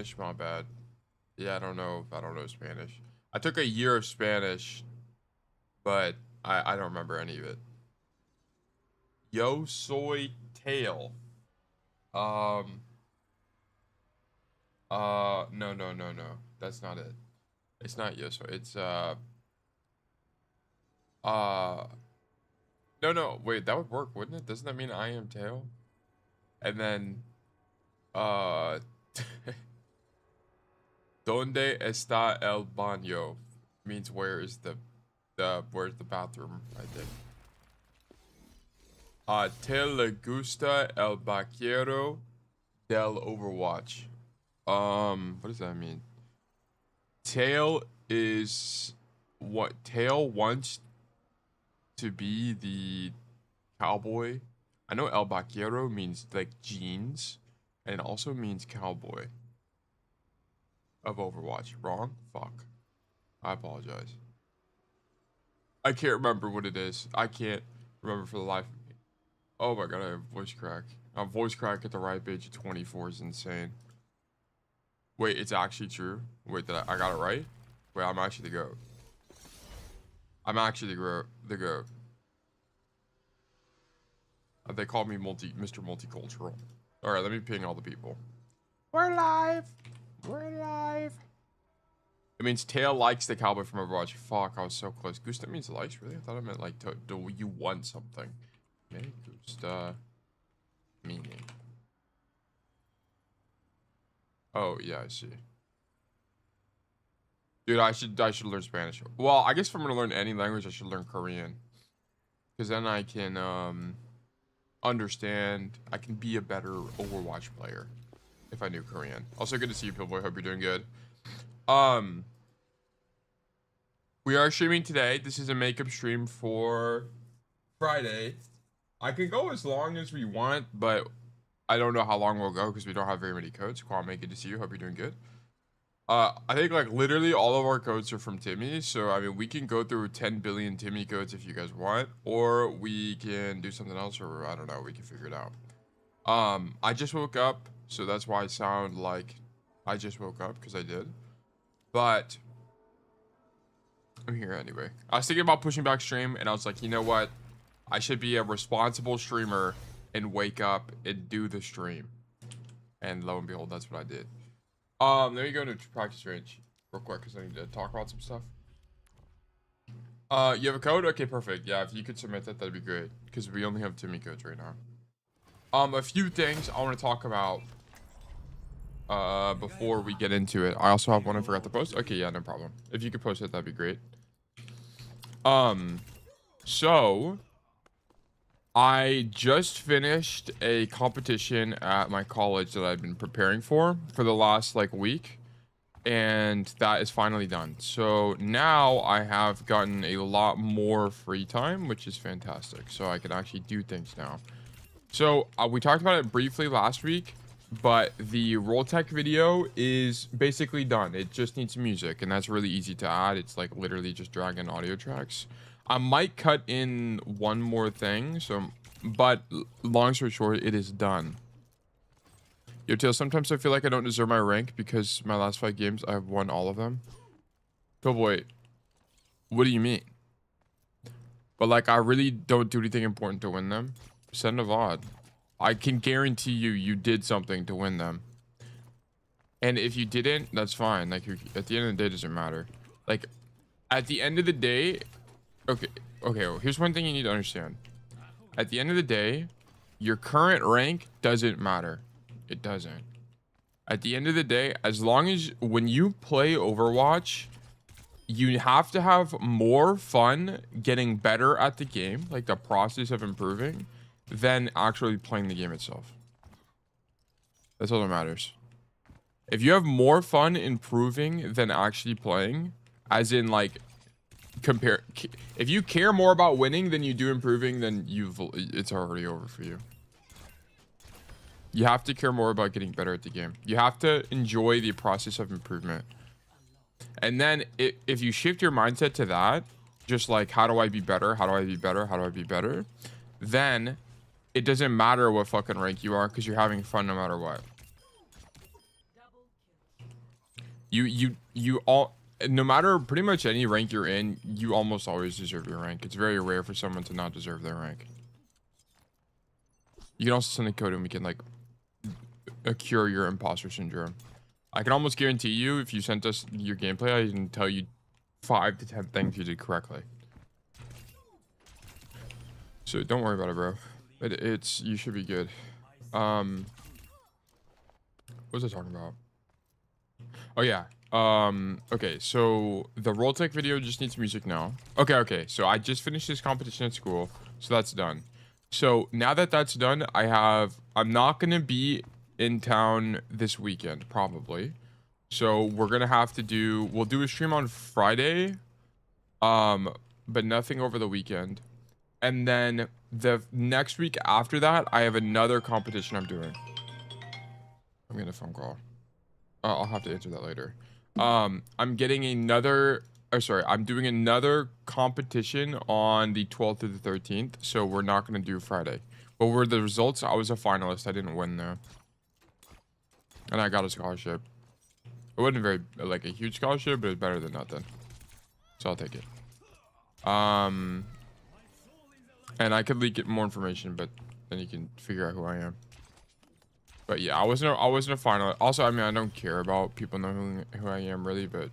Spanish? My bad. Yeah, I don't know Spanish. I took a year of Spanish, but I don't remember any of it. Yo soy tail. Um no. That's not it. It's not yo soy. It's uh no, wait, that would work, wouldn't it? Doesn't that mean I am tail? And then uh Donde está el baño? Means where is where's the bathroom? I think. Te le gusta el vaquero del Overwatch. What does that mean? Tail is what Tail wants to be the cowboy. I know el vaquero means like jeans, and it also means cowboy of Overwatch. Wrong? Fuck. I apologize. I can't remember what it is. I can't remember for the life of me. Oh my god, I have voice crack. Voice crack at the ripe age of 24 is insane. Wait, it's actually true? Wait, I got it right? Wait, I'm actually the GOAT. I'm actually the GOAT. They call me Mr. Multicultural. Alright, let me ping all the people. We're live! We're live! It means Tail likes the cowboy from Overwatch. Fuck, I was so close. Gusta means likes, really? I thought it meant like do you want something. Okay, Gusta meaning. Oh yeah, I see. Dude, I should learn Spanish. Well, I guess if I'm gonna learn any language, I should learn Korean. Because then I can understand. I can be a better Overwatch player if I knew Korean. Also, good to see you, Pillboy. Hope you're doing good. We are streaming today. This is a makeup stream for Friday. I can go as long as we want, but I don't know how long we'll go because we don't have very many codes. Kwame, good to see you. Hope you're doing good. I think like literally all of our codes are from Timmy, so I mean we can go through 10 billion Timmy codes if you guys want, or we can do something else, or I don't know, we can figure it out. I just woke up, so that's why I sound like I just woke up, because I did. But I'm here anyway. I was thinking about pushing back stream, and I was like, you know what? I should be a responsible streamer and wake up and do the stream. And lo and behold, that's what I did. Let me go to practice range real quick because I need to talk about some stuff. You have a code? Okay, perfect. Yeah, if you could submit that, that'd be great. Because we only have Timmy codes right now. A few things I want to talk about before we get into it. I also have one I forgot to post. Okay, yeah, no problem. If you could post it, that'd be great. So I just finished a competition at my college that I've been preparing for the last like week, and that is finally done. So now I have gotten a lot more free time, which is fantastic. So I can actually do things now. So we talked about it briefly last week, but the roll tech video is basically done. It just needs music, and that's really easy to add. It's like literally just drag in audio tracks. I might cut in one more thing, but long story short, it is done. Yo, Tail, sometimes I feel like I don't deserve my rank because my last 5 games, I've won all of them. But wait, what do you mean? But like, I really don't do anything important to win them. Send a VOD. I can guarantee you did something to win them. And if you didn't, that's fine. Like, at the end of the day, it doesn't matter. Like, at the end of the day... Okay, well, here's one thing you need to understand. At the end of the day, your current rank doesn't matter. It doesn't. At the end of the day, as long as when you play Overwatch, you have to have more fun getting better at the game, like the process of improving, than actually playing the game itself. That's all that matters. If you have more fun improving than actually playing, as in like if you care more about winning than you do improving, then it's already over for you. You have to care more about getting better at the game. You have to enjoy the process of improvement. And then if you shift your mindset to that, just like, how do I be better? How do I be better? How do I be better? Then it doesn't matter what fucking rank you are because you're having fun no matter what. You all, no matter pretty much any rank you're in, you almost always deserve your rank. It's very rare for someone to not deserve their rank. You can also send a code and we can like cure your imposter syndrome. I can almost guarantee you if you sent us your gameplay, I can tell you 5 to 10 things you did correctly. So don't worry about it, bro. It's you should be good. What was I talking about? Oh yeah. Okay, so the roll tech video just needs music now. Okay. So I just finished this competition at school, so that's done. So now that that's done, I'm not gonna be in town this weekend, probably. So we're gonna have to we'll do a stream on Friday, but nothing over the weekend. And then the next week after that, I have another competition I'm doing. I'm getting a phone call. I'll have to answer that later. I'm getting another, I'm doing another competition on the 12th to the 13th. So we're not going to do Friday. But were the results? I was a finalist. I didn't win though. And I got a scholarship. It wasn't very, like a huge scholarship, but it's better than nothing. So I'll take it. And I could leak it more information, but then you can figure out who I am. But yeah, I wasn't a finalist. Also, I mean, I don't care about people knowing who I am really, but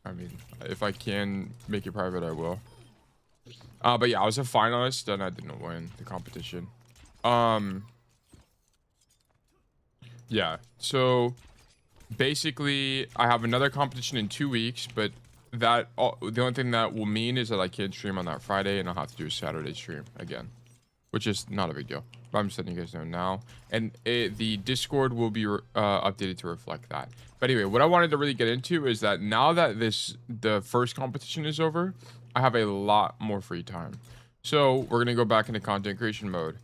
I mean, if I can make it private, I will. But yeah, I was a finalist and I didn't win the competition. Yeah, so basically I have another competition in 2 weeks, but the only thing that will mean is that I can't stream on that Friday and I'll have to do a Saturday stream again, which is not a big deal. But I'm just letting you guys know now. And the Discord will be updated to reflect that. But anyway, what I wanted to really get into is that now that the first competition is over, I have a lot more free time. So we're going to go back into content creation mode.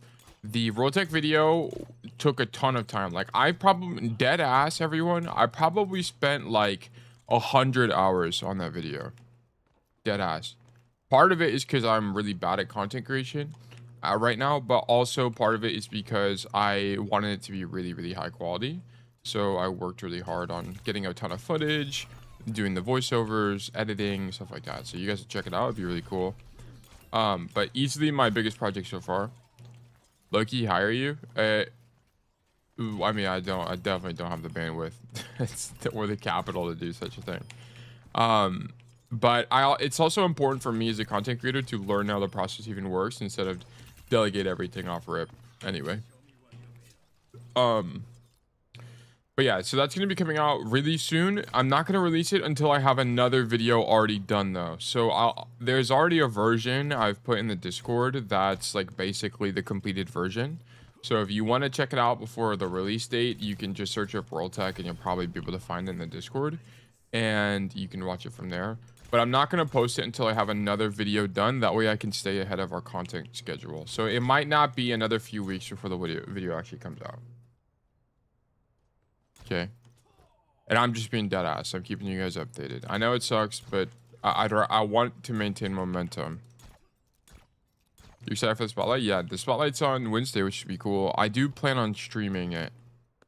The Rolltech video took a ton of time. Like I probably, dead ass everyone, I probably spent like 100 hours on that video. Dead ass. Part of it is because I'm really bad at content creation right now, but also part of it is because I wanted it to be really, really high quality. So I worked really hard on getting a ton of footage, doing the voiceovers, editing, stuff like that. So you guys should check it out. It'd be really cool. But easily my biggest project so far. Loki, hire you? I mean, I definitely don't have the bandwidth or the capital to do such a thing. But it's also important for me as a content creator to learn how the process even works instead of delegate everything off rip. Anyway. But yeah, so that's going to be coming out really soon. I'm not going to release it until I have another video already done though. So there's already a version I've put in the Discord that's like basically the completed version. So if you want to check it out before the release date, you can just search up Rolltech and you'll probably be able to find it in the Discord. And you can watch it from there. But I'm not going to post it until I have another video done. That way I can stay ahead of our content schedule. So it might not be another few weeks before the video actually comes out. Okay. And I'm just being dead ass. I'm keeping you guys updated. I know it sucks, but I want to maintain momentum. You excited for the spotlight? Yeah, the spotlight's on Wednesday, which should be cool. I do plan on streaming it.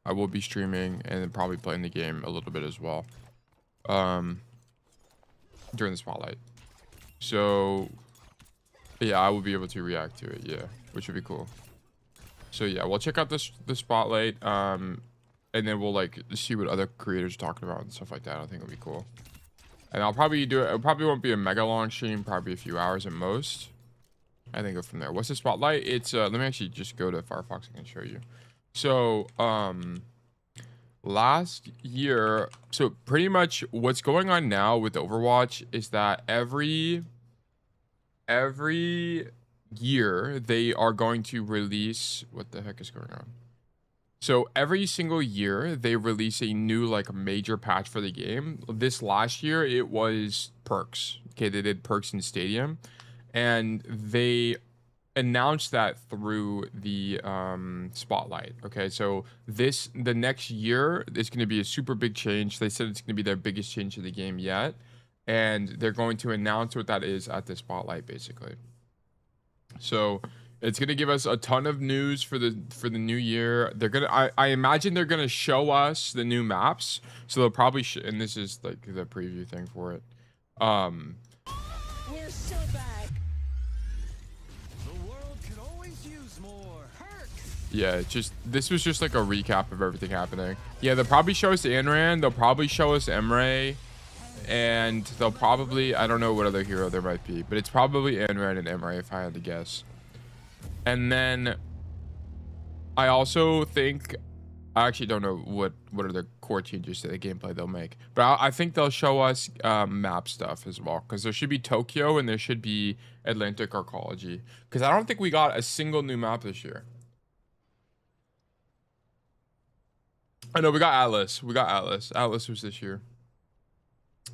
I will be streaming and then probably playing the game a little bit as well. During the spotlight. So yeah, I will be able to react to it, yeah, which would be cool. So yeah, we'll check out the spotlight, and then we'll like see what other creators are talking about and stuff like that. I think it'll be cool. And I'll probably do it. It probably won't be a mega long stream, probably a few hours at most. I think go from there. What's the spotlight? It's let me actually just go to Firefox and show you. So last year, so pretty much what's going on now with Overwatch is that every year they are going to release, what the heck is going on? So every single year they release a new like major patch for the game. This last year it was perks. Okay, they did perks in Stadium, and they announced that through the spotlight. Okay, so the next year is going to be a super big change. They said it's going to be their biggest change to the game yet, and they're going to announce what that is at the spotlight basically. So It's gonna give us a ton of news for the new year. They're gonna I imagine they're gonna show us the new maps. So they'll probably and this is like the preview thing for it. We're so back. The world could always use more hurt. Yeah, this was just like a recap of everything happening. Yeah, they'll probably show us Anran, they'll probably show us Emre, and they'll probably, I don't know what other hero there might be, but it's probably Anran and Emre if I had to guess. And then I also think, I actually don't know what are the core changes to the gameplay they'll make, but I think they'll show us map stuff as well, because there should be Tokyo and there should be Atlantic Arcology, because I don't think we got a single new map this year. I know we got Aatlis. Aatlis was this year.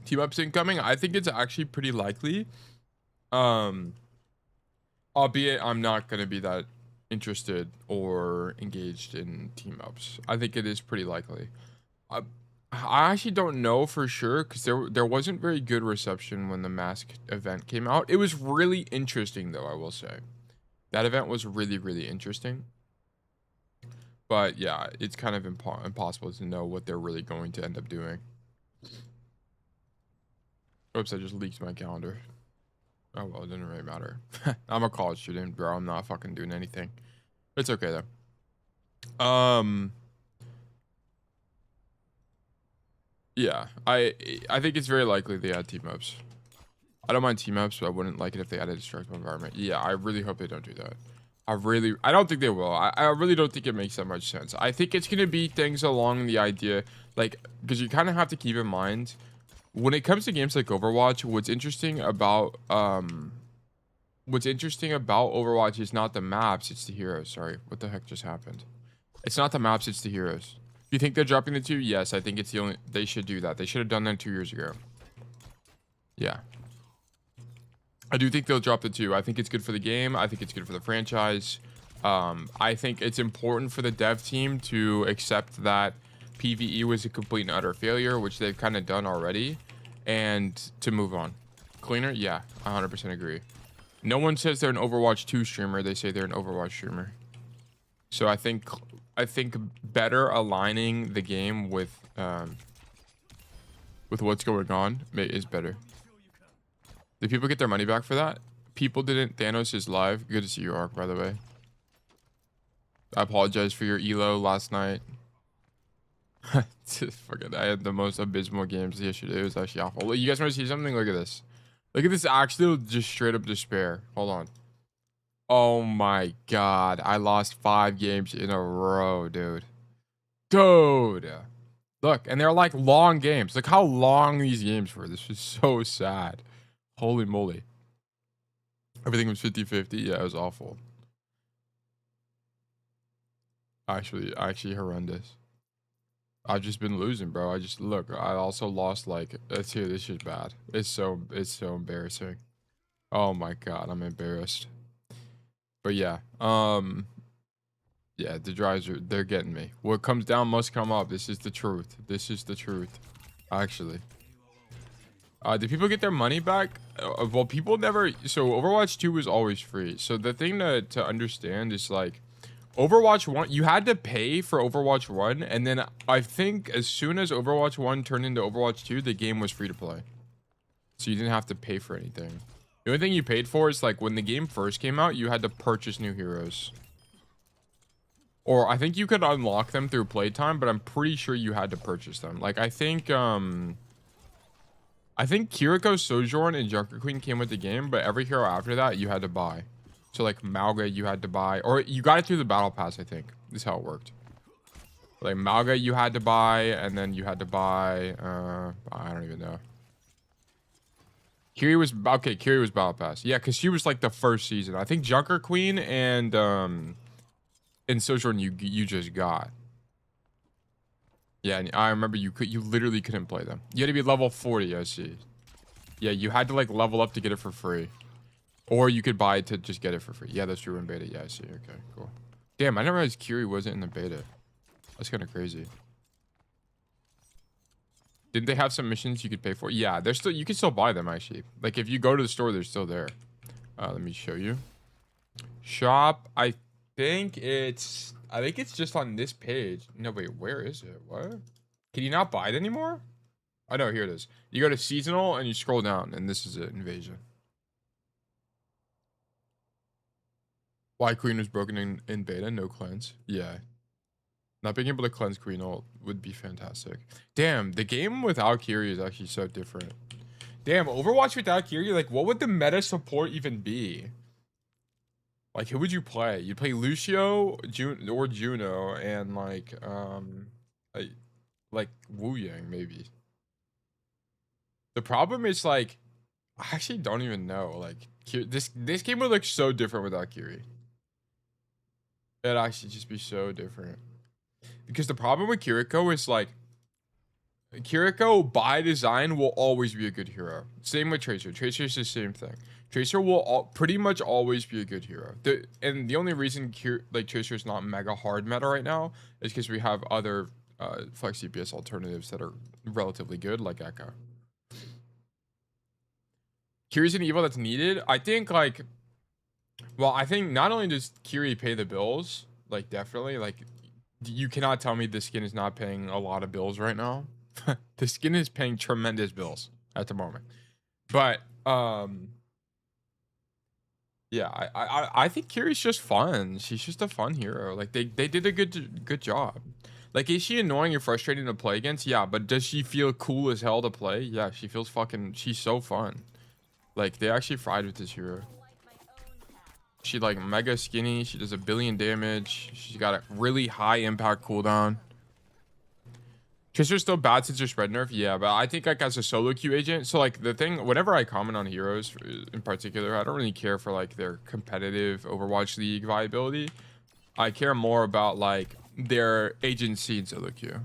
Team ups incoming. I think it's actually pretty likely. Albeit I'm not gonna be that interested or engaged in team ups. I think it is pretty likely. I actually don't know for sure, because there wasn't very good reception when the mask event came out. It was really interesting though, I will say. That event was really interesting. But yeah, it's kind of impossible to know what they're really going to end up doing. Oops, I just leaked my calendar. Oh well, it didn't really matter. I'm a college student, bro. I'm not fucking doing anything. It's okay though. Yeah, I think it's very likely they add team ups. I don't mind team ups, but I wouldn't like it if they added a destructible environment. Yeah, I really hope they don't do that. I don't think they will. I really don't think it makes that much sense. I think it's gonna be things along the idea, like, because you kind of have to keep in mind, when it comes to games like Overwatch, what's interesting about Overwatch is not the maps, it's the heroes. Sorry, what the heck just happened? It's not the maps, it's the heroes. Do you think they're dropping the 2? Yes, I think it's the only, they should do that. They should have done that 2 years ago. Yeah. I do think they'll drop the 2. I think it's good for the game. I think it's good for the franchise. I think it's important for the dev team to accept that PvE was a complete and utter failure, which they've kind of done already, and to move on. Cleaner? Yeah, 100% agree. No one says they're an Overwatch 2 streamer. They say they're an Overwatch streamer. So I think better aligning the game with what's going on is better. Did people get their money back for that? People didn't. Thanos is live. Good to see you, Ark, by the way. I apologize for your elo last night. Forget, I had the most abysmal games yesterday. It was actually awful. You guys want to see something? Look at this. Look at this actual just straight up despair. Hold on. Oh my god. I lost 5 games in a row, dude. Dude. Look, and they're like long games. Look how long these games were. This was so sad. Holy moly. Everything was 50-50. Yeah, it was awful. Actually horrendous. I've just been losing, bro. I also lost, like, this is bad. It's so embarrassing. Oh my god, I'm embarrassed. But yeah, yeah, the drives they're getting me. What comes down must come up. This is the truth. Actually. Did people get their money back? Well, people never. So Overwatch 2 was always free. So the thing to understand is, like, Overwatch 1, you had to pay for Overwatch 1, and then I think as soon as Overwatch 1 turned into Overwatch 2, the game was free to play. So you didn't have to pay for anything. The only thing you paid for is, like, when the game first came out, you had to purchase new heroes. Or I think you could unlock them through playtime, but I'm pretty sure you had to purchase them. Like, I think Kiriko, Sojourn, and Junker Queen came with the game, but every hero after that you had to buy. So like Malga you had to buy, or you got it through the battle pass, I think. This is how it worked. Like Malga you had to buy, and then you had to buy, I don't even know. Kiri was battle pass. Yeah, because she was like the first season. I think Junker Queen and Sojourn you just got. Yeah, and I remember you literally couldn't play them. You had to be level 40, I see. Yeah, you had to like level up to get it for free. Or you could buy it to just get it for free. Yeah, that's true in beta. Yeah, I see. Okay, cool. Damn, I didn't realize Kiri wasn't in the beta. That's kind of crazy. Didn't they have some missions you could pay for? Yeah, you can still buy them actually. Like if you go to the store, they're still there. Let me show you. Shop. I think it's just on this page. No, wait, where is it? What? Can you not buy it anymore? Oh no, here it is. You go to seasonal and you scroll down, and this is it. Invasion. Why Queen was broken in beta? No cleanse. Yeah. Not being able to cleanse Queen ult would be fantastic. Damn, the game without Kiri is actually so different. Damn, Overwatch without Kiri, like, what would the meta support even be? Like, who would you play? You'd play Lucio, or Juno, and like Wu Yang maybe. The problem is like, I actually don't even know. Like, this game would look so different without Kiri. It'd actually just be so different. Because the problem with Kiriko is like, Kiriko by design will always be a good hero. Same with Tracer. Tracer is the same thing. Tracer will pretty much always be a good hero. And the only reason Tracer is not mega hard meta right now is because we have other flex CPS alternatives that are relatively good, like Echo. Kiri's an evil that's needed. I think like, well, I think not only does Kiri pay the bills, like definitely, like you cannot tell me this skin is not paying a lot of bills right now. The skin is paying tremendous bills at the moment. But yeah, I think Kiri's just fun. She's just a fun hero. Like they did a good job. Like, is she annoying and frustrating to play against? Yeah, but does she feel cool as hell to play? Yeah, she feels she's so fun. Like, they actually fried with this hero. She like mega skinny. She does 1 billion damage. She's got a really high impact cooldown. Tracer's still bad since her spread nerf. Yeah, but I think like as a solo queue agent. So like the thing, whenever I comment on heroes in particular, I don't really care for like their competitive Overwatch League viability. I care more about like their agency in solo queue.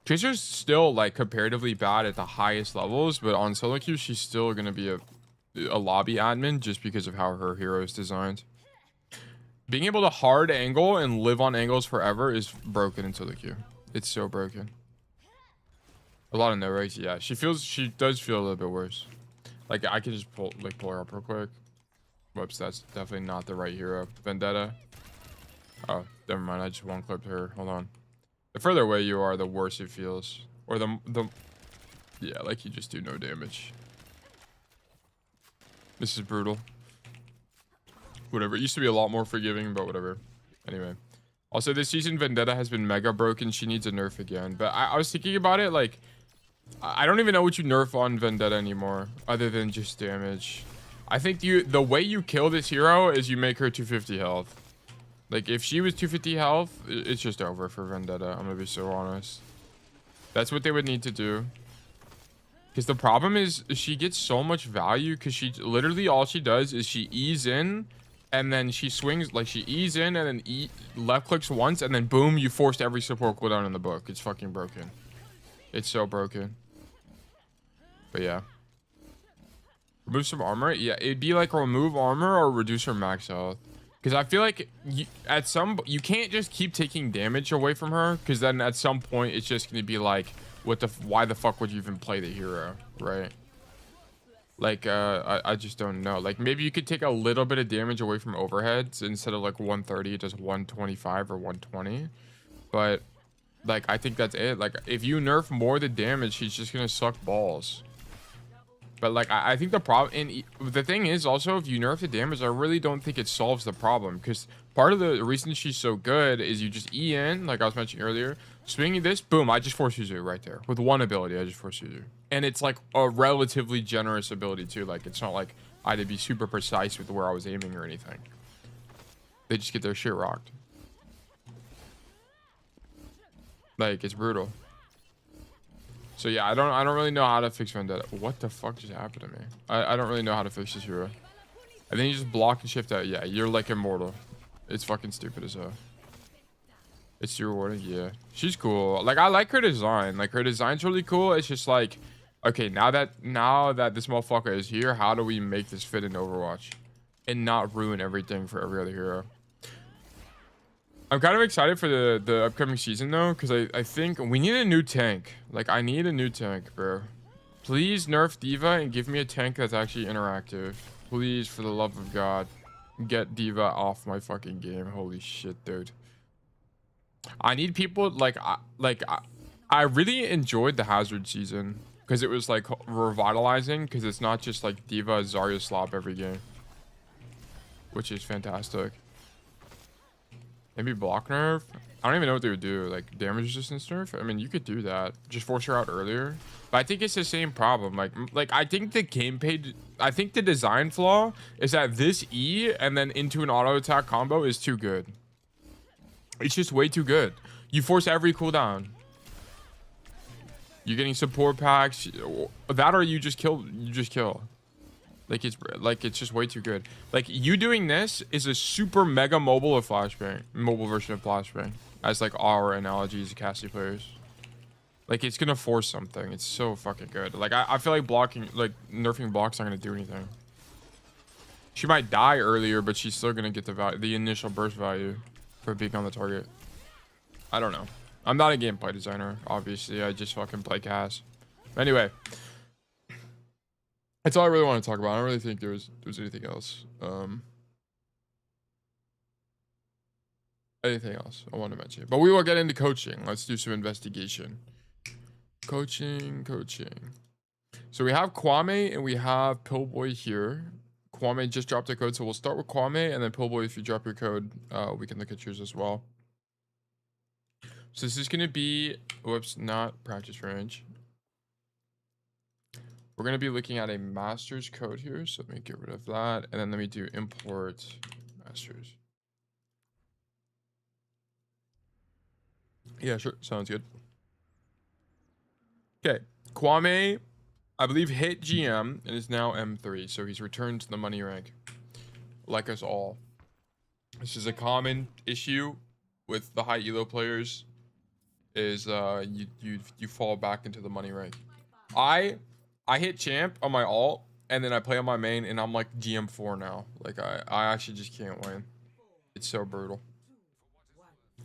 Tracer's still like comparatively bad at the highest levels, but on solo queue, she's still gonna be a lobby admin just because of how her hero is designed. Being able to hard angle and live on angles forever is broken in solo queue. It's so broken. A lot of no race. Yeah, she does feel a little bit worse. Like I can just pull her up real quick. Whoops, that's definitely not the right hero. Vendetta. Oh, never mind. I just one clipped her. Hold on. The further away you are, the worse it feels. Or yeah, like you just do no damage. This is brutal. Whatever. It used to be a lot more forgiving, but whatever. Anyway. Also, this season, Vendetta has been mega broken. She needs a nerf again. But I was thinking about it, like, I don't even know what you nerf on Vendetta anymore, other than just damage. I think the way you kill this hero is you make her 250 health. Like, if she was 250 health, it's just over for Vendetta. I'm gonna be so honest. That's what they would need to do. Because the problem is she gets so much value because she literally all she does is she E's in and then she swings, like she E's in and then left clicks once and then boom, you forced every support cooldown in the book. It's fucking broken. It's so broken. But yeah. Remove some armor? Yeah, it'd be like remove armor or reduce her max health. Because I feel like you can't just keep taking damage away from her because then at some point it's just going to be like, why the fuck would you even play the hero, right? Like, I just don't know. Like, maybe you could take a little bit of damage away from overheads instead of like 130, just 125 or 120. But, like, I think that's it. Like, if you nerf more the damage, she's just gonna suck balls. But, like, I think the problem, and the thing is also, if you nerf the damage, I really don't think it solves the problem. Because part of the reason she's so good is you just E in, like I was mentioning earlier, swinging this, boom, I just force Yuzu right there. With one ability, I just force Yuzu. And it's like a relatively generous ability too. Like, it's not like I had to be super precise with where I was aiming or anything. They just get their shit rocked. Like, it's brutal. So yeah, I don't really know how to fix Vendetta. What the fuck just happened to me? I don't really know how to fix this hero. I think you just block and shift out. Yeah, you're like immortal. It's fucking stupid as hell. It's too rewarding. Yeah, she's cool. Like, I like her design. Like, her design's really cool. It's just like, okay, now that this motherfucker is here, how do we make this fit in Overwatch and not ruin everything for every other hero? I'm kind of excited for the upcoming season though, because I think we need a new tank. Like, I need a new tank, bro. Please nerf D.Va and give me a tank that's actually interactive. Please, for the love of God. Get Diva off my fucking game. Holy shit, dude. I need people like I really enjoyed the Hazard season because it was like revitalizing because it's not just like Diva Zarya slop every game, which is fantastic. Maybe block nerf. I don't even know what they would do. Like damage resistance nerf. I mean, you could do that. Just force her out earlier. But I think it's the same problem. Like I think the gameplay. I think the design flaw is that this E and then into an auto attack combo is too good. It's just way too good. You force every cooldown. You're getting support packs. That or you just kill. You just kill. Like it's just way too good. Like you doing this is a super mega mobile of flashbang, mobile version of flashbang, as like our analogies of Cassidy players. Like it's gonna force something. It's so fucking good. Like I feel like blocking, like nerfing blocks not gonna do anything. She might die earlier, but she's still gonna get the value, the initial burst value for being on the target. I don't know. I'm not a gameplay designer, obviously. I just fucking play Cass. Anyway. That's all I really want to talk about. I don't really think there was anything else. Anything else I want to mention. But we will get into coaching. Let's do some investigation. Coaching. So we have Kwame and we have Pillboy here. Kwame just dropped a code, so we'll start with Kwame, and then Pillboy, if you drop your code, we can look at yours as well. So this is going to be, whoops, not practice range. We're going to be looking at a master's code here. So let me get rid of that. And then let me do import masters. Yeah, sure. Sounds good. Okay. Kwame, I believe, hit GM and is now M3. So he's returned to the money rank. Like us all. This is a common issue with the high elo players. Is you fall back into the money rank. I hit champ on my alt, and then I play on my main, and I'm like GM4 now. Like, I actually just can't win. It's so brutal.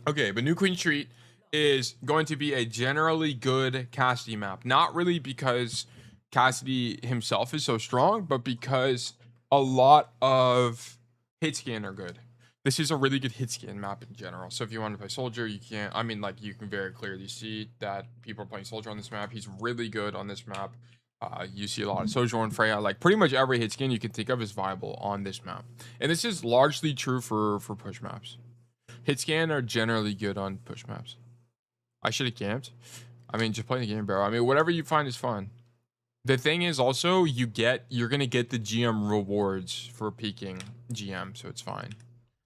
Okay, but New Queen Street is going to be a generally good Cassidy map. Not really because Cassidy himself is so strong, but because a lot of hit scan are good. This is a really good hit scan map in general. So if you want to play Soldier, you can't. I mean, like, you can very clearly see that people are playing Soldier on this map. He's really good on this map. You see a lot of Sojourn, Freya, like pretty much every hit skin you can think of is viable on this map. And this is largely true for push maps. Hit scan are generally good on push maps. I should have camped. I mean, just play the game, bro. I mean, whatever you find is fun. The thing is also, you're going to get the GM rewards for peaking GM, so it's fine.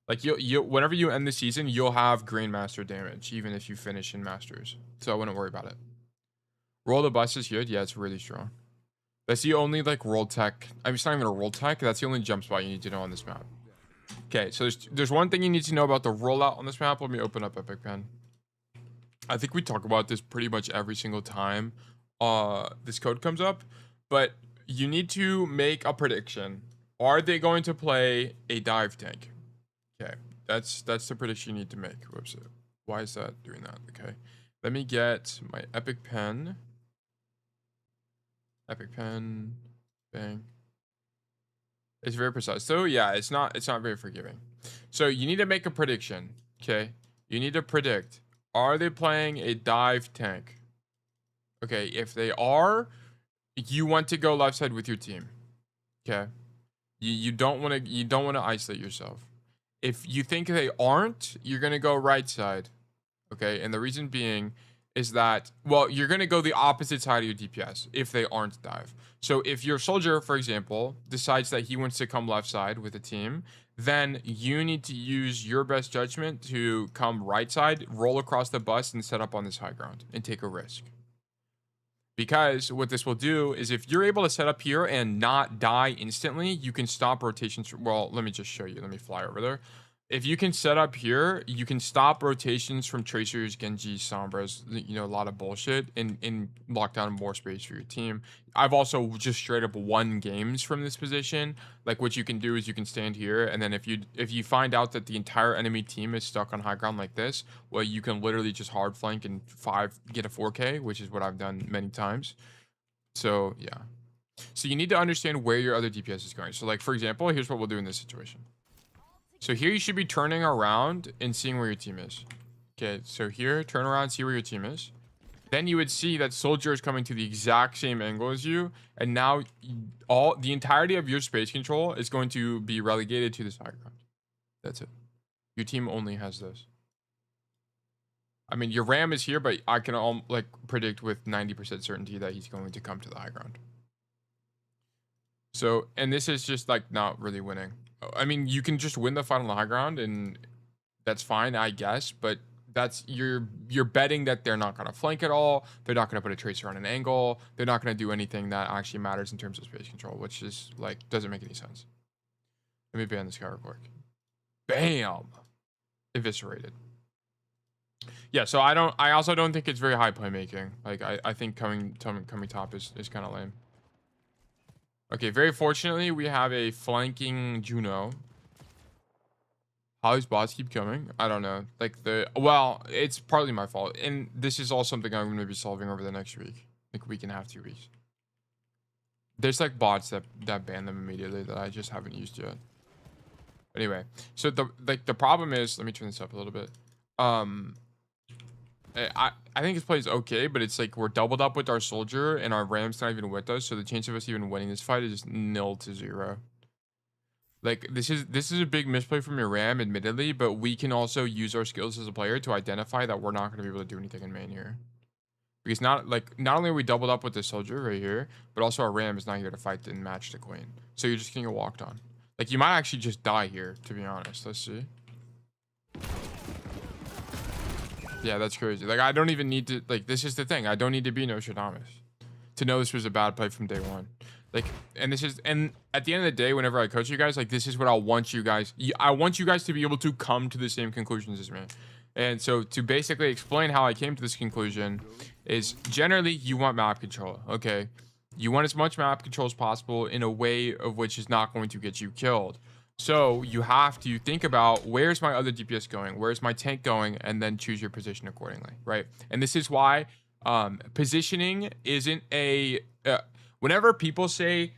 Like, whenever you end the season, you'll have Grandmaster damage, even if you finish in Masters. So I wouldn't worry about it. Roll the bus is good. Yeah, it's really strong. That's the only, like, roll tech. I mean, it's not even a roll tech. That's the only jump spot you need to know on this map. Okay, so there's one thing you need to know about the rollout on this map. Let me open up Epic Pen. I think we talk about this pretty much every single time this code comes up. But you need to make a prediction. Are they going to play a dive tank? Okay, that's the prediction you need to make. Whoops. Why is that doing that? Okay. Let me get my Epic Pen. Epic Pen, bang. It's very precise. So yeah, it's not very forgiving. So you need to make a prediction, okay? You need to predict, are they playing a dive tank? Okay, if they are, you want to go left side with your team. Okay? You don't want to isolate yourself. If you think they aren't, you're going to go right side. Okay? And the reason being is that, well, you're going to go the opposite side of your DPS if they aren't dive. So if your soldier, for example, decides that he wants to come left side with a team, then you need to use your best judgment to come right side, roll across the bus, and set up on this high ground and take a risk. Because what this will do is if you're able to set up here and not die instantly, you can stop rotations. Well, let me just show you. Let me fly over there. If you can set up here, you can stop rotations from Tracers, Genji, Sombras, you know, a lot of bullshit, and lock down more space for your team. I've also just straight up won games from this position. Like, what you can do is you can stand here, and then if you find out that the entire enemy team is stuck on high ground like this, well, you can literally just hard flank and get a 4K, which is what I've done many times. So, yeah. So you need to understand where your other DPS is going. So, like, for example, here's what we'll do in this situation. So here you should be turning around and seeing where your team is. Okay, so here, turn around, see where your team is. Then you would see that soldier is coming to the exact same angle as you, and now the entirety of your space control is going to be relegated to this high ground. That's it. Your team only has this. I mean, your ram is here, but I can like predict with 90% certainty that he's going to come to the high ground. So, and this is just like not really winning. I mean, you can just win the fight on the high ground, and that's fine, I guess, but that's you're betting that they're not going to flank at all. They're not going to put a tracer on an angle. They're not going to do anything that actually matters in terms of space control, which is like doesn't make any sense. Let me ban this guy real quick. Bam, eviscerated. Yeah, so I also don't think it's very high playmaking. Like I think coming top is kind of lame. Okay, very fortunately we have a flanking Juno. How these bots keep coming? I don't know. Like well, it's partly my fault. And this is all something I'm going to be solving over the next week. Like week and a half, 2 weeks. There's like bots that ban them immediately that I just haven't used yet. Anyway, so the problem is, let me turn this up a little bit. I think his play is okay, but it's like we're doubled up with our soldier and our ram's not even with us, so the chance of us even winning this fight is just 0 to 0. Like this is a big misplay from your ram, admittedly, but we can also use our skills as a player to identify that we're not going to be able to do anything in main here. Because not only are we doubled up with this soldier right here, but also our ram is not here to fight and match the queen. So you're just gonna get walked on. Like you might actually just die here, to be honest. Let's see. Yeah, that's crazy. Like I don't even need to, like this is the thing. I don't need to be Nostradamus to know this was a bad play from day one. Like, and at the end of the day, whenever I coach you guys, like this is what I want you guys. I want you guys to be able to come to the same conclusions as me. And so to basically explain how I came to this conclusion is generally you want map control. Okay. You want as much map control as possible in a way of which is not going to get you killed. So you have to think about where's my other DPS going? Where's my tank going? And then choose your position accordingly. Right. And this is why positioning isn't a, whenever people say,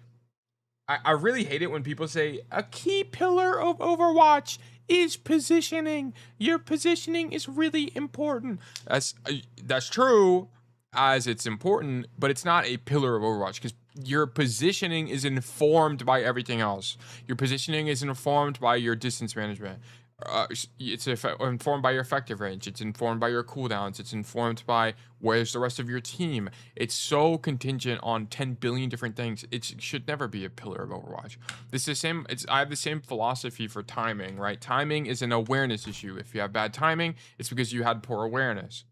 I really hate it when people say a key pillar of Overwatch is positioning. Your positioning is really important. That's true, as it's important, but it's not a pillar of Overwatch because your positioning is informed by everything else. Your positioning is informed by your distance management. It's informed by your effective range. It's informed by your cooldowns. It's informed by where's the rest of your team. It's so contingent on 10 billion different things. It should never be a pillar of Overwatch. This is the same. I have the same philosophy for timing, right? Timing is an awareness issue. If you have bad timing, it's because you had poor awareness.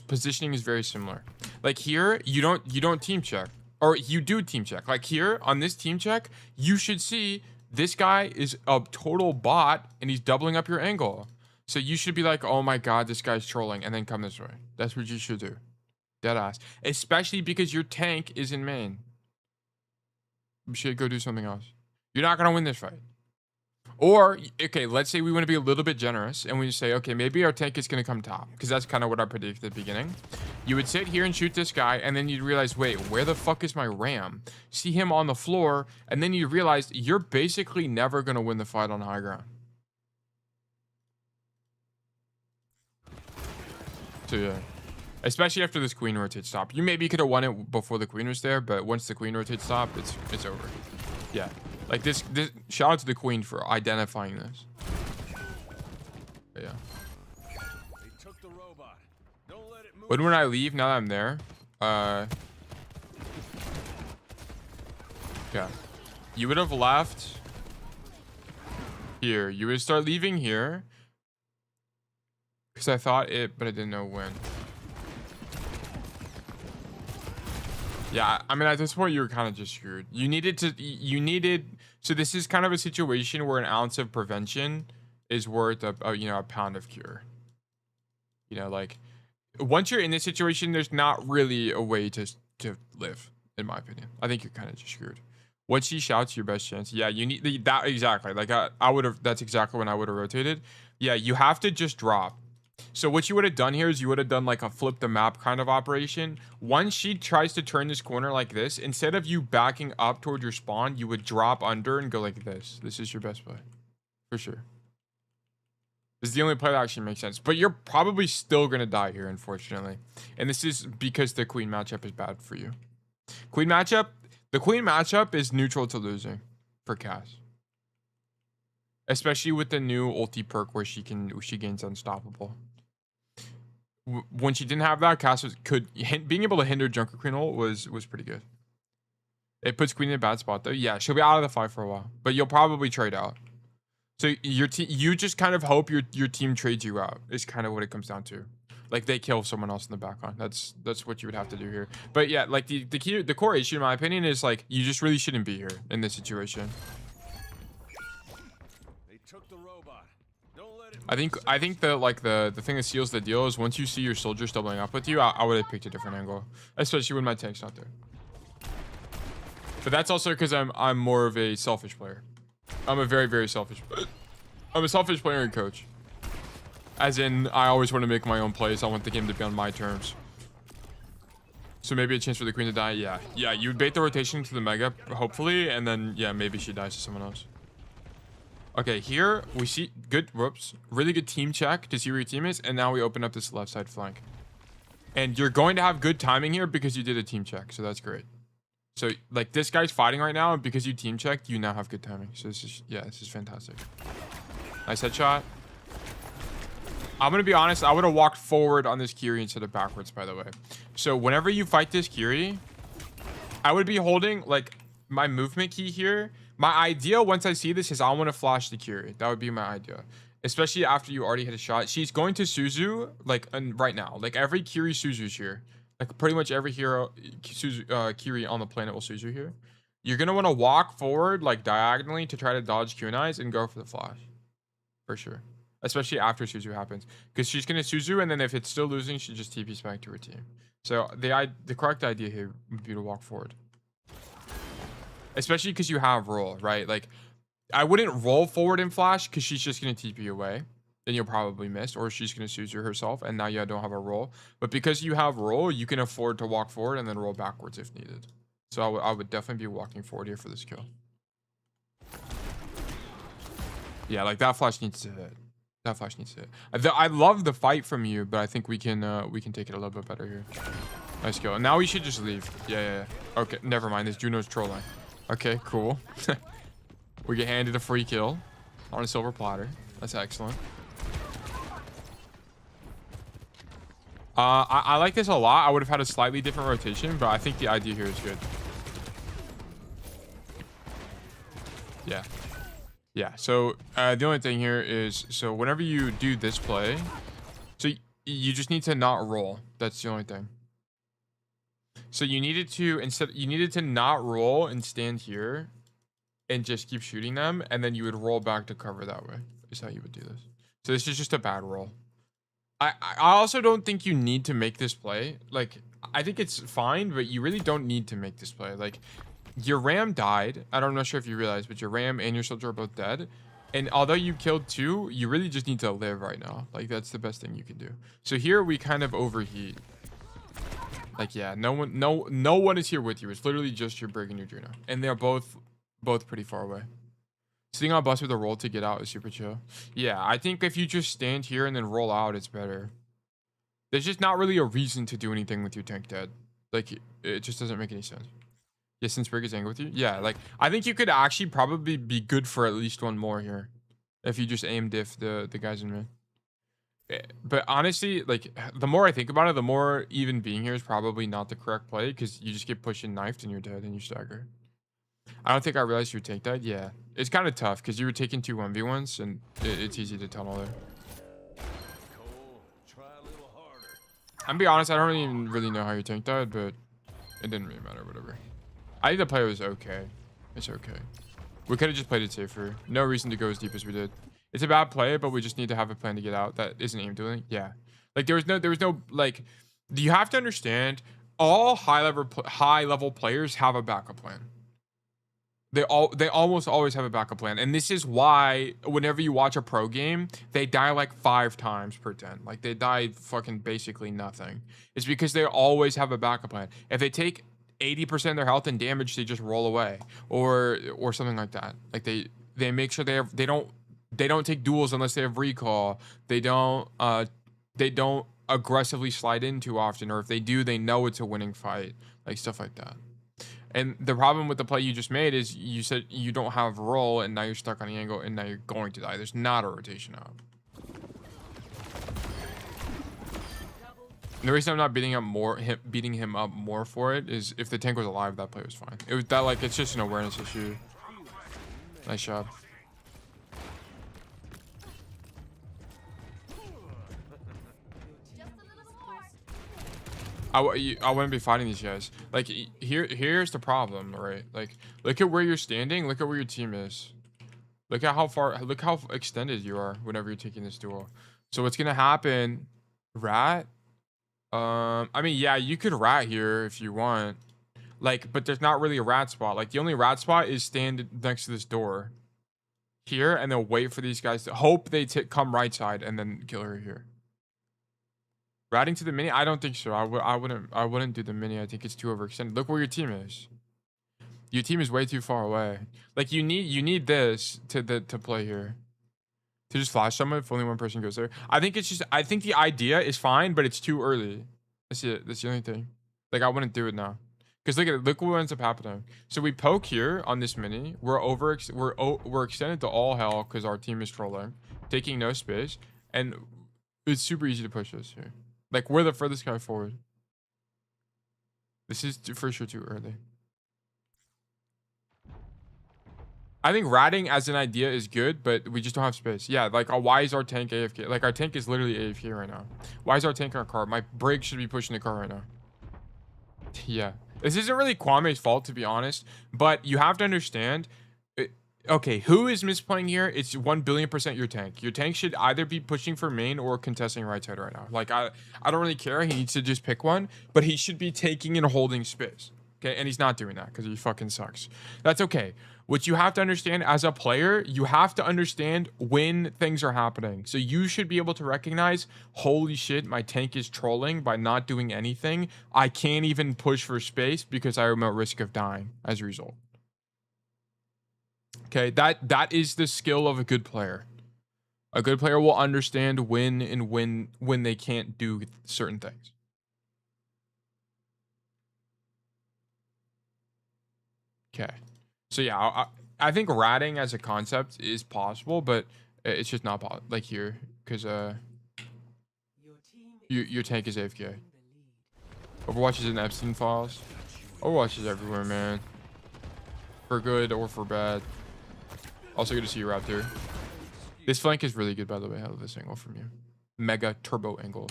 Positioning is very similar. Like here, you don't team check, or you do team check. Like here on this team check, you should see. This guy is a total bot and he's doubling up your angle. So you should be like, oh my God, this guy's trolling, and then come this way. That's what you should do. Deadass. Especially because your tank is in main. You should go do something else. You're not going to win this fight. Or, okay, let's say we want to be a little bit generous and we just say, okay, maybe our tank is going to come top. Because that's kind of what I predicted at the beginning. You would sit here and shoot this guy, and then you'd realize, wait, where the fuck is my ram? See him on the floor, and then you realize you're basically never going to win the fight on high ground. So, yeah. Especially after this queen rotates top. You maybe could have won it before the queen was there, but once the queen rotates top, it's over. Yeah. Like this shout out to the queen for identifying this. But yeah. When would I leave now that I'm there? Yeah. You would have left here. You would start leaving here. Because I thought it, but I didn't know when. Yeah, I mean, at this point, you were kind of just screwed. So this is kind of a situation where an ounce of prevention is worth a pound of cure. You know, like, once you're in this situation, there's not really a way to live, in my opinion. I think you're kind of just screwed. Once she shouts, your best chance. Yeah, you need that exactly. Like I would have. That's exactly when I would have rotated. Yeah, you have to just drop. So what you would have done here is you would have done like a flip the map kind of operation. Once she tries to turn this corner like this, instead of you backing up toward your spawn, you would drop under and go like this. This is your best play. for sure. This is the only play that actually makes sense. But you're probably still gonna die here, unfortunately. And this is because the queen matchup is bad for you. Queen matchup, the queen matchup is neutral to losing for Cass. Especially with the new ulti perk where she gains unstoppable. When she didn't have that, Cass being able to hinder Junker Queen ult was pretty good. It puts Queen in a bad spot though. Yeah, she'll be out of the fight for a while, but you'll probably trade out. So you just kind of hope your team trades you out is kind of what it comes down to. Like they kill someone else in the background. That's what you would have to do here. But yeah, like the core issue in my opinion is like you just really shouldn't be here in this situation. They took the robot. Don't let it I think that like the thing that seals the deal is once you see your soldiers doubling up with you, I would have picked a different angle, especially when my tank's not there. But that's also because I'm more of a selfish player. I'm a very selfish. I'm a selfish player and coach. As in, I always want to make my own plays. I want the game to be on my terms. So maybe a chance for the queen to die. Yeah. You would bait the rotation to the mega, hopefully, and then yeah, maybe she dies to someone else. Okay, here we see good. Whoops, really good team check to see where your team is, and now we open up this left side flank. And you're going to have good timing here because you did a team check, so that's great. So like this guy's fighting right now, and because you team checked, you now have good timing. So this is fantastic. Nice headshot. I'm gonna be honest, I would have walked forward on this Kiri instead of backwards, by the way. So whenever you fight this Kiri, I would be holding like my movement key here. My idea once I see this is I want to flash the Kiri. That would be my idea. Especially after you already hit a shot. She's going to Suzu like right now. Like every Kiri Suzu's here. Like pretty much every hero Kiri on the planet will Suzu here. You're gonna want to walk forward like diagonally to try to dodge Q&Is and go for the flash. For sure. Especially after Suzu happens. Because she's gonna Suzu, and then if it's still losing, she just TPs back to her team. So the correct idea here would be to walk forward. Especially because you have roll, right? Like I wouldn't roll forward and flash because she's just gonna TP away. Then you'll probably miss, or she's gonna Suzu herself, and now you don't have a roll. But because you have roll, you can afford to walk forward and then roll backwards if needed. So I would definitely be walking forward here for this kill. Yeah, like that flash needs to hit. That flash needs to hit. I love the fight from you, but I think we can take it a little bit better here. Nice kill. And now we should just leave. Yeah. Okay, never mind. This Juno's trolling. Okay, cool. We get handed a free kill on a silver platter. That's excellent. I like this a lot. I would have had a slightly different rotation, but I think the idea here is good. Yeah, so the only thing here is, so whenever you do this play, so you just need to not roll. That's the only thing. So you needed to not roll and stand here and just keep shooting them, and then you would roll back to cover that way, is how you would do this. So this is just a bad roll. I also don't think you need to make this play. Like, I think it's fine, but you really don't need to make this play. Like, your Ram died. I'm not sure if you realize, but your Ram and your soldier are both dead. And although you killed 2, you really just need to live right now. Like, that's the best thing you can do. So here we kind of overheat. Like, yeah, no one is here with you. It's literally just your Brig and your Juno. And they're both pretty far away. Sitting on bus with a roll to get out is super chill. Yeah, I think if you just stand here and then roll out, it's better. There's just not really a reason to do anything with your tank dead. Like, it just doesn't make any sense. Yeah, since Brig is angry with you. Yeah, like, I think you could actually probably be good for at least one more here. If you just aim diff the guys in mid. But honestly, like, the more I think about it, the more even being here is probably not the correct play. Because you just get pushed and knifed and you're dead and you stagger. I don't think I realized your tank died. Yeah, it's kind of tough because you were taking 2 1v1s and it's easy to tunnel there. I'm gonna be honest, I don't even really know how your tank died, but it didn't really matter, whatever. I think the play was okay. It's okay. We could have just played it safer. No reason to go as deep as we did. It's a bad play, but we just need to have a plan to get out that isn't aim dueling. Yeah, like there was no like. You have to understand, all high level players have a backup plan. They almost always have a backup plan, and this is why whenever you watch a pro game, they die like 5 times per 10. Like they die fucking basically nothing. It's because they always have a backup plan. If they take 80% of their health and damage, they just roll away or something like that. Like they make sure they don't They don't take duels unless they have recall. They don't aggressively slide in too often, or if they do, they know it's a winning fight, like stuff like that. And the problem with the play you just made is you said you don't have roll, and now you're stuck on the angle, and now you're going to die. There's not a rotation up. And the reason I'm not beating him up more for it is if the tank was alive, that play was fine. It was that, like, it's just an awareness issue. Nice job. I wouldn't be fighting these guys. Like, here's the problem, right? Like, look at where you're standing. Look at where your team is. Look at look how extended you are whenever you're taking this duel. So what's gonna happen, rat? I mean, yeah, you could rat here if you want. Like, but there's not really a rat spot. Like, the only rat spot is stand next to this door here, and then wait for these guys to hope they come right side and then kill her here. Ratting to the mini? I don't think so. I wouldn't do the mini. I think it's too overextended. Look where your team is. Your team is way too far away. Like, you need this to play here. To just flash someone if only one person goes there. I think the idea is fine, but it's too early. That's it. That's the only thing. Like, I wouldn't do it now. Because look at it. Look what ends up happening. So we poke here on this mini. We're extended to all hell because our team is trolling, taking no space, and it's super easy to push us here. Like, we're the furthest guy forward. This is for sure too early. I think ratting as an idea is good, but we just don't have space. Yeah, like, why is our tank AFK? Like, our tank is literally AFK right now. Why is our tank on a car? My brig should be pushing the car right now. Yeah. This isn't really Kwame's fault, to be honest, but you have to understand. Okay, who is misplaying here? It's 1,000,000,000% your tank. Your tank should either be pushing for main or contesting right side right now. Like, I don't really care. He needs to just pick one, but he should be taking and holding space. Okay, and he's not doing that because he fucking sucks. That's okay. What you have to understand as a player, you have to understand when things are happening. So you should be able to recognize, holy shit, my tank is trolling by not doing anything. I can't even push for space because I am at risk of dying as a result. Okay, that is the skill of a good player. A good player will understand when they can't do certain things. Okay. So yeah, I think ratting as a concept is possible, but it's just not possible. Like here, because your tank is AFK. Overwatch is in Epstein files. Overwatch is everywhere, man. For good or for bad. Also good to see you, Raptor. This flank is really good, by the way. I love this angle from you. Mega turbo angle.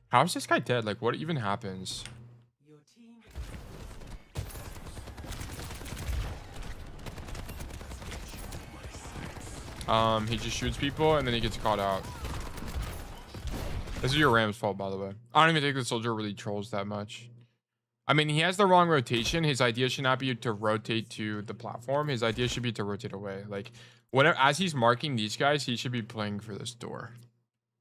How is this guy dead? Like, what even happens? He just shoots people and then he gets caught out. This is your Ram's fault, by the way. I don't even think the soldier really trolls that much. I mean, he has the wrong rotation. His idea should not be to rotate to the platform. His idea should be to rotate away. Like, whenever, as he's marking these guys, he should be playing for this door.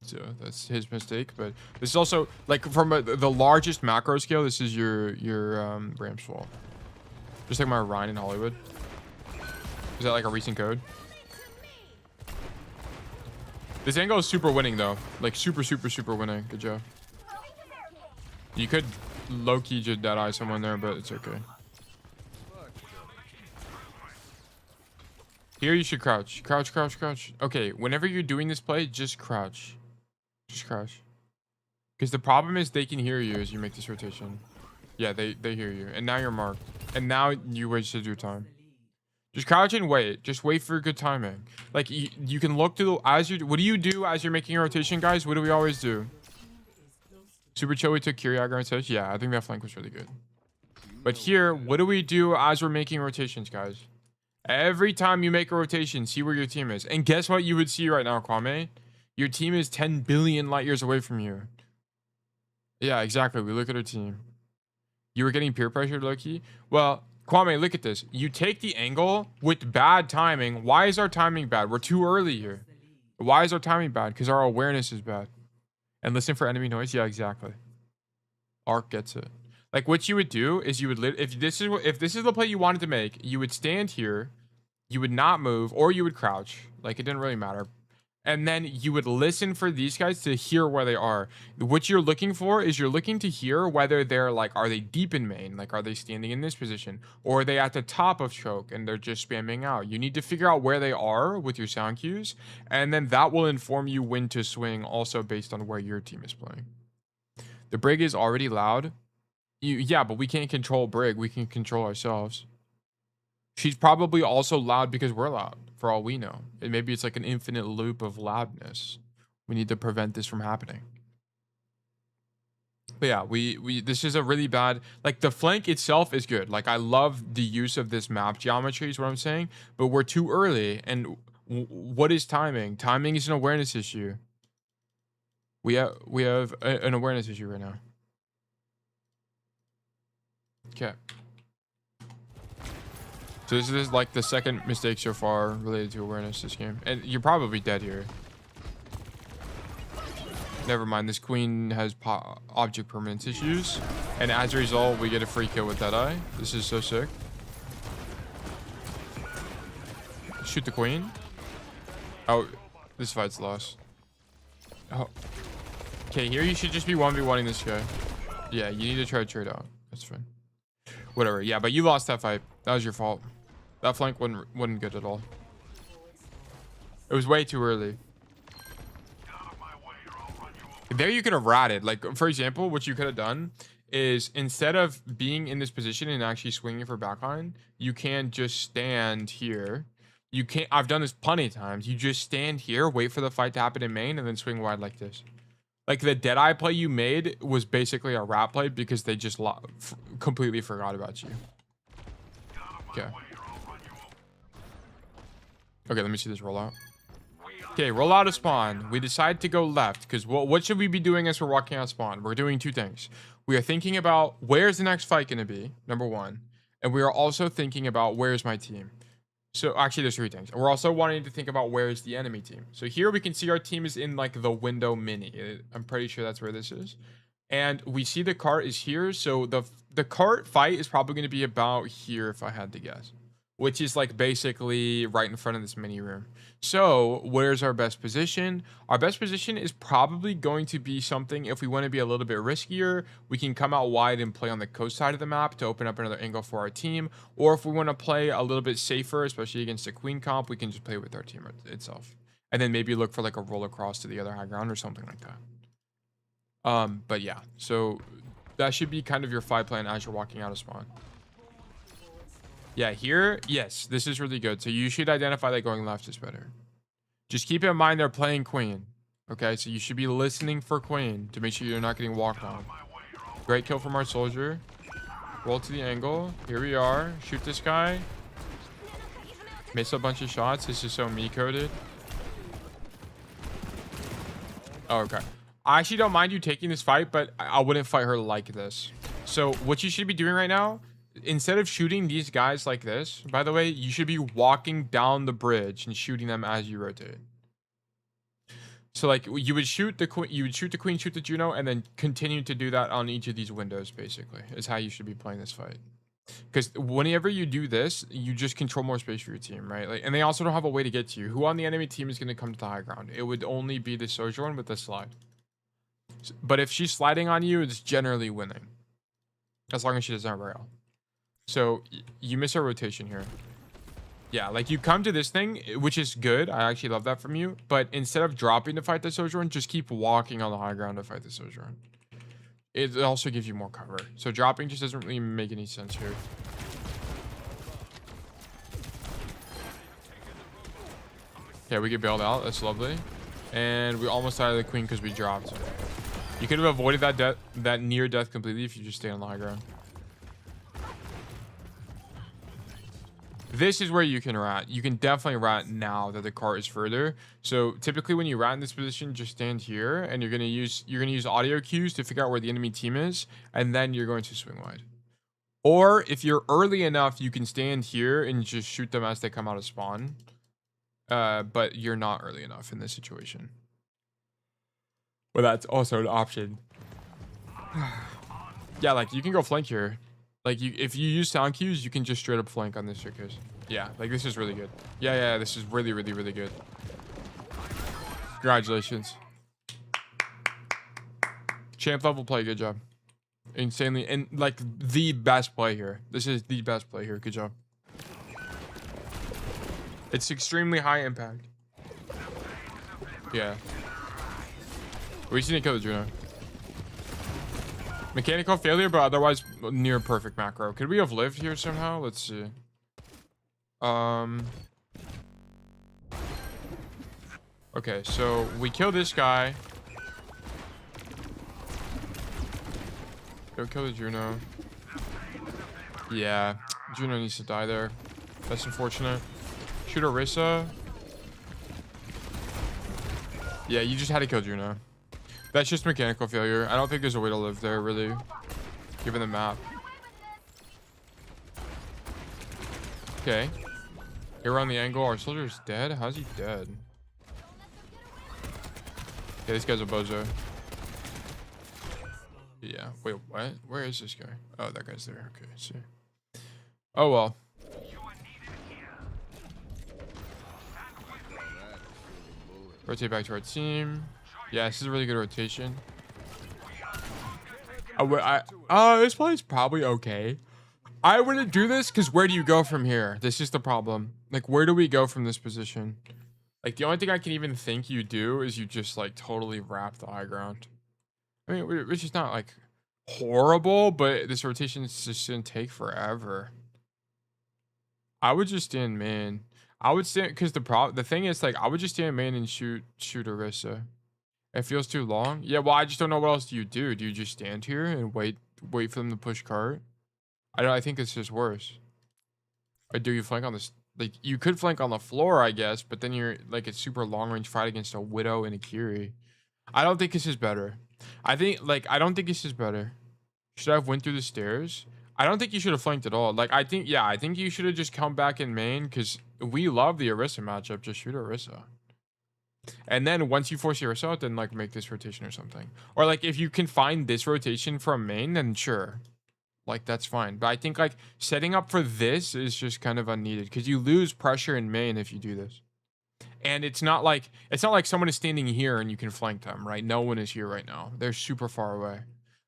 So that's his mistake. But this is also, like, from the largest macro scale, this is your Ram's fault. Just like my Ryan in Hollywood. Is that like a recent code? This angle is super winning, though. Like, super winning. Good job. You could low-key just dead-eye someone there, but it's okay. Here, you should crouch. Crouch. Okay, whenever you're doing this play, just crouch. Just crouch. Because the problem is they can hear you as you make this rotation. Yeah, they hear you. And now you're marked. And now you wasted your time. Just crouch and wait. Just wait for good timing. Like, you can look to the... What do you do as you're making a rotation, guys? What do we always do? Super chill, we took Kiriaga and such. Yeah, I think that flank was really good. But here, what do we do as we're making rotations, guys? Every time you make a rotation, see where your team is. And guess what you would see right now, Kwame? Your team is 10 billion light years away from you. Yeah, exactly. We look at our team. You were getting peer pressured, low-key? Well, Kwame, look at this. You take the angle with bad timing. Why is our timing bad? We're too early here. Why is our timing bad? Because our awareness is bad. And listen for enemy noise. Yeah, exactly. Arc gets it. Like, what you would do is you would if this is the play you wanted to make, you would stand here, You would not move, or you would crouch. Like, it didn't really matter. And then you would listen for these guys to hear where they are. What you're looking for is you're looking to hear whether they're like, are they deep in main? Like, are they standing in this position? Or are they at the top of choke and they're just spamming out? You need to figure out where they are with your sound cues. And then that will inform you when to swing, also based on where your team is playing. The Brig is already loud. Yeah, but we can't control Brig. We can control ourselves. She's probably also loud because we're loud, for all we know. And maybe it's like an infinite loop of loudness. We need to prevent this from happening. But yeah, this is a really bad, like the flank itself is good. Like I love the use of this map geometry is what I'm saying, but we're too early. And what is timing? Timing is an awareness issue. We have an awareness issue right now. Okay. So this is like the second mistake so far related to awareness this game. And you're probably dead here. Never mind, this queen has object permanence issues. And as a result, we get a free kill with Deadeye. This is so sick. Shoot the queen. Oh, this fight's lost. Oh. Okay, here you should just be 1v1ing this guy. Yeah, you need to try to trade out. That's fine. Whatever, yeah, but you lost that fight. That was your fault. That flank wasn't good at all. It was way too early. There you could have ratted. Like, for example, what you could have done is instead of being in this position and actually swinging for backline, you can just stand here. You can't. I've done this plenty of times. You just stand here, wait for the fight to happen in main, and then swing wide like this. Like the Deadeye play you made was basically a rat play because they just completely forgot about you. Okay. Okay, let me see this rollout. Okay, roll out of spawn. We decide to go left because what should we be doing as we're walking out of spawn? We're doing two things. We are thinking about where's the next fight going to be, number one. And we are also thinking about where's my team. So actually there's three things. We're also wanting to think about where's the enemy team. So here we can see our team is in like the window mini. I'm pretty sure that's where this is. And we see the cart is here. So the cart fight is probably going to be about here if I had to guess. Which is like basically right in front of this mini room. So where's our best position? Our best position is probably going to be something, if we want to be a little bit riskier, we can come out wide and play on the coast side of the map to open up another angle for our team. Or if we want to play a little bit safer, especially against the queen comp, we can just play with our team itself. And then maybe look for like a roll across to the other high ground or something like that. But yeah, so that should be kind of your fight plan as you're walking out of spawn. Yeah, here, yes, this is really good. So you should identify that going left is better. Just keep in mind they're playing queen. Okay, so you should be listening for queen to make sure you're not getting walked on. Great kill from our soldier. Roll to the angle. Here we are. Shoot this guy. Miss a bunch of shots. This is so me-coded. Oh, okay. I actually don't mind you taking this fight, but I wouldn't fight her like this. So what you should be doing right now, instead of shooting these guys like this, by the way, you should be walking down the bridge and shooting them as you rotate. So like you would shoot the queen, shoot the Juno, and then continue to do that on each of these windows. Basically, is how you should be playing this fight. Because whenever you do this, you just control more space for your team, right? Like, and they also don't have a way to get to you. Who on the enemy team is going to come to the high ground? It would only be the Sojourn with the slide. But if she's sliding on you, it's generally winning, as long as she doesn't rail. So you miss a rotation here. Yeah, like you come to this thing, which is good. I actually love that from you. But instead of dropping to fight the Sojourn, just keep walking on the high ground to fight the Sojourn. It also gives you more cover. So dropping just doesn't really make any sense here. Okay, we get bailed out. That's lovely. And we almost died of the queen because we dropped. You could have avoided that near death completely if you just stay on the high ground. This is where you can rat. You can definitely rat now that the cart is further. So typically when you rat in this position, just stand here and you're gonna use audio cues to figure out where the enemy team is, and then you're going to swing wide. Or if you're early enough, you can stand here and just shoot them as they come out of spawn. But you're not early enough in this situation. But that's also an option. Yeah, like you can go flank here. Like if you use sound cues, you can just straight up flank on this showcase. Yeah, like this is really good. Yeah, this is really good. Congratulations. Champ level play, good job. Insanely, and like the best play here. This is the best play here, good job. It's extremely high impact. Yeah. We just need to kill the Juno. Mechanical failure, but otherwise near perfect macro. Could we have lived here somehow? Let's see. Okay, so we kill this guy. Go kill the Juno. Yeah, Juno needs to die there. That's unfortunate. Shoot Orisa. Yeah, you just had to kill Juno. That's just mechanical failure. I don't think there's a way to live there, really, given the map. Okay. Here we're on the angle. Our soldier's dead? How's he dead? Okay, this guy's a bozo. Yeah. Wait, what? Where is this guy? Oh, that guy's there. Okay, see. Oh, well. Rotate back to our team. Yeah, this is a really good rotation. This play's probably okay. I wouldn't do this because where do you go from here? This is the problem. Like, where do we go from this position? Like, the only thing I can even think you do is you just, like, totally wrap the high ground. I mean, which is not, like, horrible, but this rotation is just gonna take forever. I would just stand main. I would stand, because the thing is, like, I would just stand main and shoot Orisa. It feels too long. Yeah, well, I just don't know what else do you do. Do you just stand here and wait for them to push cart? I think it's just worse. Or do you flank on this? Like, you could flank on the floor, I guess, but then you're like it's super long range fight against a Widow and a Kiri. I don't think this is better. I don't think this is better. Should I have went through the stairs? I don't think you should have flanked at all. Like, I think you should have just come back in main because we love the Orisa matchup. Just shoot Orisa. And then once you force Orisa out, then like make this rotation or something. Or like if you can find this rotation from main, then sure. Like, that's fine. But I think like setting up for this is just kind of unneeded because you lose pressure in main if you do this. And it's not like someone is standing here and you can flank them, right? No one is here right now. They're super far away.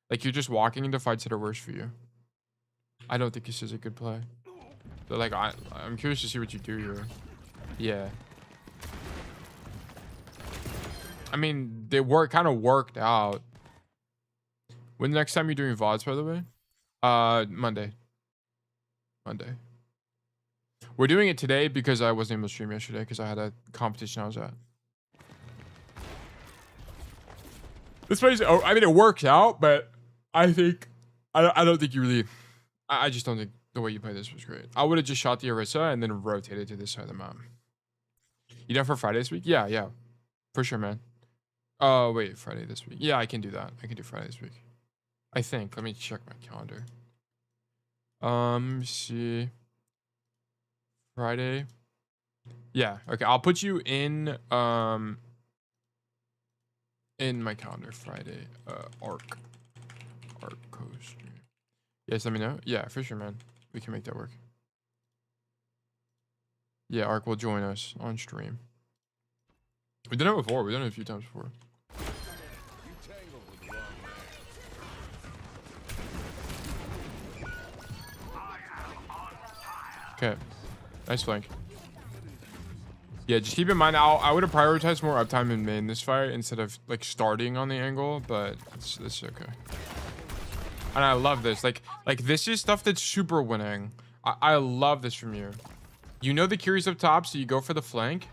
Like, you're just walking into fights that are worse for you. I don't think this is a good play. So like I'm curious to see what you do here. Yeah. I mean, they kind of worked out. When the next time you're doing VODs, by the way? Monday. We're doing it today because I wasn't able to stream yesterday because I had a competition I was at. This plays, I mean, it works out, but I think, I don't think you really, I just don't think the way you play this was great. I would have just shot the Orisa and then rotated to this side of the map. You down for Friday this week? Yeah. For sure, man. Oh, wait, Friday this week. Yeah, I can do that. I can do Friday this week. I think. Let me check my calendar. Let me see. Friday. Yeah. Okay. I'll put you in my calendar. Friday. Arc co-stream. Yes. Let me know. Yeah, for sure, man. We can make that work. Yeah, Arc will join us on stream. We've done it before. We've done it a few times before. Okay, nice flank. Yeah, just keep in mind, I would have prioritized more uptime in main this fight instead of like starting on the angle, but this is okay. And I love this. Like this is stuff that's super winning. I love this from you. You know the Kiri's up top, so you go for the flank.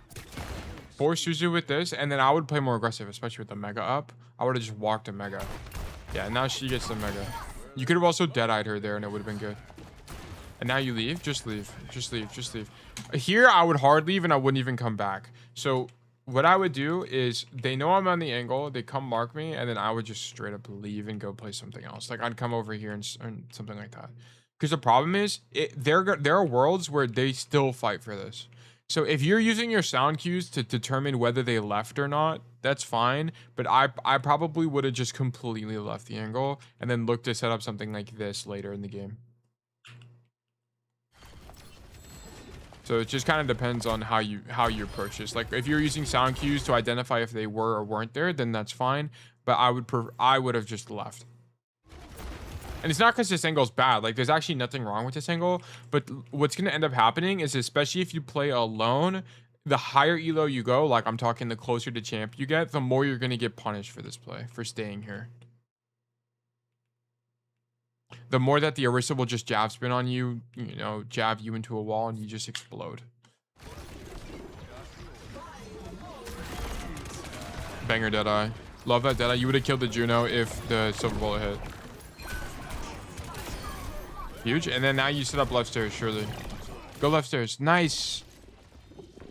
Force Suzu with this, and then I would play more aggressive, especially with the Mega up. I would have just walked a Mega. Yeah, now she gets the Mega. You could have also dead-eyed her there, and it would have been good. And now you leave? Just leave. Just leave. Just leave. Here, I would hard leave, and I wouldn't even come back. So what I would do is they know I'm on the angle. They come mark me, and then I would just straight up leave and go play something else. Like, I'd come over here and something like that. Because the problem is, there are worlds where they still fight for this. So if you're using your sound cues to determine whether they left or not, that's fine. But I probably would have just completely left the angle and then looked to set up something like this later in the game. So it just kind of depends on how you approach this. Like if you're using sound cues to identify if they were or weren't there, then that's fine. But I would have just left. And it's not because this angle's bad. Like there's actually nothing wrong with this angle. But what's going to end up happening is, especially if you play alone, the higher elo you go, like I'm talking the closer to champ you get, the more you're going to get punished for this play, for staying here. The more that the Orisa will just jab spin on you, you know, jab you into a wall and you just explode. Banger Deadeye. Love that Deadeye. You would have killed the Juno if the silver bullet hit. Huge. And then now you set up left stairs, surely. Go left stairs. Nice.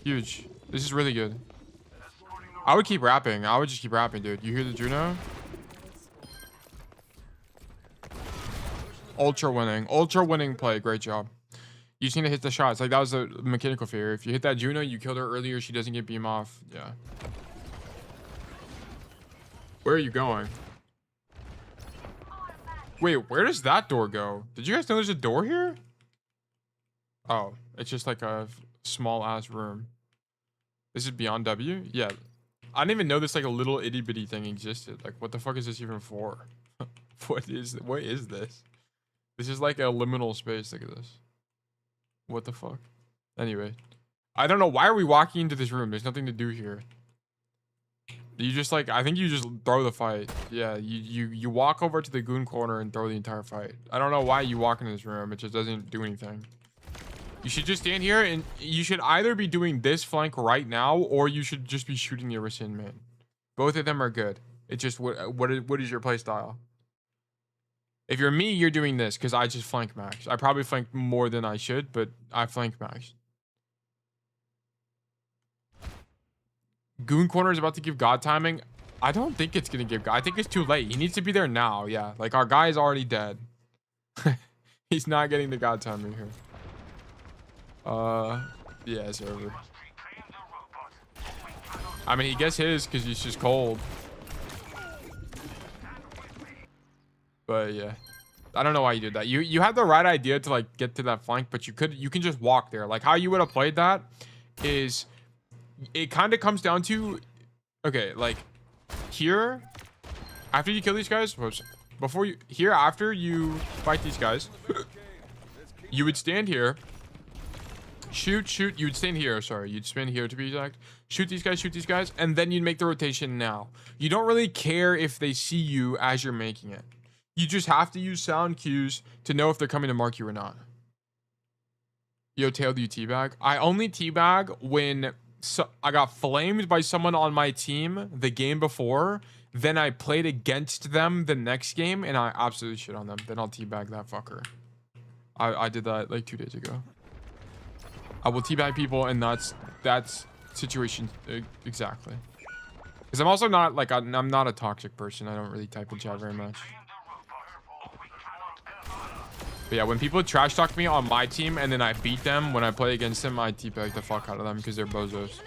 Huge. This is really good. I would keep rapping. I would just keep rapping, dude. You hear the Juno? Ultra winning play. Great job. You just need to hit the shots. Like that was a mechanical failure. If you hit that Juno, you killed her earlier. She doesn't get beam off. Yeah. Where are you going? Wait, where does that door go? Did you guys know there's a door here? Oh, it's just like a small ass room. This is beyond W? Yeah. I didn't even know this like a little itty bitty thing existed. Like what the fuck is this even for? What is this? This is like a liminal space. Look at this. What the fuck? Anyway, I don't know. Why are we walking into this room? There's nothing to do here. You just like, I think you just throw the fight. Yeah, you walk over to the goon corner and throw the entire fight. I don't know why you walk into this room. It just doesn't do anything. You should just stand here and you should either be doing this flank right now or you should just be shooting the Orisa in man. Both of them are good. It's just what is your play style? If you're me, you're doing this because I just flank max. I probably flanked more than I should, but I flank max. Goon corner is about to give God timing. I don't think it's going to give God. I think it's too late. He needs to be there now. Yeah, like our guy is already dead. He's not getting the God timing here. Yeah, it's over. I mean, he gets his because he's just cold. But yeah, I don't know why you did that. You had the right idea to like get to that flank, but you can just walk there. Like how you would have played that is, it kind of comes down to, okay, like here, after you kill these guys, after you fight these guys, you would stand here, shoot, you would stand here, sorry, you'd spin here to be exact, shoot these guys, and then you'd make the rotation now. You don't really care if they see you as you're making it. You just have to use sound cues to know if they're coming to mark you or not. Yo, Tail, do you teabag? I only teabag when I got flamed by someone on my team the game before. Then I played against them the next game and I absolutely shit on them. Then I'll teabag that fucker. I did that like 2 days ago. I will teabag people and that's situation exactly. Because I'm also not like, I'm not a toxic person. I don't really type in chat very much. But yeah, when people trash talk me on my team and then I beat them when I play against them, I teabag the fuck out of them because they're bozos.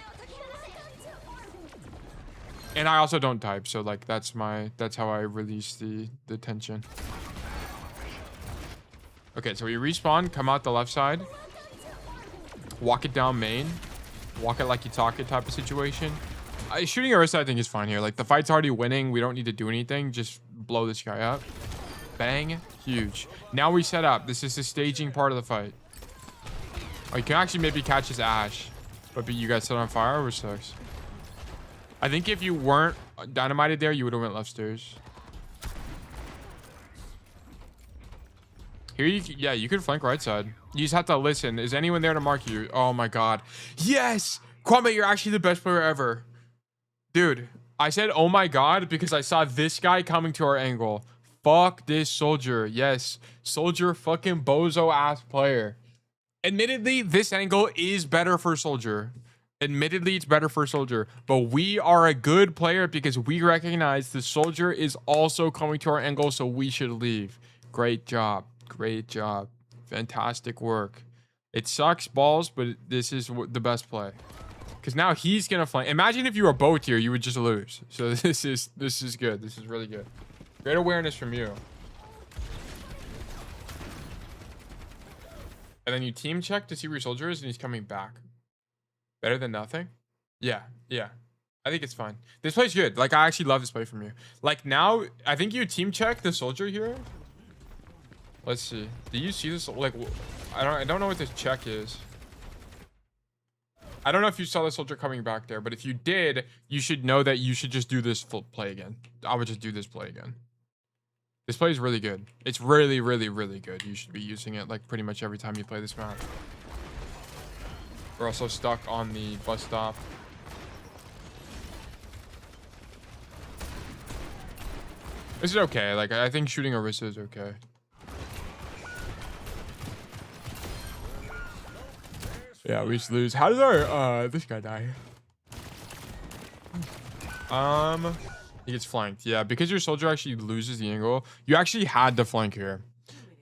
And I also don't type, so like that's how I release the tension. Okay, so we respawn, come out the left side, walk it down main, walk it like you talk it type of situation. Shooting Orisa I think is fine here. Like the fight's already winning, we don't need to do anything, just blow this guy up. Bang. Huge. Now we set up. This is the staging part of the fight. Oh, you can actually maybe catch his Ash. But you guys set on fire, which sucks. I think if you weren't dynamited there, you would have went left stairs. Here, yeah, you could flank right side. You just have to listen. Is anyone there to mark you? Oh my god. Yes! Kwame, you're actually the best player ever. Dude, I said oh my god because I saw this guy coming to our angle. Fuck this soldier. Yes, soldier fucking bozo ass player. Admittedly, this angle is better for soldier. Admittedly, it's better for soldier. But we are a good player because we recognize the soldier is also coming to our angle, so we should leave. Great job. Great job. Fantastic work. It sucks balls, but this is the best play. Because now he's going to flank. Imagine if you were both here, you would just lose. So this is good. This is really good. Great awareness from you. And then you team check to see where your soldier is, and he's coming back. Better than nothing? Yeah, yeah. I think it's fine. This play's good. Like, I actually love this play from you. Like, now, I think you team check the soldier here. Let's see. Do you see this? Like, I don't know what this check is. I don't know if you saw the soldier coming back there, but if you did, you should know that you should just do this full play again. I would just do this play again. This play is really good. It's really, really, really good. You should be using it like pretty much every time you play this map. We're also stuck on the bus stop. This is okay. Like, I think shooting Orisa is okay. Yeah, we just lose. How does our this guy die? He gets flanked. Yeah, because your soldier actually loses the angle. You actually had to flank here.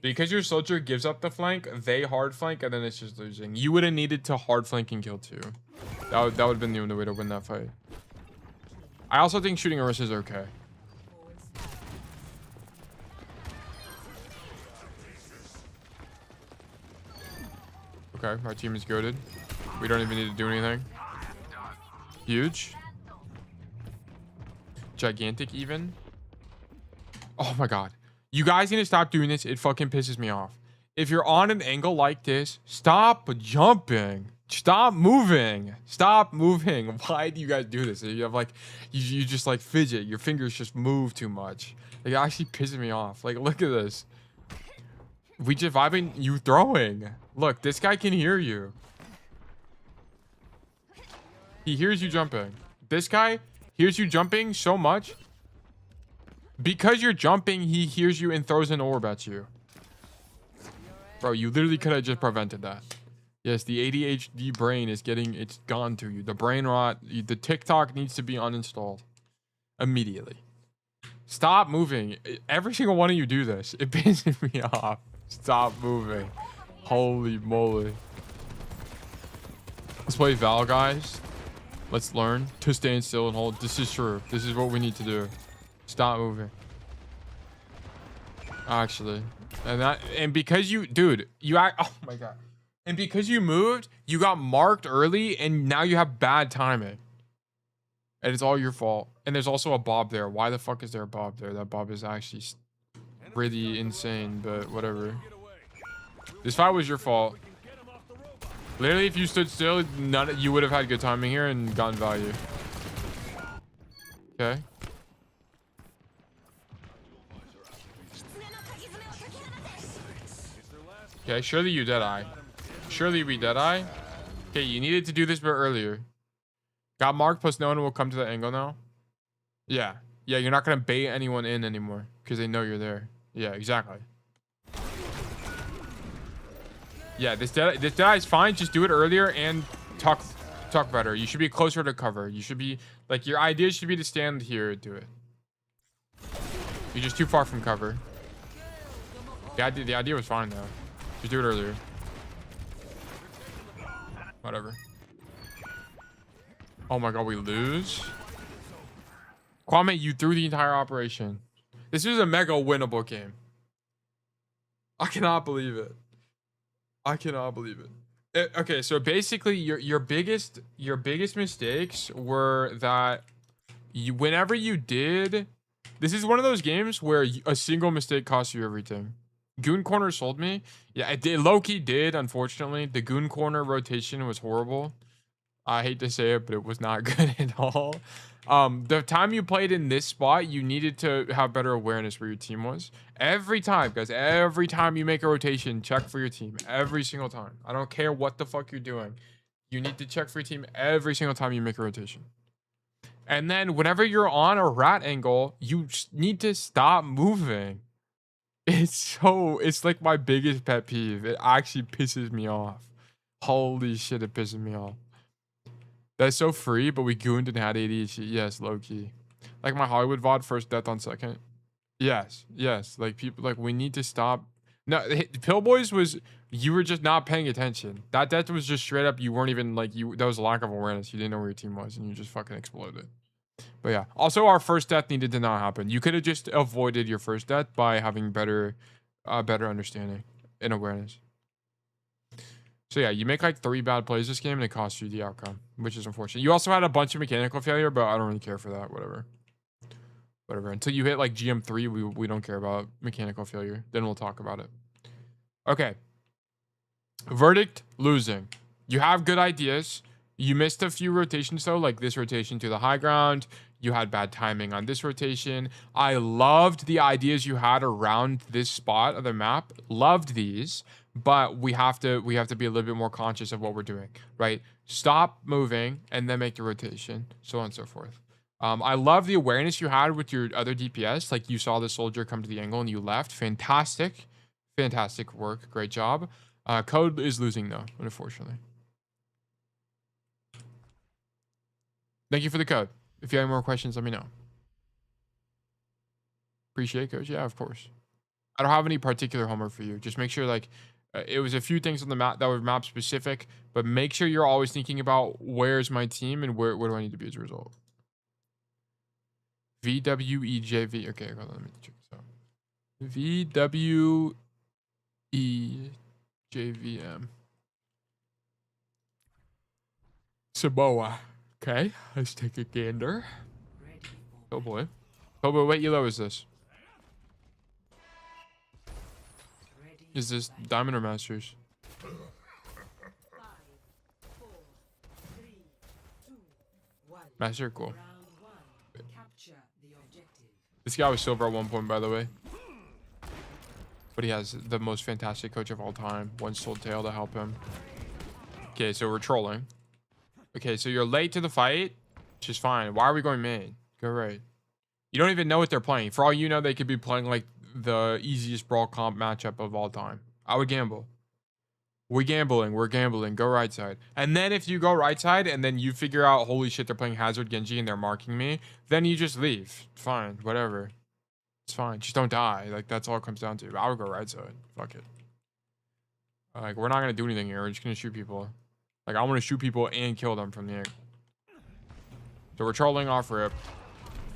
Because your soldier gives up the flank, they hard flank, and then it's just losing. You would have needed to hard flank and kill too. That would have been the only way to win that fight. I also think shooting Orisa is okay. Okay, our team is goated. We don't even need to do anything. Huge. Gigantic even. Oh my god. You guys need to stop doing this. It fucking pisses me off. If you're on an angle like this, stop jumping. Stop moving. Stop moving. Why do you guys do this? You have like, you just like fidget. Your fingers just move too much. Like, it actually pisses me off. Like, look at this. We just vibing you throwing. Look, this guy can hear you. He hears you jumping. This guy hears you jumping so much. Because you're jumping, he hears you and throws an orb at you. Bro, you literally could have just prevented that. Yes, the ADHD brain is getting, it's gone to you. The brain rot, the TikTok needs to be uninstalled. Immediately. Stop moving. Every single one of you do this. It pisses me off. Stop moving. Holy moly. Let's play Val, guys. Let's learn to stand still and hold. This is true. This is what we need to do. Stop moving. Actually. And because you, dude, oh my god. And because you moved, you got marked early and now you have bad timing. And it's all your fault. And there's also a Bob there. Why the fuck is there a Bob there? That Bob is actually really insane, but whatever. This fight was your fault. Literally, if you stood still, you would have had good timing here and gotten value. Okay. Okay, surely you Deadeye. Surely we Deadeye. Okay, you needed to do this bit earlier. Got marked, plus no one will come to the angle now. Yeah. Yeah, you're not going to bait anyone in anymore because they know you're there. Yeah, exactly. Yeah, this Deadeye is fine. Just do it earlier and talk better. You should be closer to cover. You should be, like, your idea should be to stand here and do it. You're just too far from cover. The idea was fine, though. Just do it earlier. Whatever. Oh my god, we lose? Kwame, you threw the entire operation. This was a mega winnable game. I cannot believe it. I cannot believe it. Okay, so basically your biggest mistakes were that whenever you did, this is one of those games where a single mistake costs you everything. Goon corner sold me. Yeah, it did. Low-key did, unfortunately. The goon corner rotation was horrible. I hate to say it, but it was not good at all. The time you played in this spot, you needed to have better awareness where your team was. Every time, guys, every time you make a rotation, check for your team. Every single time. I don't care what the fuck you're doing. You need to check for your team every single time you make a rotation. And then whenever you're on a rat angle, you need to stop moving. It's like my biggest pet peeve. It actually pisses me off. Holy shit, it pisses me off. That's so free, but we gooned and had ADHD. Yes, low key. Like my Hollywood VOD, first death on second. Yes. Like people, like we need to stop. No, Pillboys was, you were just not paying attention. That death was just straight up, you weren't even like, that was a lack of awareness. You didn't know where your team was and you just fucking exploded. But yeah, also our first death needed to not happen. You could have just avoided your first death by having better understanding and awareness. So yeah, you make like 3 bad plays this game and it costs you the outcome, which is unfortunate. You also had a bunch of mechanical failure, but I don't really care for that. Whatever. Whatever. Until you hit like GM3, we don't care about mechanical failure. Then we'll talk about it. Okay. Verdict, losing. You have good ideas. You missed a few rotations though, like this rotation to the high ground. You had bad timing on this rotation. I loved the ideas you had around this spot of the map. Loved these, but we have to be a little bit more conscious of what we're doing, right? Stop moving and then make the rotation, so on and so forth. I love the awareness you had with your other DPS. Like you saw the soldier come to the angle and you left. Fantastic. Fantastic work. Great job. Code is losing though, unfortunately. Thank you for the code. If you have more questions, let me know. Appreciate it, coach. Yeah, of course. I don't have any particular homework for you. Just make sure like it was a few things on the map that were map specific, but make sure you're always thinking about where's my team and where do I need to be as a result. VWEJV. Okay, hold on, let me check this out. VWEJVM. Samoa. Okay, let's take a gander. Oh boy. Oh boy, what elo is this? Is this Diamond or Masters? Master, cool. This guy was silver at one point, by the way. But he has the most fantastic coach of all time. One soul tail to help him. Okay, so we're trolling. Okay, so you're late to the fight, which is fine. Why are we going main? Go right. You don't even know what they're playing. For all you know, they could be playing like the easiest brawl comp matchup of all time. I would gamble. We're gambling. Go right side. And then if you go right side and then you figure out, holy shit, they're playing Hazard Genji and they're marking me, then you just leave. Fine, whatever. It's fine. Just don't die. Like, that's all it comes down to. I would go right side. Fuck it. Like, we're not going to do anything here. We're just going to shoot people. Like, I want to shoot people and kill them from the angle. So we're trolling off rip.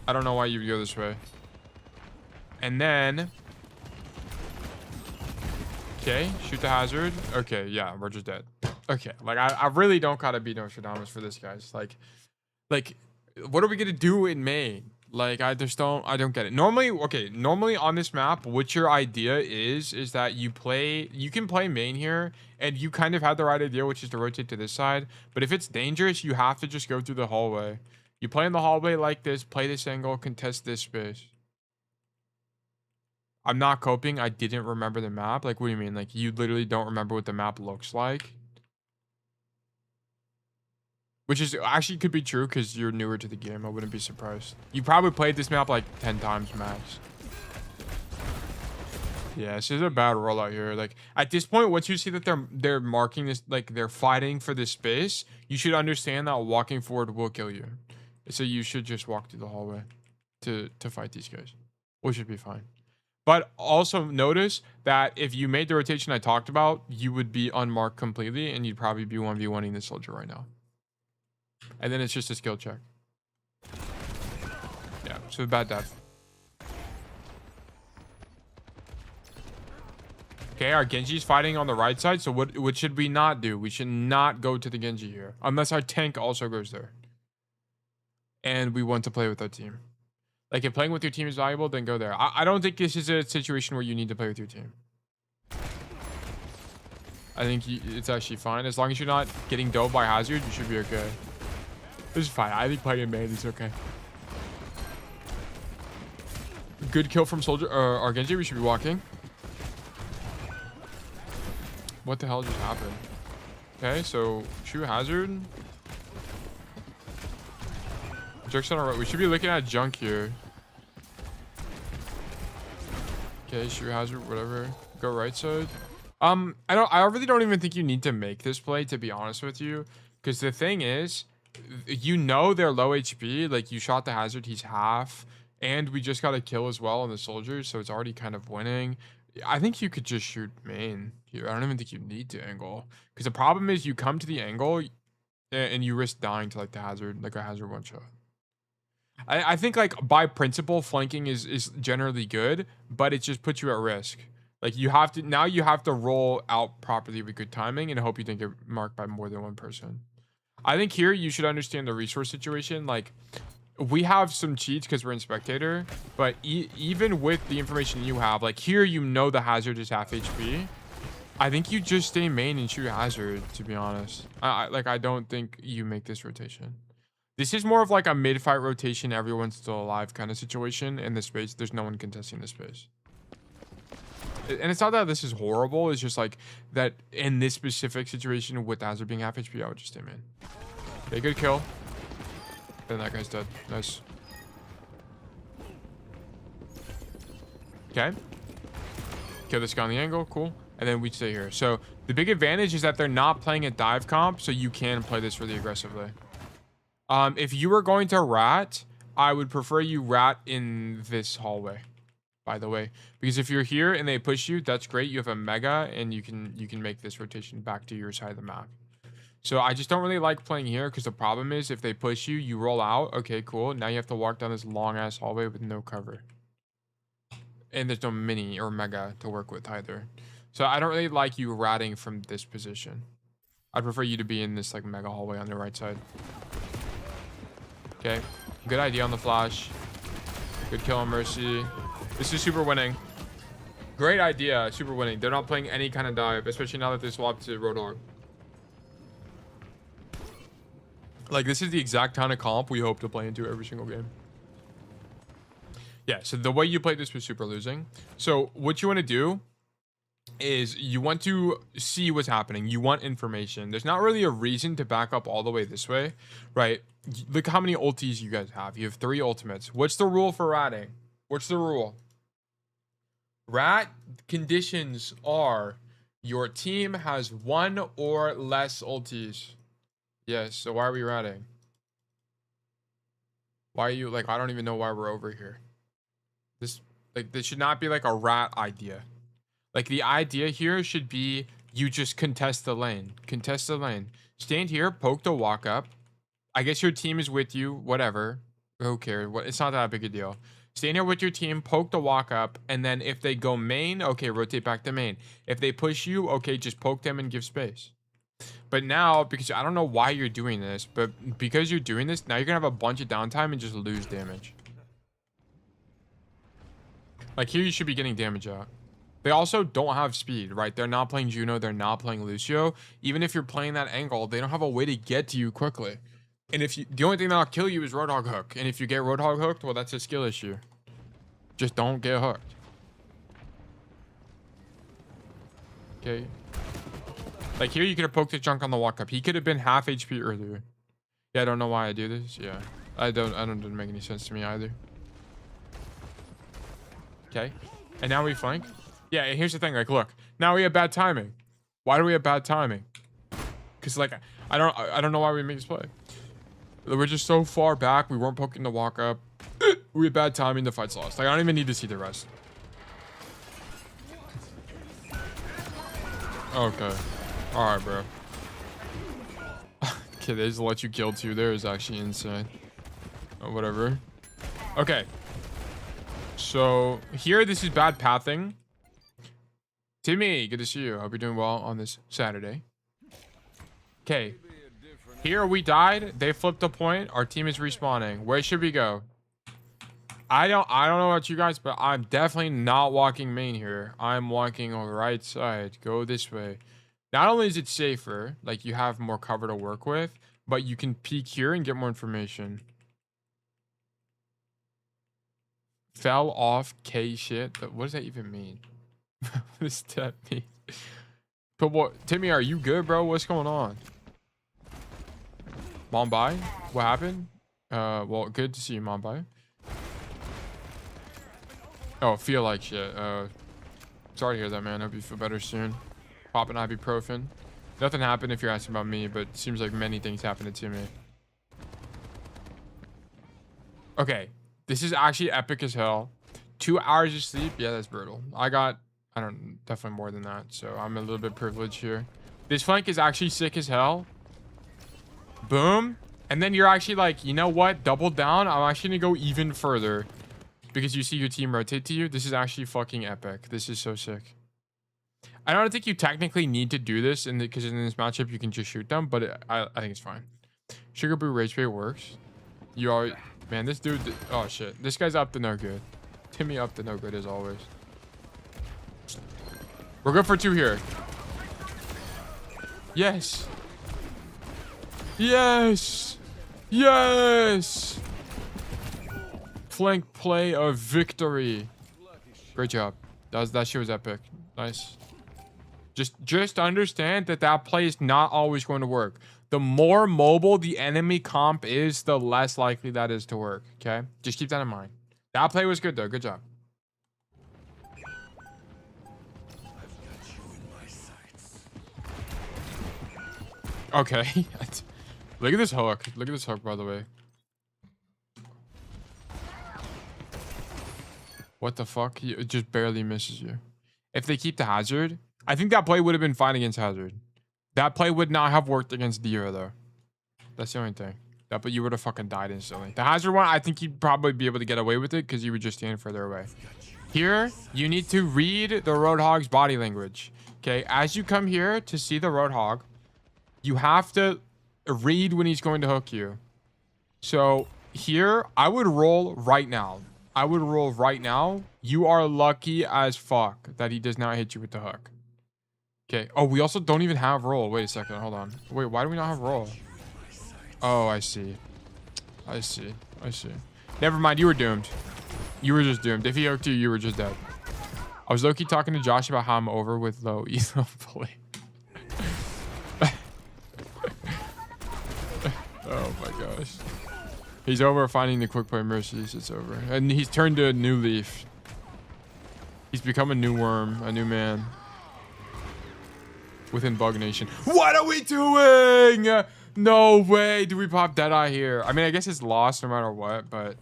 I don't know why you would go this way. And then... Okay, shoot the hazard. Okay, yeah, we're just dead. Okay, like, I really don't gotta be Nostradamus for this, guys. Like, what are we gonna do in main? Like, I don't get it. Normally on this map, what your idea is that you can play main here, and you kind of have the right idea, which is to rotate to this side. But if it's dangerous, you have to just go through the hallway. You play in the hallway like this, play this angle, contest this space. I'm not coping. I didn't remember the map. Like, what do you mean? Like, you literally don't remember what the map looks like? Which is actually could be true because you're newer to the game. I wouldn't be surprised. You probably played this map like 10 times max. Yeah, this is a bad rollout here. Like, at this point, once you see that they're marking this, like they're fighting for this space, you should understand that walking forward will kill you. So you should just walk through the hallway to fight these guys. We should be fine. But also notice that if you made the rotation I talked about, you would be unmarked completely, and you'd probably be 1v1ing this soldier right now. And then it's just a skill check. Yeah, so bad death. Okay, our Genji's fighting on the right side, so what should we not do? We should not go to the Genji here, unless our tank also goes there. And we want to play with our team. Like, if playing with your team is valuable, then go there. I don't think this is a situation where you need to play with your team. I think it's actually fine. As long as you're not getting dove by Hazard, you should be okay. This is fine. I think playing in main is okay. Good kill from Soldier or Genji. We should be walking. What the hell just happened? Okay, so shoot Hazard. Jerks on our right. We should be looking at junk here. Okay, shoot Hazard, whatever. Go right side. I really don't even think you need to make this play, to be honest with you. Because the thing is, you know they're low HP. Like, you shot the Hazard, he's half. And we just got a kill as well on the soldiers, so it's already kind of winning. I think you could just shoot main here. I don't even think you need to angle. Because the problem is you come to the angle and you risk dying to like the Hazard, like a Hazard one shot. I think like by principle, flanking is generally good, but it just puts you at risk. Like you have to now you have to roll out properly with good timing and hope you don't get marked by more than one person. I think here you should understand the resource situation. Like we have some cheats because we're in spectator, but even with the information you have, like here you know the hazard is half HP. I think you just stay main and shoot hazard, to be honest. I don't think you make this rotation. This is more of like a mid-fight rotation, everyone's still alive kind of situation in the space. There's no one contesting the space. And it's not that this is horrible, it's just like that in this specific situation with hazard being half HP, I would just stay main. Okay, good kill. And that guy's dead. Nice. Okay. Kill this guy on the angle. Cool. And then we stay here. So the big advantage is that they're not playing a dive comp, so you can play this really aggressively. If you were going to rat, I would prefer you rat in this hallway, by the way. Because if you're here and they push you, that's great. You have a mega and you can make this rotation back to your side of the map. So I just don't really like playing here because the problem is if they push you, you roll out. Okay, cool. Now you have to walk down this long ass hallway with no cover. And there's no mini or mega to work with either. So I don't really like you ratting from this position. I'd prefer you to be in this like mega hallway on the right side. Okay. Good idea on the flash. Good kill on Mercy. This is super winning. Great idea. Super winning. They're not playing any kind of dive, especially now that they swapped to Roadhog. Like, this is the exact kind of comp we hope to play into every single game. Yeah, so the way you play this was super losing. So what you want to do is you want to see what's happening. You want information. There's not really a reason to back up all the way this way, right? Look how many ultis you guys have. You have 3 ultimates. What's the rule for ratting? What's the rule? Rat conditions are your team has 1 or less ultis. Yes, so why are we ratting? Why are you like, I don't even know why we're over here. This should not be like a rat idea. Like the idea here should be you just contest the lane. Contest the lane. Stand here, poke the walk up. I guess your team is with you, whatever. Who cares? It's not that big a deal. Stand here with your team, poke the walk up, and then if they go main, okay, rotate back to main. If they push you, okay, just poke them and give space. But now, because I don't know why you're doing this, but because you're doing this, now you're gonna have a bunch of downtime and just lose damage. Like here, you should be getting damage out. They also don't have speed, right? They're not playing Juno, they're not playing Lucio. Even if you're playing that angle, they don't have a way to get to you quickly. And if you, the only thing that'll kill you is Roadhog hook. And if you get Roadhog hooked, well, that's a skill issue. Just don't get hooked. Okay. Like here, you could have poked the chunk on the walk up. He could have been half HP earlier. Yeah, I don't know why I do this. Yeah, I don't doesn't make any sense to me either. Okay, and now we flank. Yeah, and here's the thing. Like, look, now we have bad timing. Why do we have bad timing? Because like I don't know why we make this play. We're just so far back. We weren't poking the walk up. We had bad timing. The fight's lost. Like I don't even need to see the rest. Okay. All right, bro. Okay, they just let you kill 2 there is actually insane. Oh, whatever. Okay. So here, this is bad pathing. Timmy, good to see you. Hope you're doing well on this Saturday. Okay. Here we died. They flipped a point. Our team is respawning. Where should we go? I don't know about you guys, but I'm definitely not walking main here. I'm walking on the right side. Go this way. Not only is it safer, like you have more cover to work with, but you can peek here and get more information. Fell off K shit. But what does that even mean? What does that mean? But what, Timmy, are you good, bro? What's going on? Mumbai? What happened? Well, good to see you, Mumbai. Oh, feel like shit. Sorry to hear that, man. Hope you feel better soon. Pop an ibuprofen. Nothing happened if you're asking about me, but it seems like many things happened to me. Okay, this is actually epic as hell. 2 hours of sleep. Yeah, that's brutal. Definitely more than that. So I'm a little bit privileged here. This flank is actually sick as hell. Boom. And then you're actually like, you know what? Double down. I'm actually gonna go even further because you see your team rotate to you. This is actually fucking epic. This is so sick. I don't think you technically need to do this because in this matchup you can just shoot them, but I think it's fine. Sugar Boo Rage Bait works. You are, man, this dude, oh shit. This guy's up to no good. Timmy up to no good as always. We're good for 2 here. Yes. Yes. Yes. Flank play of victory. Great job. That shit was epic. Nice. Just understand that play is not always going to work. The more mobile the enemy comp is, the less likely that is to work. Okay? Just keep that in mind. That play was good though. Good job. Okay. Look at this hook. Look at this hook, by the way. What the fuck? It just barely misses you. If they keep the hazard, I think that play would have been fine against hazard. That play would not have worked against Dio though. That's the only thing. But you would have fucking died instantly. The hazard one, I think you'd probably be able to get away with it because you would just stand further away. Here, you need to read the Roadhog's body language. Okay, as you come here to see the Roadhog, you have to read when he's going to hook you. So here, I would roll right now. I would roll right now. You are lucky as fuck that he does not hit you with the hook. Okay. Oh, we also don't even have roll. Wait a second. Hold on. Wait, why do we not have roll? Oh, I see. I see. I see. Never mind. You were doomed. You were just doomed. If he hooked you, you were just dead. I was low-key talking to Josh about how I'm over with low elo play. Oh my gosh. He's over finding the quick play mercies. It's over. And he's turned to a new leaf. He's become a new worm, a new man. Within Bug Nation. What are we doing? No way. Do we pop Deadeye here? I mean, I guess it's lost no matter what, but...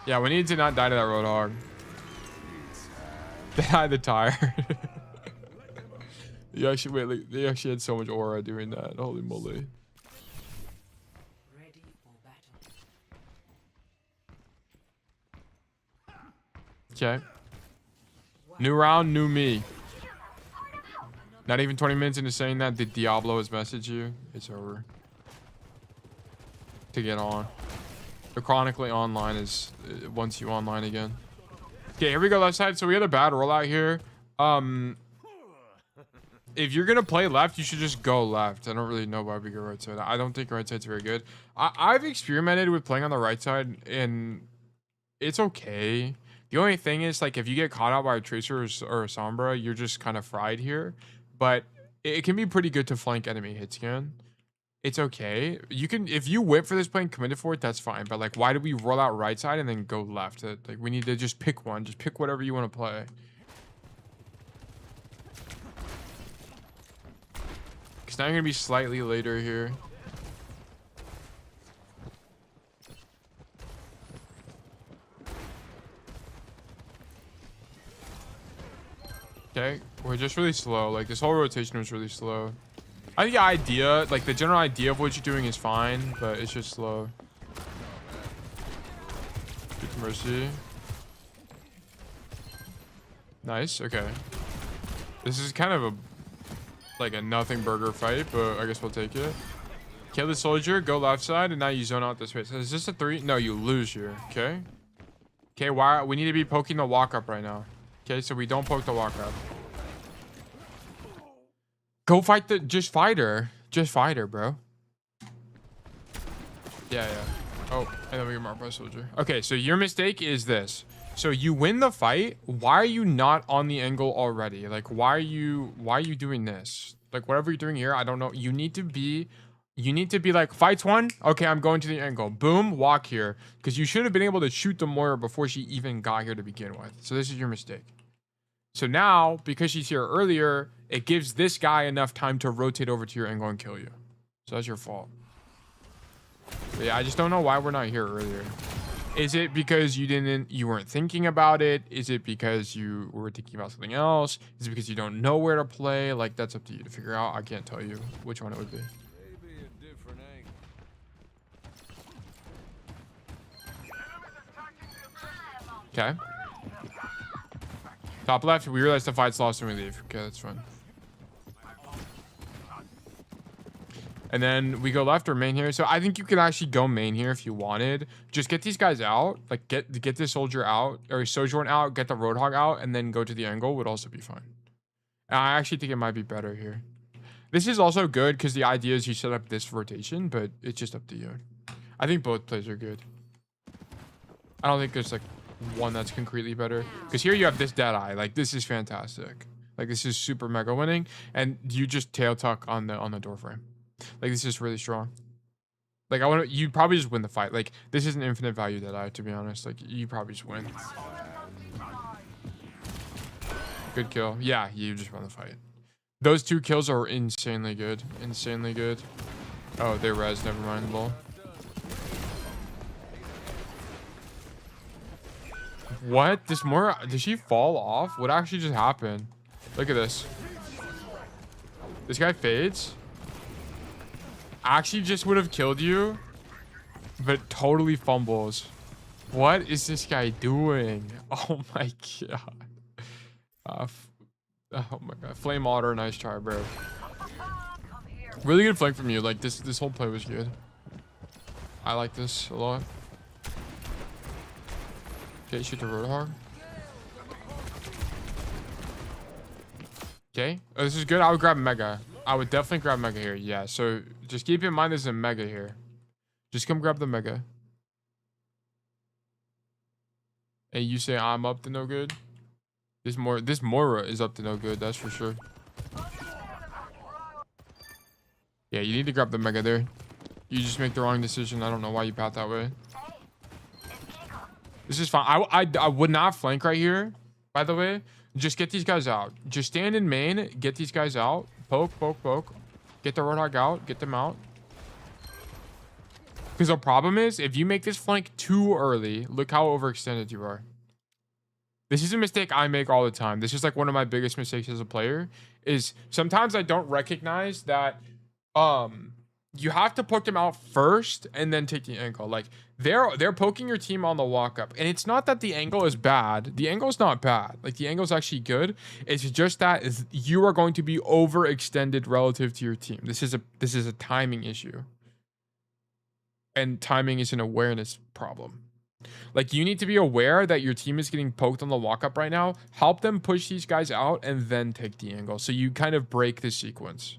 Yeah, we need to not die to that Roadhog. Deadeye the tire. They actually had so much aura doing that. Holy moly. Okay. New round, new me. Not even 20 minutes into saying that, did Diablo has messaged you? It's over. To get on. The chronically online is once you online again. Okay, here we go left side. So we had a bad rollout here. If you're gonna play left, you should just go left. I don't really know why we go right side. I don't think right side's very good. I've experimented with playing on the right side and it's okay. The only thing is, like, if you get caught out by a Tracer or a Sombra, you're just kind of fried here. But it can be pretty good to flank enemy hits again. It's okay. You can, if you whip for this play and committed for it, that's fine. But, like, why do we roll out right side and then go left? Like, we need to just pick one. Just pick whatever you want to play. Because now you're going to be slightly later here. Okay, we're just really slow. Like, this whole rotation was really slow. I think the idea, like the general idea of what you're doing is fine, but it's just slow. Good mercy. Nice, okay. This is kind of a nothing burger fight, but I guess we'll take it. Kill the soldier, go left side, and now you zone out this way. So is this a 3? No, you lose here, okay? Okay, why? We need to be poking the walk up right now. Okay, so we don't poke the walk up. Go fight just fight her. Just fight her, bro. Yeah. Oh, and then we get marked by soldier. Okay, so your mistake is this. So you win the fight. Why are you not on the angle already? Like, why are you doing this? Like, whatever you're doing here, I don't know. You need to be like, fights one. Okay, I'm going to the angle. Boom, walk here. Because you should have been able to shoot the Moira before she even got here to begin with. So this is your mistake. So now, because she's here earlier, it gives this guy enough time to rotate over to your angle and kill you. So that's your fault. But yeah, I just don't know why we're not here earlier. Is it because you weren't thinking about it? Is it because you were thinking about something else? Is it because you don't know where to play? Like, that's up to you to figure out. I can't tell you which one it would be. Maybe a different angle. Okay. Top left. We realize the fight's lost and we leave. Okay, that's fine. And then we go left or main here. So I think you could actually go main here if you wanted. Just get these guys out. Like get this soldier out or Sojourn out. Get the Roadhog out and then go to the angle would also be fine. And I actually think it might be better here. This is also good because the idea is you set up this rotation, but it's just up to you. I think both plays are good. I don't think there's like one that's concretely better. Because here you have this Deadeye. Like this is fantastic. Like this is super mega winning. And you just tail tuck on the door frame. Like this is really strong. Like you probably just win the fight. Like this is an infinite value Deadeye, to be honest. Like you probably just win. Good kill. Yeah, you just won the fight. Those 2 kills are insanely good. Insanely good. Oh, they res. Never mind. Lol. What? Did she fall off? What actually just happened? Look at this. This guy fades. Actually just would have killed you, but totally fumbles. What is this guy doing? Oh my god. Oh my god. Flame Otter, nice try, bro. Really good flank from you. Like this whole play was good. I like this a lot. Okay, shoot the Roadhog. Okay. Oh, this is good. I would grab Mega. I would definitely grab Mega here. Yeah, so just keep in mind there's a Mega here. Just come grab the Mega. And you say I'm up to no good? This Moira is up to no good, that's for sure. Yeah, you need to grab the Mega there. You just make the wrong decision. I don't know why you pat that way. This is fine. I would not flank right here, by the way. Just get these guys out. Just stand in main, get these guys out. Poke, poke, poke. Get the Roadhog out. Get them out. Because the problem is, if you make this flank too early, look how overextended you are. This is a mistake I make all the time. This is like one of my biggest mistakes as a player. Is sometimes I don't recognize that you have to poke them out first and then take the angle. Like they're poking your team on the walk up, and it's not that the angle is bad. The angle is not bad. Like the angle is actually good. It's just that you are going to be overextended relative to your team. This is a timing issue, and timing is an awareness problem. Like you need to be aware that your team is getting poked on the walk up right now. Help them push these guys out and then take the angle. So you kind of break the sequence.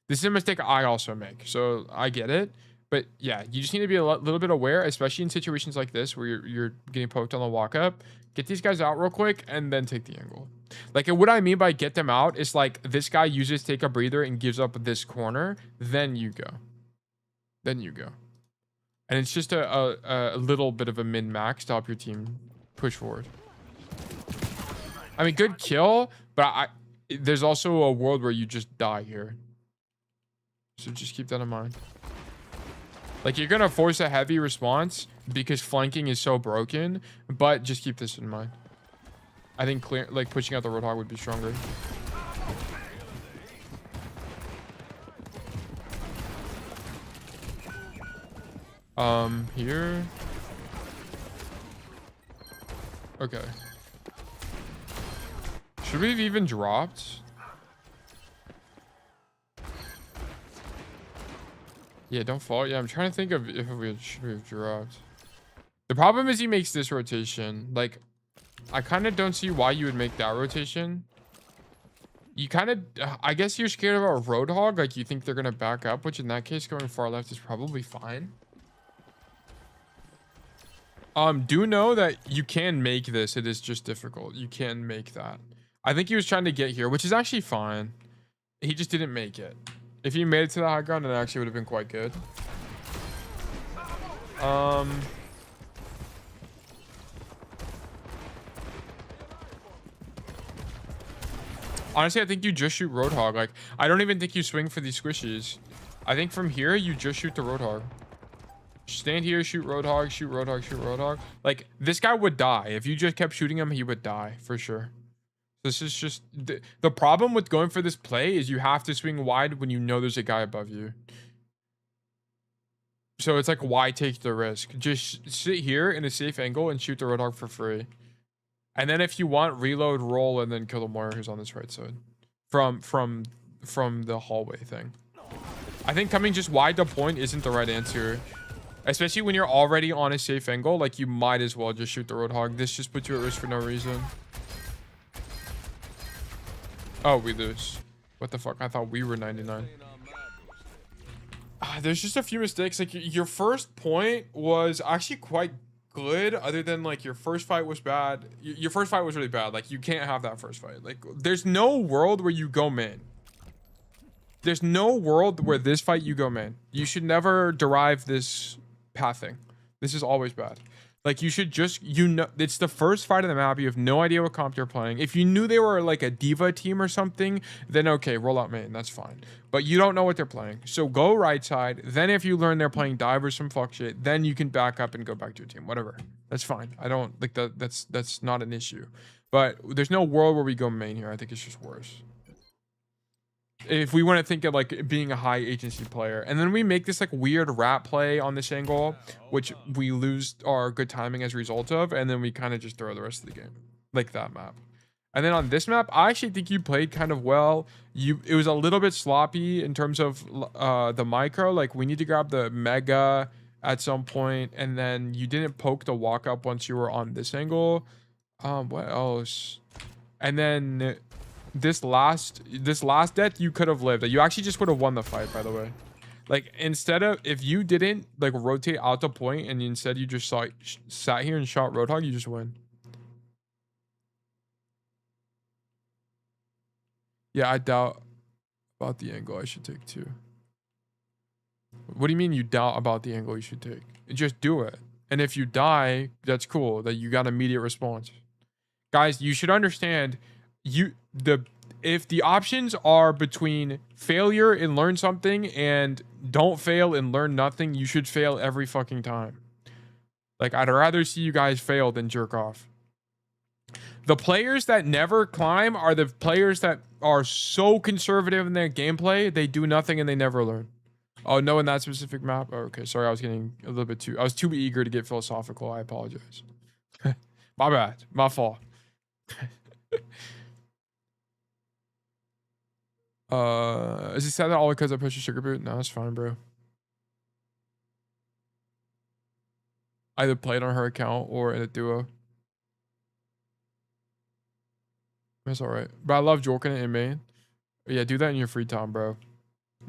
This is a mistake I also make, so I get it. But yeah, you just need to be a little bit aware, especially in situations like this where you're getting poked on the walk up. Get these guys out real quick and then take the angle. Like what I mean by get them out is like this guy uses take a breather and gives up this corner. Then you go. Then you go. And it's just a little bit of a min-max to help your team push forward. I mean, good kill, but there's also a world where you just die here. So just keep that in mind. Like you're gonna force a heavy response because flanking is so broken, but just keep this in mind. I think pushing out the Roadhog would be stronger. Here. Okay. Should we have even dropped? Yeah, don't fall. Yeah, I'm trying to think of if we should have dropped. The problem is he makes this rotation. Like, I kind of don't see why you would make that rotation. You kind of, I guess you're scared of a Roadhog. Like, you think they're going to back up, which in that case, going far left is probably fine. Do know that you can make this. It is just difficult. You can make that. I think he was trying to get here, which is actually fine. He just didn't make it. If he made it to the high ground, it actually would have been quite good. Honestly, I think you just shoot Roadhog. Like, I don't even think you swing for these squishies. I think from here, you just shoot the Roadhog. Stand here, shoot Roadhog, shoot Roadhog, shoot Roadhog. Like, this guy would die. If you just kept shooting him, he would die, for sure. This is just... The problem with going for this play is you have to swing wide when you know there's a guy above you. So it's like, why take the risk? Just sit here in a safe angle and shoot the Roadhog for free. And then if you want, reload, roll, and then kill the Moira who's on this right side. From the hallway thing. I think coming just wide to point isn't the right answer. Especially when you're already on a safe angle. Like, you might as well just shoot the Roadhog. This just puts you at risk for no reason. Oh, we lose. What the fuck? I thought we were 99. There's just a few mistakes. Like, your first point was actually quite good, other than like your first fight was bad. Your first fight was really bad. Like, you can't have that first fight. Like, there's no world where you go main. There's no world where this fight you go main. You should never derive this pathing. This is always bad. Like, you should just, you know, it's the first fight of the map. You have no idea what comp you're playing. If you knew they were like a diva team or something, then okay, roll out main. That's fine. But you don't know what they're playing. So go right side. Then if you learn they're playing dive or some fuck shit, then you can back up and go back to your team. Whatever. That's fine. I don't like that. That's not an issue. But there's no world where we go main here. I think it's just worse. If we want to think of like being a high agency player, and then we make this like weird rat play on this angle, which we lose our good timing as a result of, and then we kind of just throw the rest of the game, like that map. And then on this map, I actually think you played kind of well. It was a little bit sloppy in terms of the micro. Like, we need to grab the mega at some point, and then you didn't poke the walk up once you were on this angle. What else? And then this last death you could have lived. You actually just would have won the fight, by the way. Like, instead of, if you didn't like rotate out the point and instead you just sat here and shot Roadhog, you just win. Yeah, I doubt about the angle I should take too. What do you mean you doubt about the angle you should take? Just do it. And if you die, that's cool. That you got immediate response. Guys, you should understand, if the options are between failure and learn something and don't fail and learn nothing, you should fail every fucking time. Like, I'd rather see you guys fail than jerk off. The players that never climb are the players that are so conservative in their gameplay, they do nothing and they never learn. Oh, no, in that specific map? Oh, okay, sorry, I was too eager to get philosophical. I apologize. My bad. My fault. Is he sad that all because I pushed a sugar boot? No, it's fine, bro. I either played on her account or in a duo. That's alright. But I love jorking it in main. Yeah, do that in your free time, bro.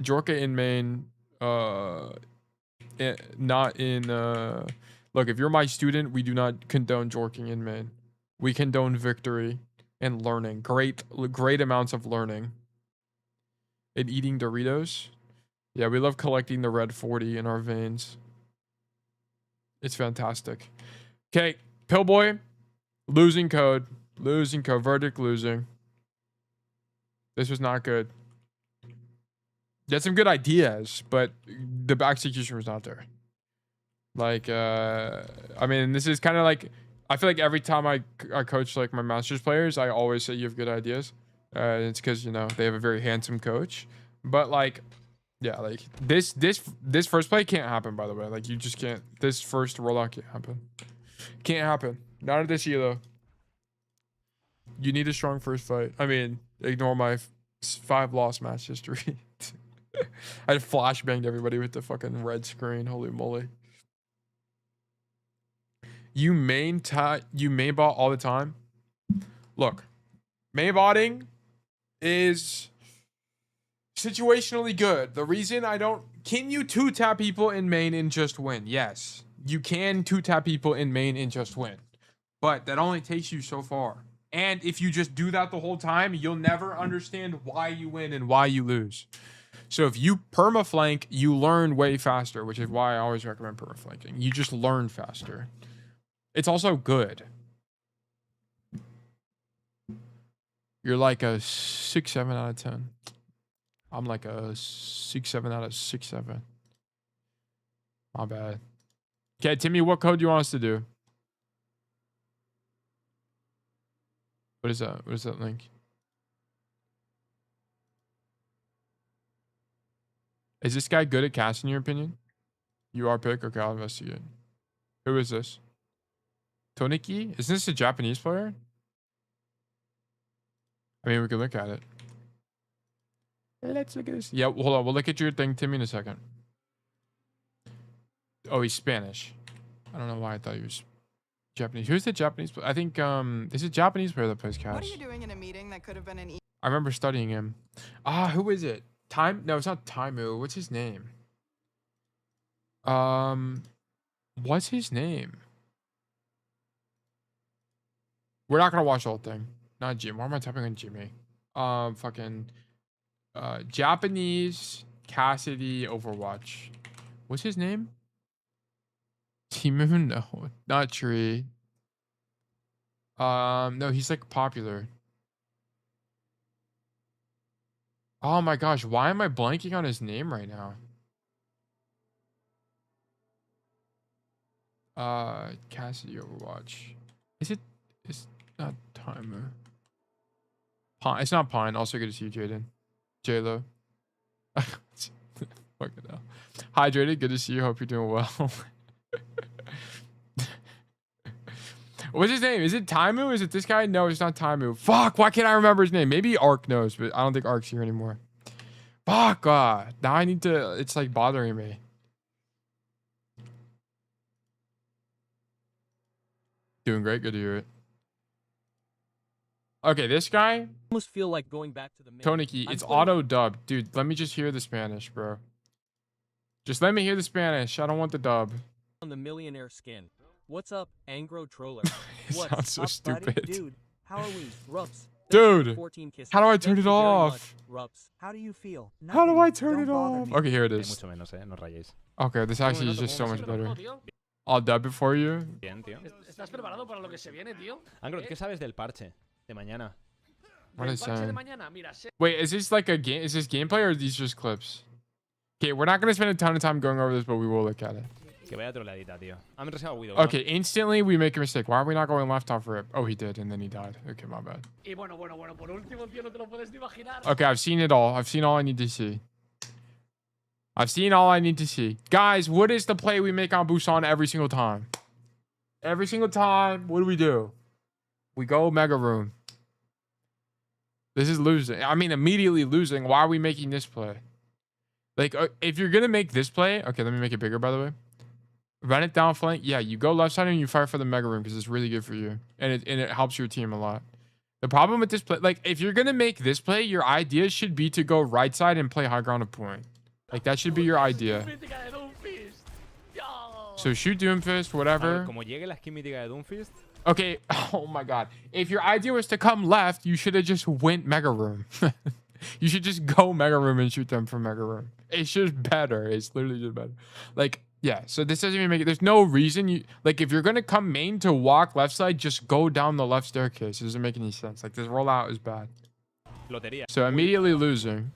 Jork it in main. Not in look, if you're my student, we do not condone jorking in main. We condone victory and learning. Great amounts of learning. And eating Doritos. Yeah, we love collecting the red 40 in our veins. It's fantastic. Okay, Pillboy. Losing code. Losing code. Verdict losing. This was not good. You had some good ideas, but the execution was not there. Like, I mean, this is kind of like, I feel like every time I coach like my Masters players, I always say you have good ideas. It's because, you know, they have a very handsome coach. But like, yeah, like this first play can't happen, by the way. Like, you just can't. This first rollout can't happen. Can't happen. Not at this elo. You need a strong first fight. I mean, ignore my 5 loss match history. I flashbanged everybody with the fucking red screen. Holy moly. You main bot all the time? Look, main botting is situationally good. The reason I don't... Can you 2-tap people in main and just win? Yes. You can 2-tap people in main and just win. But that only takes you so far. And if you just do that the whole time, you'll never understand why you win and why you lose. So if you permaflank, you learn way faster, which is why I always recommend permaflanking. You just learn faster. It's also good. You're like a 6-7 out of 10. I'm like a 6-7 out of 6-7. My bad. Okay, Timmy, what code do you want us to do? What is that? What is that link? Is this guy good at casting, in your opinion? You are pick? Okay, I'll investigate. Who is this? Toniki? Is this a Japanese player? I mean, we can look at it. Let's look at this. Yeah, hold on. We'll look at your thing, Timmy, in a second. Oh, he's Spanish. I don't know why I thought he was Japanese. Who's the Japanese? I think there's a Japanese player that plays Cash. What are you doing in a meeting that could have been an I remember studying him. Ah, who is it? Time? No, it's not Taimu. What's his name? What's his name? We're not gonna watch the whole thing. Not Jim. Why am I typing on Jimmy? Fucking Japanese Cassidy Overwatch. What's his name? Timu? No, not Tree. No, he's like popular. Oh my gosh, why am I blanking on his name right now? Cassidy Overwatch. Is it? It's not Timer. Pine. It's not Pine. Also good to see you, Jaden. J-Lo. Fucking hell. Hydrated. Good to see you. Hope you're doing well. What's his name? Is it Taimu? Is it this guy? No, it's not Taimu. Fuck, why can't I remember his name? Maybe Ark knows, but I don't think Ark's here anymore. Fuck, God. Now I need to... It's like bothering me. Doing great. Good to hear it. Okay, this guy... Almost feel like going back to the main. Toniki, it's auto-dubbed. Dude, let me just hear the Spanish, bro. Just let me hear the Spanish. I don't want the dub. On the millionaire skin. What's up, Angro Troller? It What sounds so up, stupid. buddy? Dude, how are we? Rups. Dude, 14 kisses. how do I Thank turn you it very off? much, Rups. How do you feel? How do Nothing. I turn Don't it bother off? me. Okay, here it is. Mucho menos, no rayéis. Okay, this actually is just so much better. I'll dub it for you. Bien, tío. ¿Estás preparado para lo que se viene, tío? Angro, ¿qué sabes del parche de mañana? What El is parche de that? mañana, mira, sé Wait, is this like a game? Is this gameplay or are these just clips? Okay, we're not gonna spend a ton of time going over this, but we will look at it. Que vaya troleadita, tío. I'm reservado Widow. Okay, instantly we make a mistake. Why are we not going left off rip? Oh, he did, and then he died. Okay, my bad. Y bueno, por último, tío, no te lo puedes ni imaginar. Okay, I've seen it all. I've seen all I need to see. I've seen all I need to see. Guys, what is the play we make on Busan every single time? Every single time, what do? We go Mega Room. This is losing. I mean, immediately losing. Why are we making this play? Like, if you're going to make this play... Okay, let me make it bigger, by the way. Run it down flank. Yeah, you go left side and you fire for the Mega Room because it's really good for you. And it helps your team a lot. The problem with this play... Like, if you're going to make this play, your idea should be to go right side and play high ground of point. Like, that should be your idea. Mítica de Doomfist. Dios. So shoot Doomfist, whatever. Como llegue la skin mítica de Doomfist. Okay, oh my god. If your idea was to come left, you should have just went Mega Room. You should just go Mega Room and shoot them from Mega Room. It's just better. It's literally just better. Like, yeah, so this doesn't even make it. There's no reason you... Like, if you're going to come main to walk left side, just go down the left staircase. It doesn't make any sense. Like, this rollout is bad. Lotería. So immediately losing.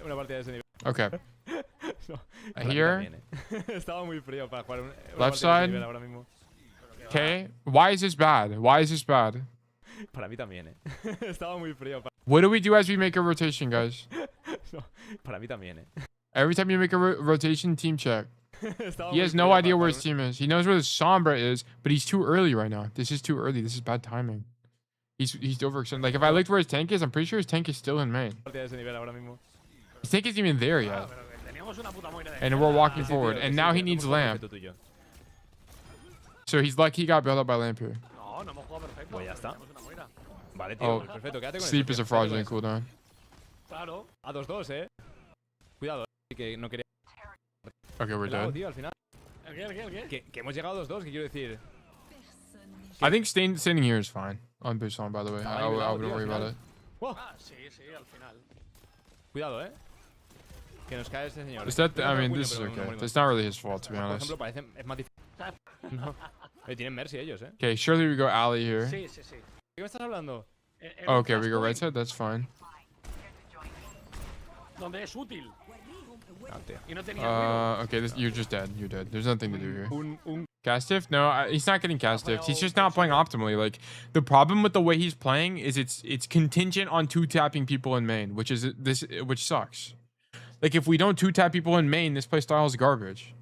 Una partida de ese nivel. Okay. No, Here. también, Estaba muy frío para jugar una Left partida de ese side. nivel ahora mismo. Okay. Why is this bad? Why is this bad? Para mí también, Estaba muy frío. What do we do as we make a rotation, guys? No, para mí también, Every time you make a rotation, team check. Estaba He muy has no frío idea para where jugar his team is. He knows where the Sombra is, but he's too early right now. This is too early. This is bad timing. He's overextended. Like, if I looked where his tank is, I'm pretty sure his tank is still in main. una partida de ese nivel ahora mismo. His tank isn't even there yet. Pero que teníamos una puta moira de And we're walking Sí, forward. tío, And sí, now tío, he needs hemos jugado lamp. perfecto tú y yo. So he's lucky he got bailed out by lamp here. No, no hemos jugado perfecto. Pues ya está. Teníamos una moira. Vale, tío, Oh, pues perfecto. Quédate con sleep eso, is tío. a Quédate con fraudulent eso. cooldown. Claro. A 2-2, Cuidado, que no quería... Okay, we're Cuidado, dead. tío, al final. ¿El qué? Que hemos llegado a 2-2, ¿qué quiero decir? I think standing here is fine. On Busan, by the way. I wouldn't worry about it. Wow. Ah, sí, al final. Cuidado, que nos cae este señor. Is that... Yo I creo que mean, William, this is pero no okay. morimos. It's not really his fault, to be Por honest. ejemplo, parece... Es más difícil. No. Tienen Mercy ellos, Okay, surely we go alley here. Sí. ¿Qué me estás hablando? Okay, we go right side. That's fine. Donde es útil. No, tío. Y no tenía ruido. Okay, you're just dead. You're dead. There's nothing to do here. Un... Castiff? No, he's not getting Castiff. He's just not playing optimally. Like, the problem with the way he's playing is it's contingent on two-tapping people in main, which sucks. Like, if we don't two-tap people in main, this play style is garbage.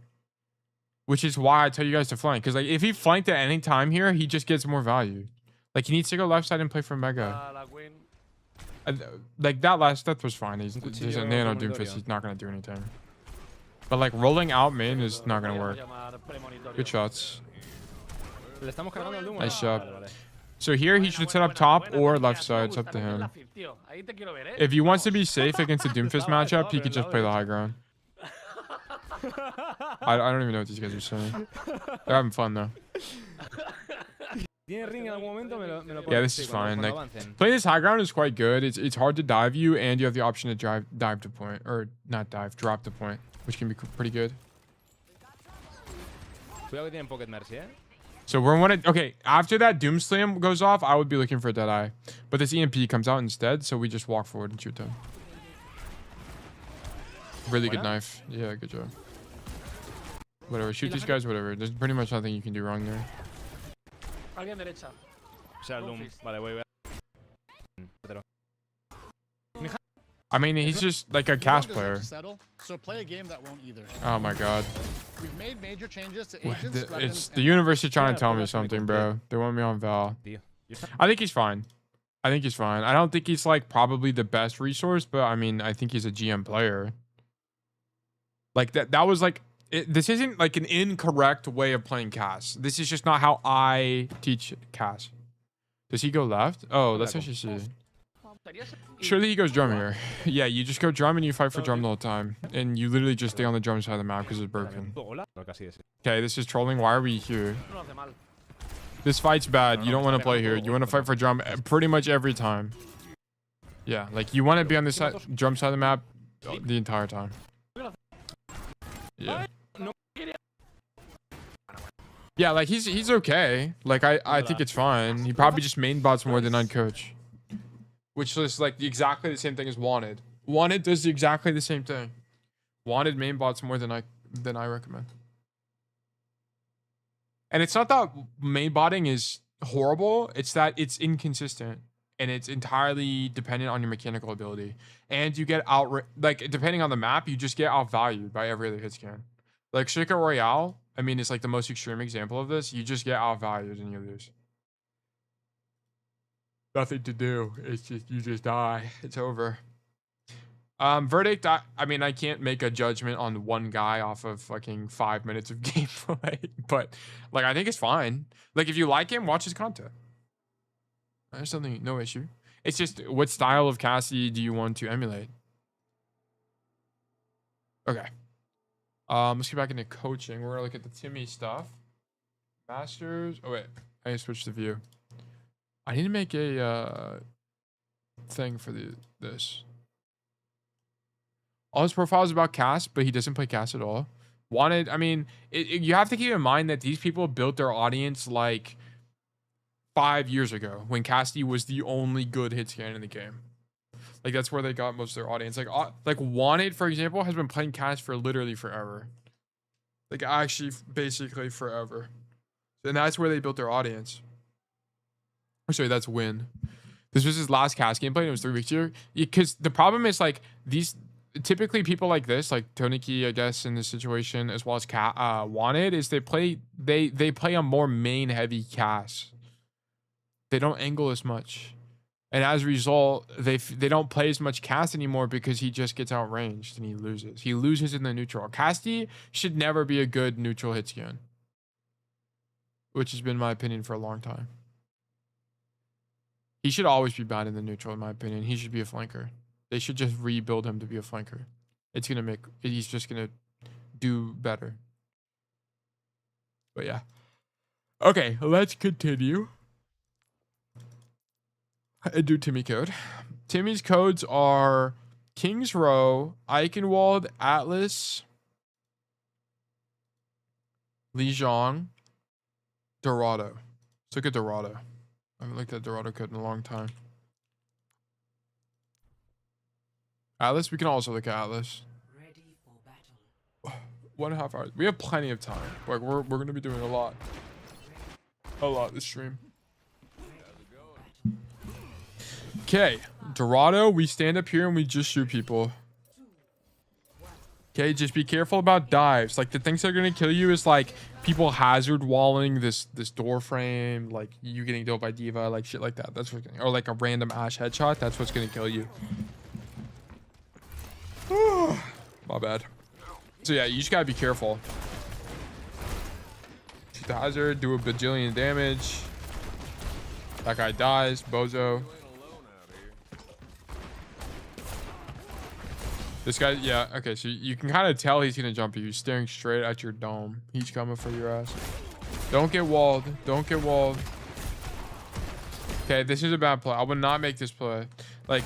Which is why I tell you guys to flank. Because, like, if he flanked at any time here, he just gets more value. Like he needs to go left side and play for Mega. La Queen. Like that last death was fine. There's a nano Doomfist. He's not gonna do anything. But like rolling out main is not gonna work. Good shots. Le estamos cargando el Doom. Nice Ah, job. vale, vale. So here he should set up top or left side. It's up to him. If he wants to be safe against the Doomfist matchup, he could just play the high ground. I don't even know what these guys are saying. They're having fun though. ¿Tiene ring en algún momento? Me lo Yeah, puedes this decir is cuando fine. Like avancen. playing this high ground is quite good. It's hard to dive you, and you have the option to dive to point, or not dive, drop to point, which can be pretty good. Cuidado que tienen Pocket Mercy, eh. So we're okay. After that Doom Slam goes off, I would be looking for a Deadeye, but this EMP comes out instead, so we just walk forward and shoot them. Really good knife. Yeah, good job. Whatever, shoot these guys. Whatever. There's pretty much nothing you can do wrong there. Alguien derecha. O sea, el Doom. Vale, voy. Pero- I mean, he's just like a cast player. Settle, so play a game that won't either. Oh my god. We've made major changes to agents. It's the universe is trying to tell me something, bro. They want me on Val. Tío. I think he's fine. I think he's fine. I don't think he's like probably the best resource, but I mean, I think he's a GM player. Like that was like this isn't like an incorrect way of playing Cass. This is just not how I teach Cass. Does he go left? Oh, let's actually see. Surely he goes drum here. Yeah, you just go drum and you fight for drum the whole time. And you literally just stay on the drum side of the map because it's broken. Okay, this is trolling. Why are we here? No hace mal. This fight's bad. You don't want to play here. You want to fight for drum pretty much every time. Yeah, like you want to be on this side, drum side of the map the entire time. Yeah. Yeah, like he's okay. Like I think it's fine. He probably just main bots more than uncoach. Which is like exactly the same thing as Wanted. Wanted does exactly the same thing. Wanted main bots more than I recommend. And it's not that main botting is horrible, it's that it's inconsistent and it's entirely dependent on your mechanical ability. And you get like depending on the map, you just get outvalued by every other hit scan. Like Shaker Royale, I mean, it's like the most extreme example of this. You just get outvalued and you lose. Nothing to do. It's just you just die. It's over. Verdict. I mean, I can't make a judgment on one guy off of fucking 5 minutes of gameplay, but like I think it's fine. Like if you like him, watch his content. There's something, no issue. It's just what style of Cassidy do you want to emulate? Okay. Let's get back into coaching. We're gonna look at the Timmy stuff. Masters. Oh wait, I need to switch the view. I need to make a thing for this. All his profile is about Cass, but he doesn't play Cass at all. Wanted, I mean, you have to keep in mind that these people built their audience like 5 years ago when Cassidy was the only good hit scan in the game. Like that's where they got most of their audience. Like Wanted, for example, has been playing Cass for literally forever. Like actually, basically forever. And that's where they built their audience. Sorry, that's Win. This was his last Cass gameplay. And it was 3 weeks here. Because the problem is like these typically people like this, like Toniki, I guess, in this situation, as well as Wanted, is they play a more main heavy Cass. They don't angle as much. And as a result, they don't play as much Cass anymore because he just gets outranged and he loses. He loses in the neutral. Cassidy should never be a good neutral hit scan. Which has been my opinion for a long time. He should always be bad in the neutral, in my opinion. He should be a flanker. They should just rebuild him to be a flanker. He's just gonna do better. But yeah. Okay, let's continue. I do Timmy code. Timmy's codes are King's Row, Eichenwald, Aatlis, Lijiang, Dorado. Let's look at Dorado. I haven't looked at Dorado code in a long time. Aatlis, we can also look at Aatlis. 1.5 hours. We have plenty of time. Like we're gonna be doing a lot this stream. Okay, Dorado, we stand up here and we just shoot people. Okay, just be careful about dives. Like the things that are gonna kill you is like people hazard walling this door frame, like you getting killed by Diva, like shit like that. That's what's gonna, or like a random Ash headshot. That's what's gonna kill you. My bad. So yeah, you just gotta be careful. Shoot the hazard, do a bajillion damage. That guy dies, bozo. This guy, yeah, okay, so you can kind of tell he's gonna jump you. He's staring straight at your dome. He's coming for your ass. Don't get walled. Don't get walled. Okay, this is a bad play. I would not make this play. Like,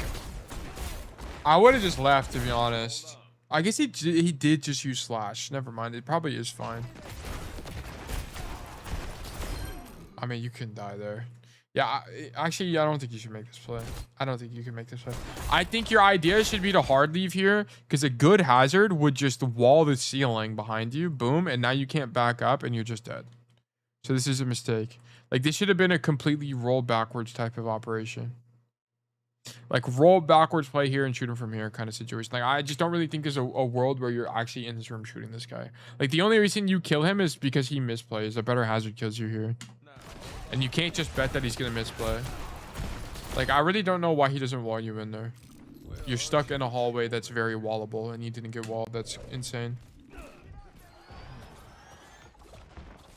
I would have just left, to be honest. I guess he did just use slash. Never mind. It probably is fine. I mean, you can die there. Yeah, actually, I don't think you should make this play. I don't think you can make this play. I think your idea should be to hard leave here, because a good hazard would just wall the ceiling behind you. Boom. And now you can't back up and you're just dead. So this is a mistake. Like, this should have been a completely roll backwards type of operation. Like, roll backwards, play here, and shoot him from here kind of situation. Like, I just don't really think there's a world where you're actually in this room shooting this guy. Like, the only reason you kill him is because he misplays. A better hazard kills you here. And you can't just bet that he's going to misplay. Like, I really don't know why he doesn't wall you in there. You're stuck in a hallway that's very wallable, and you didn't get walled. That's insane.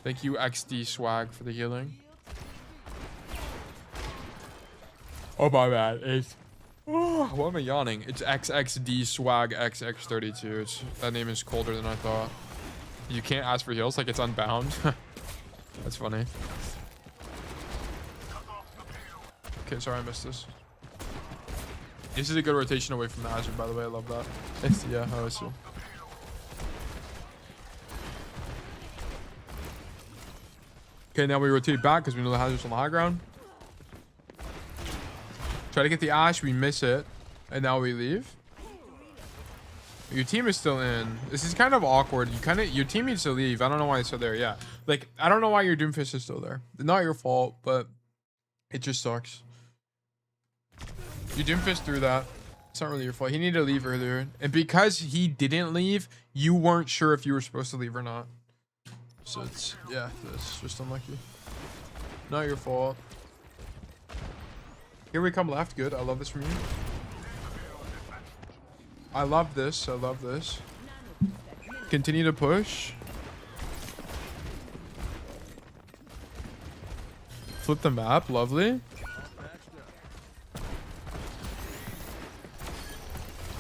Thank you, XD Swag, for the healing. Oh, my bad. Why am I yawning? It's XXD Swag XX32. That name is colder than I thought. You can't ask for heals, like it's unbound. That's funny. Okay, sorry I missed this. This is a good rotation away from the hazard, by the way. I love that. Yeah, I see. Okay, now we rotate back because we know the hazard's on the high ground. Try to get the Ash, we miss it. And now we leave. Your team is still in. This is kind of awkward. Your team needs to leave. I don't know why it's still there. Yeah. Like, I don't know why your Doomfist is still there. Not your fault, but it just sucks. You Doomfist through that. It's not really your fault. He needed to leave earlier. And because he didn't leave, you weren't sure if you were supposed to leave or not. So it's, yeah, it's just unlucky. Not your fault. Here we come left. Good. I love this from you. I love this. I love this. Continue to push. Flip the map. Lovely.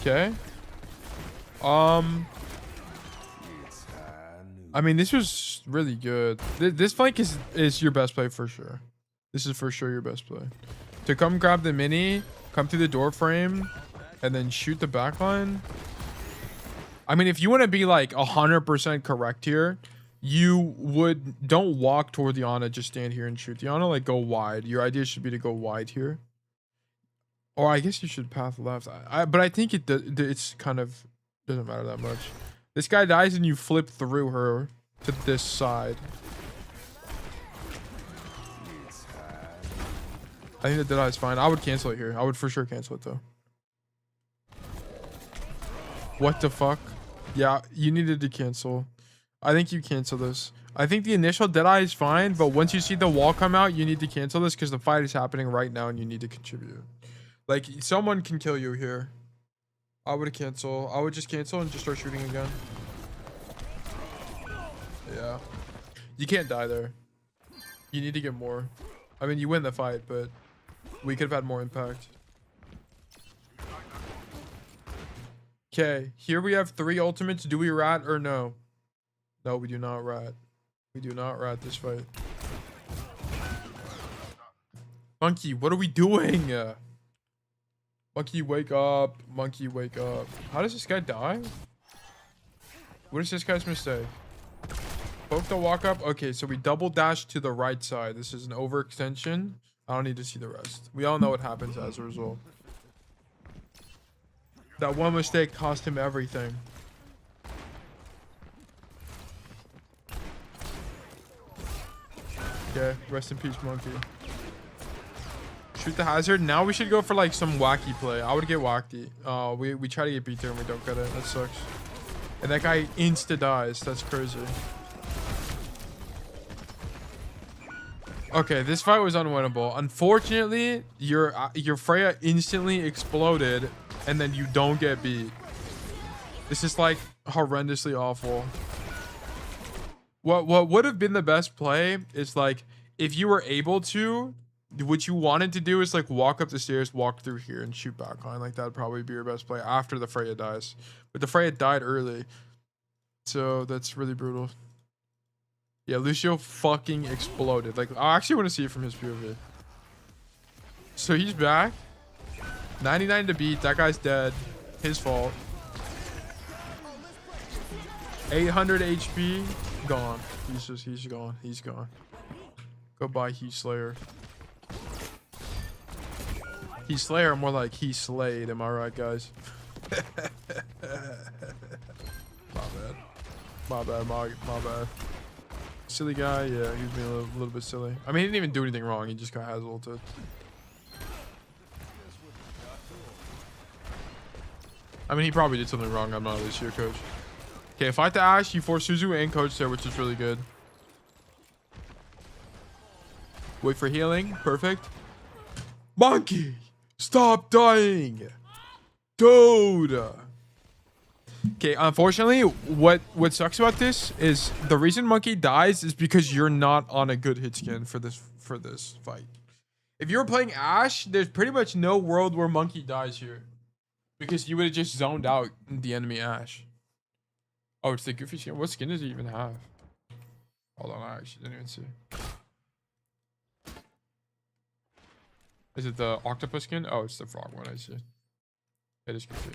Okay. I mean, this was really good. This flank is your best play for sure. This is for sure your best play. To come grab the mini, come through the door frame, and then shoot the backline. I mean, if you want to be like 100% correct here, don't walk toward the Ana, just stand here and shoot the Ana. Like, go wide. Your idea should be to go wide here. Or I guess you should path left. But I think it's kind of doesn't matter that much. This guy dies and you flip through her to this side. I think the Deadeye is fine. I would cancel it here. I would for sure cancel it though. What the fuck? Yeah, you needed to cancel. I think you cancel this. I think the initial Deadeye is fine, but once you see the wall come out, you need to cancel this because the fight is happening right now and you need to contribute. Like, someone can kill you here. I would cancel. I would just cancel and just start shooting again. Yeah. You can't die there. You need to get more. I mean, you win the fight, but we could have had more impact. Okay, here we have 3 ultimates. Do we rat or no? No, we do not rat. We do not rat this fight. Monkey, what are we doing? Monkey, wake up. Monkey, wake up. How does this guy die? What is this guy's mistake? Poke the walk up. Okay, so we double dash to the right side. This is an overextension. I don't need to see the rest. We all know what happens as a result. That one mistake cost him everything. Okay, rest in peace, Monkey. Shoot the hazard. Now we should go for like some wacky play. I would get wacky. We try to get beat there and we don't get it. That sucks. And that guy insta dies. That's crazy. Okay, this fight was unwinnable. Unfortunately, your Freya instantly exploded, and then you don't get beat. This is like horrendously awful. What would have been the best play is like if you were able to, what you wanted to do is like walk up the stairs, walk through here, and shoot backline. Like that'd probably be your best play after the Freya dies. But the Freya died early, so that's really brutal. Yeah, Lucio fucking exploded. Like, I actually want to see it from his POV. So he's back. 99 to beat. That guy's dead. His fault. 800 HP. Gone. He's gone. He's gone. Goodbye, Heat Slayer. Heat Slayer, more like he slayed. Am I right, guys? My bad. Silly guy, yeah, he was being a little bit silly. I mean, he didn't even do anything wrong. He just got ulted. I mean, he probably did something wrong. I'm not really sure, coach. Okay, fight the Ashe. You force Suzu and coach there, which is really good. Wait for healing. Perfect. Monkey, stop dying, dude. Okay, unfortunately, what sucks about this is the reason Monkey dies is because you're not on a good hit scan for this fight. If you were playing Ashe, there's pretty much no world where Monkey dies here, because you would have just zoned out the enemy Ashe. Oh, it's the goofy skin. What skin does he even have? Hold on, I actually didn't even see. Is it the octopus skin? Oh, it's the frog one. I see. It is goofy.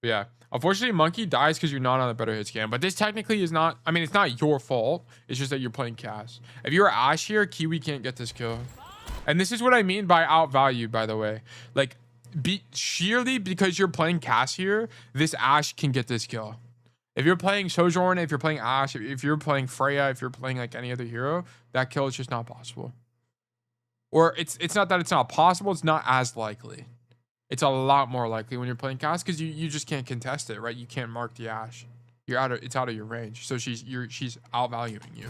But yeah, unfortunately, Monkey dies because you're not on a better hit scan. But this technically is not, I mean, it's not your fault. It's just that you're playing Cass. If you were Ashe here, Kiwi can't get this kill. And this is what I mean by outvalued, by the way. Like, sheerly because you're playing Cass here, this Ashe can get this kill. If you're playing Sojourn, if you're playing Ashe, if you're playing Freya, if you're playing like any other hero, that kill is just not possible. Or it's not that it's not possible, it's not as likely. It's a lot more likely when you're playing Cass because you just can't contest it, right? You can't mark the Ashe. It's out of your range. So she's outvaluing you.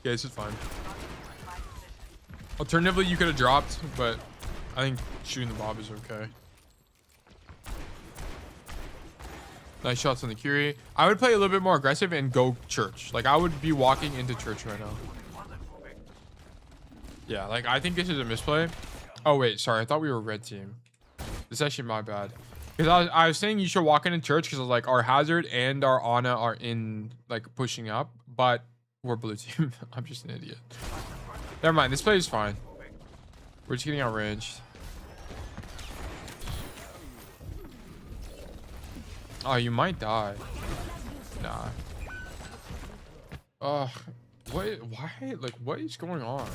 Yeah, this is fine. Alternatively, you could have dropped, but I think shooting the Bob is okay. Nice shots on the Curie. I would play a little bit more aggressive and go church. Like, I would be walking into church right now. Yeah, like, I think this is a misplay. Oh, wait, sorry. I thought we were red team. This is actually my bad. Because I was saying you should walk into church because I was like, our Hazard and our Ana are in, like, pushing up. But we're blue team. I'm just an idiot. Never mind. This play is fine. We're just getting outranged. Oh, you might die. Nah. Why? Like, what is going on?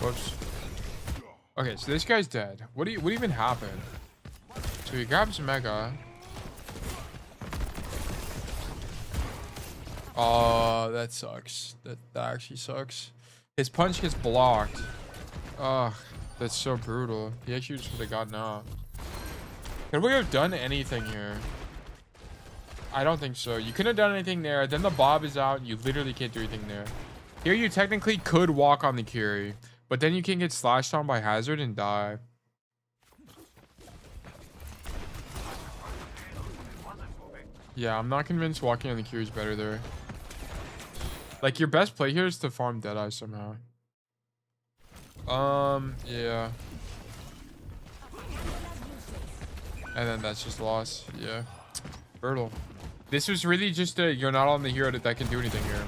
Whoops. Okay, so this guy's dead. What even happened? So he grabs Mega. Oh, that sucks. That actually sucks. His punch gets blocked. Oh, that's so brutal. He actually just would have gotten out. Could we have done anything here? I don't think so. You couldn't have done anything there. Then the Bob is out. You literally can't do anything there. Here you technically could walk on the Curie, but then you can get slashed on by Hazard and die. Yeah, I'm not convinced walking on the Curie is better there. Like, your best play here is to farm Deadeye somehow. Yeah. And then that's just loss. Yeah. Brutal. This was really just a you're not on the hero that can do anything here.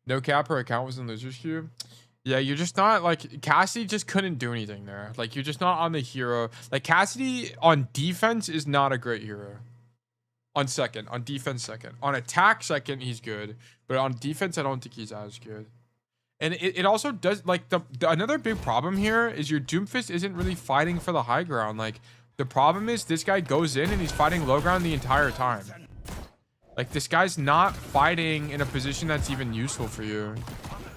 No cap, her account was in loser's queue. Yeah, you're just not like Cassidy just couldn't do anything there. Like, you're just not on the hero. Like, Cassidy on defense is not a great hero. On defense second. On attack second, he's good. But on defense, I don't think he's as good. And it also does, like, another big problem here is your Doomfist isn't really fighting for the high ground. Like, the problem is this guy goes in and he's fighting low ground the entire time. Like, this guy's not fighting in a position that's even useful for you.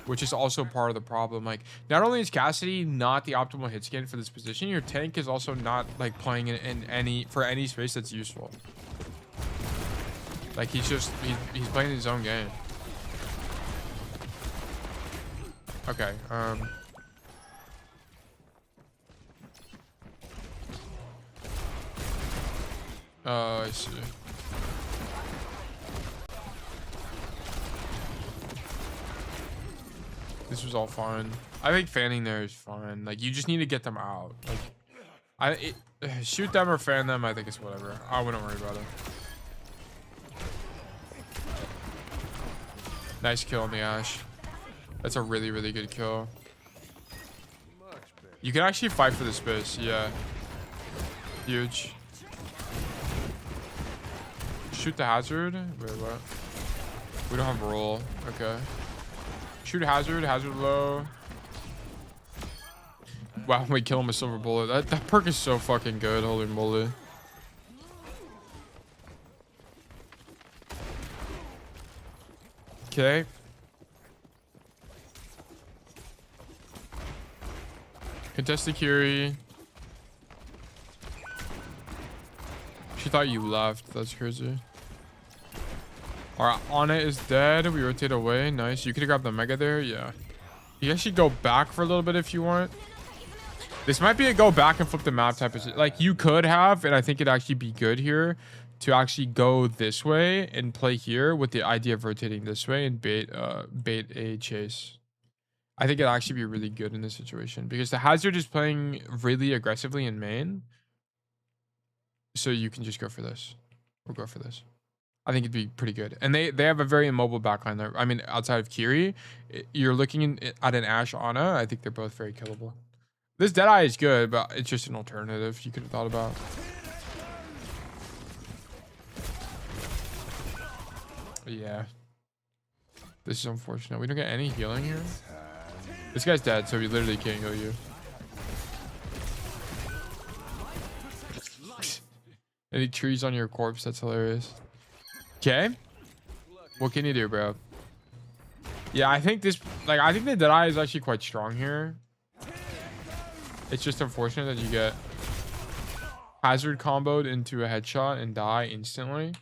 which is also part of the problem. Like, not only is Cassidy not the optimal hit scan for this position, your tank is also not like playing in any space that's useful. Like, he's playing his own game. Okay, I see. This was all fine. I think fanning there is fine. Like, you just need to get them out. Like, shoot them or fan them. I think it's whatever. I wouldn't worry about it. Nice kill on the Ashe. That's a really, really good kill. You can actually fight for the space. Yeah. Huge. Shoot the hazard. Wait, what? We don't have roll. Okay. Shoot hazard. Hazard low. Wow, we kill him with silver bullet. That perk is so fucking good. Holy moly. Okay. Contest the Curie. She thought you left. That's crazy. Alright, Ana is dead. We rotate away. Nice. You could have grabbed the Mega there. Yeah. You guys should go back for a little bit if you want. This might be a go back and flip the map type of... Like, you could have, and I think it'd actually be good here to actually go this way and play here with the idea of rotating this way and bait a chase. I think it'd actually be really good in this situation because the hazard is playing really aggressively in main. So you can just go for this or go for this. I think it'd be pretty good. And they have a very immobile backline there. I mean, outside of Kiri, you're looking at an Ashe Ana. I think they're both very killable. This Deadeye is good, but it's just an alternative you could have thought about. Yeah. This is unfortunate. We don't get any healing here. This guy's dead, so he literally can't heal you. Any trees on your corpse? That's hilarious. Okay. What can you do, bro? Yeah, I think this... Like, I think the Deadeye is actually quite strong here. It's just unfortunate that you get hazard comboed into a headshot and die instantly.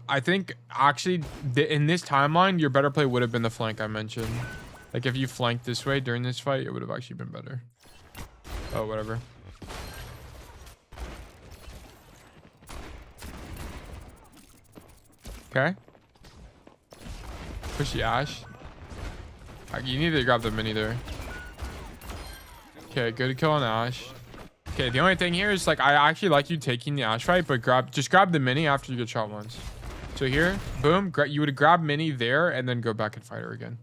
I think, actually, in this timeline, your better play would have been the flank I mentioned. Like, if you flanked this way during this fight, it would have actually been better. Oh, whatever. Okay. Push the Ashe. You need to grab the mini there. Okay, good kill on Ashe. Okay, the only thing here is, like, I actually like you taking the Ashe fight, but just grab the mini after you get shot once. So here, boom, you would grab mini there and then go back and fight her again.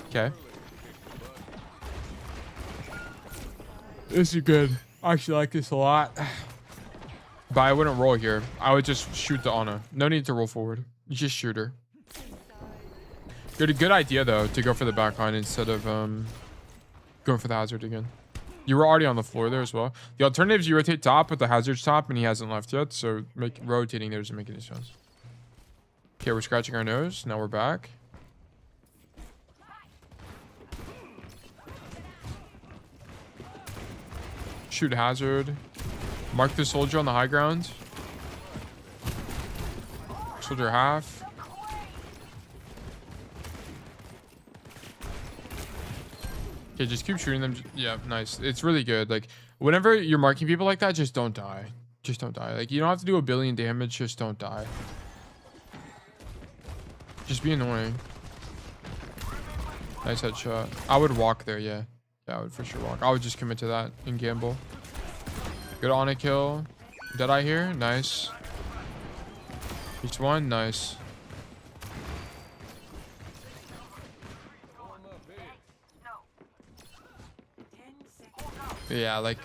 Okay. This is good. I actually like this a lot. But I wouldn't roll here. I would just shoot the Ana. No need to roll forward. You just shoot her. Good idea, though, to go for the backline instead of going for the hazard again. You were already on the floor there as well. The alternative is you rotate top with the hazard's top, and he hasn't left yet. So rotating there doesn't make any sense. Okay, we're scratching our nose. Now we're back. Shoot hazard. Mark the soldier on the high ground. Soldier half. Okay, just keep shooting them. Yeah, nice. It's really good. Like, whenever you're marking people like that, just don't die. Just don't die. Like, you don't have to do 1 billion damage. Just don't die. Just be annoying. Nice headshot. I would walk there, yeah. Yeah, I would for sure walk. I would just commit to that and gamble. Good on a kill. Deadeye here. Nice. Each one. Nice. Yeah, like...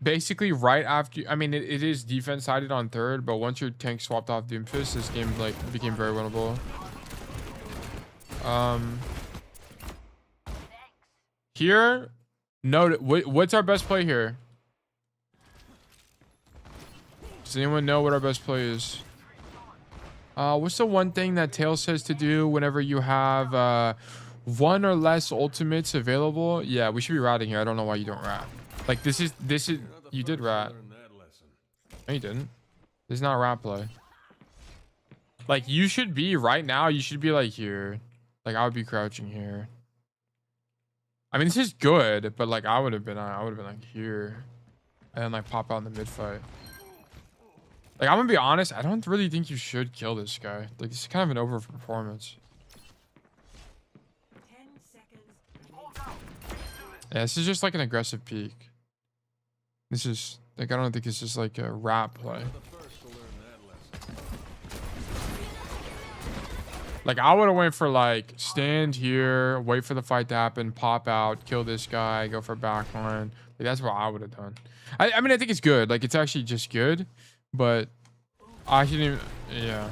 Basically, right after... I mean, it is defense-sided on third, but once your tank swapped off Doomfist, this game, like, became very winnable. Here... No, what's our best play here? Does anyone know what our best play is? What's the one thing that Tail says to do whenever you have one or less ultimates available? Yeah, we should be ratting here. I don't know why you don't rat. Like this is you did rat. No, you didn't. This is not rat play. Like you should be right now. You should be like here. Like I would be crouching here. I mean, this is good, but like I would have been like here, and then like pop out in the mid fight. Like I'm gonna be honest, I don't really think you should kill this guy. Like this is kind of an over performance. Yeah, this is just like an aggressive peek. This is like I don't think this is like a rat play. Like I would have went for like stand here, wait for the fight to happen, pop out, kill this guy, go for backline. Like that's what I would have done. I mean I think it's good. Like it's actually just good, but I shouldn't even. Yeah.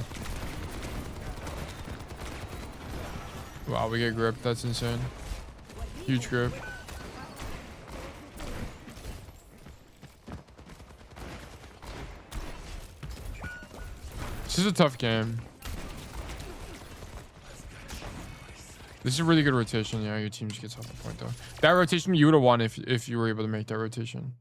Wow, we get grip. That's insane. Huge grip. This is a tough game. This is a really good rotation. Yeah, your team just gets off the point though. That rotation you would have won if you were able to make that rotation.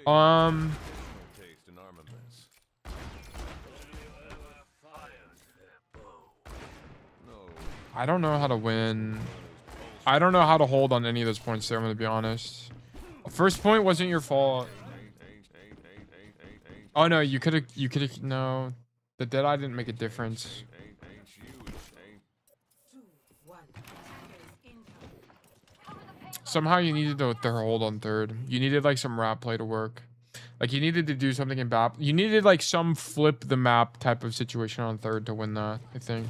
I don't know how to win. I don't know how to hold on any of those points there, I'm gonna be honest. First point wasn't your fault. Oh no, you could have no. The Deadeye didn't make a difference. Somehow you needed to hold on third. You needed like some rat play to work. Like you needed to do something in BAP. You needed like some flip the map type of situation on third to win that, I think.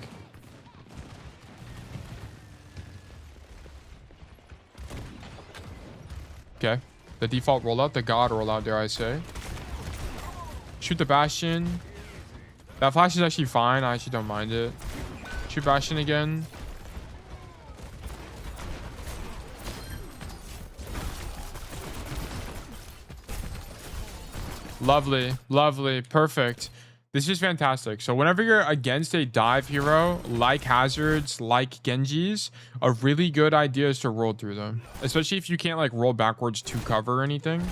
Okay. The default rollout, the god rollout, dare I say. Shoot the Bastion. That flash is actually fine. I actually don't mind it. Shoot Bastion again. Lovely, lovely, perfect. This is fantastic. So whenever you're against a dive hero like Hazards, like Genjis, a really good idea is to roll through them. Especially if you can't like roll backwards to cover or anything.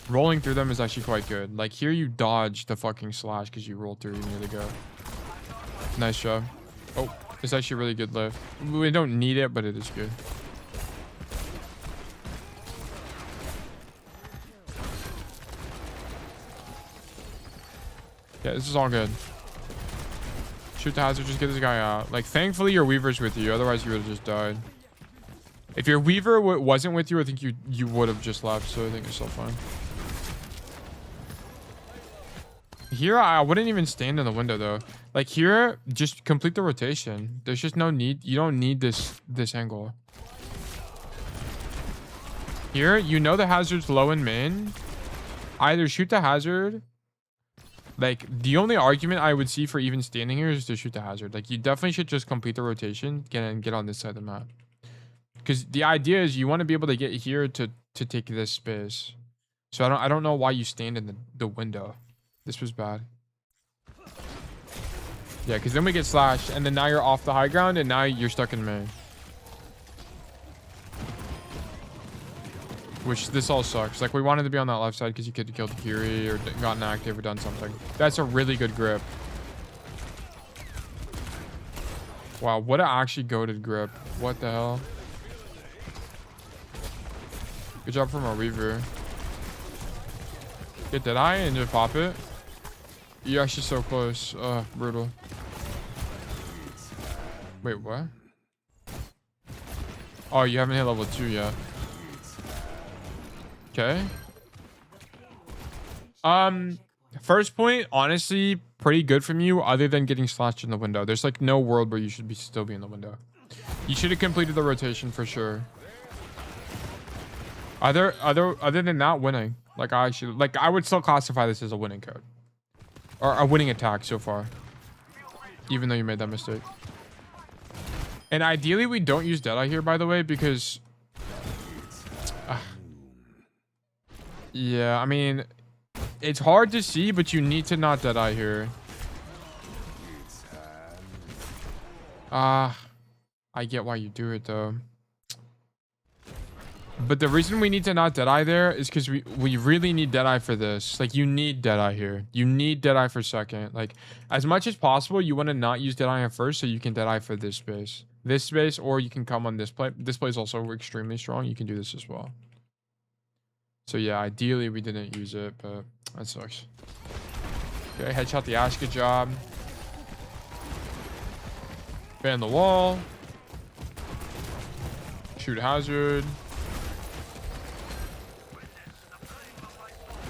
Rolling through them is actually quite good. Like here you dodge the fucking slash because you rolled through, you nearly go. Nice job. Oh, it's actually a really good lift. We don't need it, but it is good. Yeah, this is all good. Shoot the hazard, just get this guy out. Like, thankfully your Weaver's with you. Otherwise, you would have just died. If your Weaver wasn't with you, I think you would have just left. So I think it's still fine. Here, I wouldn't even stand in the window, though. Like, here, just complete the rotation. There's just no need. You don't need this angle. Here, you know the hazard's low in main. Either shoot the hazard. Like, the only argument I would see for even standing here is to shoot the hazard. Like, you definitely should just complete the rotation and get on this side of the map. Because the idea is you want to be able to get here to take this space. So I don't know why you stand in the window. This was bad. Yeah, because then we get slashed, and then now you're off the high ground, and now you're stuck in main. Which this all sucks. Like we wanted to be on that left side because you could have killed Kiri or gotten active or done something. That's a really good grip. Wow, what an actually goated grip. What the hell? Good job from our Weaver. Get that eye and just pop it. You're actually so close. Brutal. Wait, what? Oh, you haven't hit level 2 yet. Okay. First point, honestly, pretty good from you other than getting slashed in the window. There's like no world where you should still be in the window. You should have completed the rotation for sure. Other than that, winning. Like I would still classify this as a winning code. Or a winning attack so far. Even though you made that mistake. And ideally we don't use Deadeye here, by the way, because yeah, I mean, it's hard to see, but you need to not Deadeye here. I get why you do it though. But the reason we need to not Deadeye there is because we really need Deadeye for this. Like, you need Deadeye here. You need Deadeye for second. Like, as much as possible, you want to not use Deadeye at first so you can Deadeye for this space. This space, or you can come on this play. This play is also extremely strong. You can do this as well. So, yeah, ideally we didn't use it, but that sucks. Okay, headshot the Ash. Good job. Ban the wall. Shoot hazard.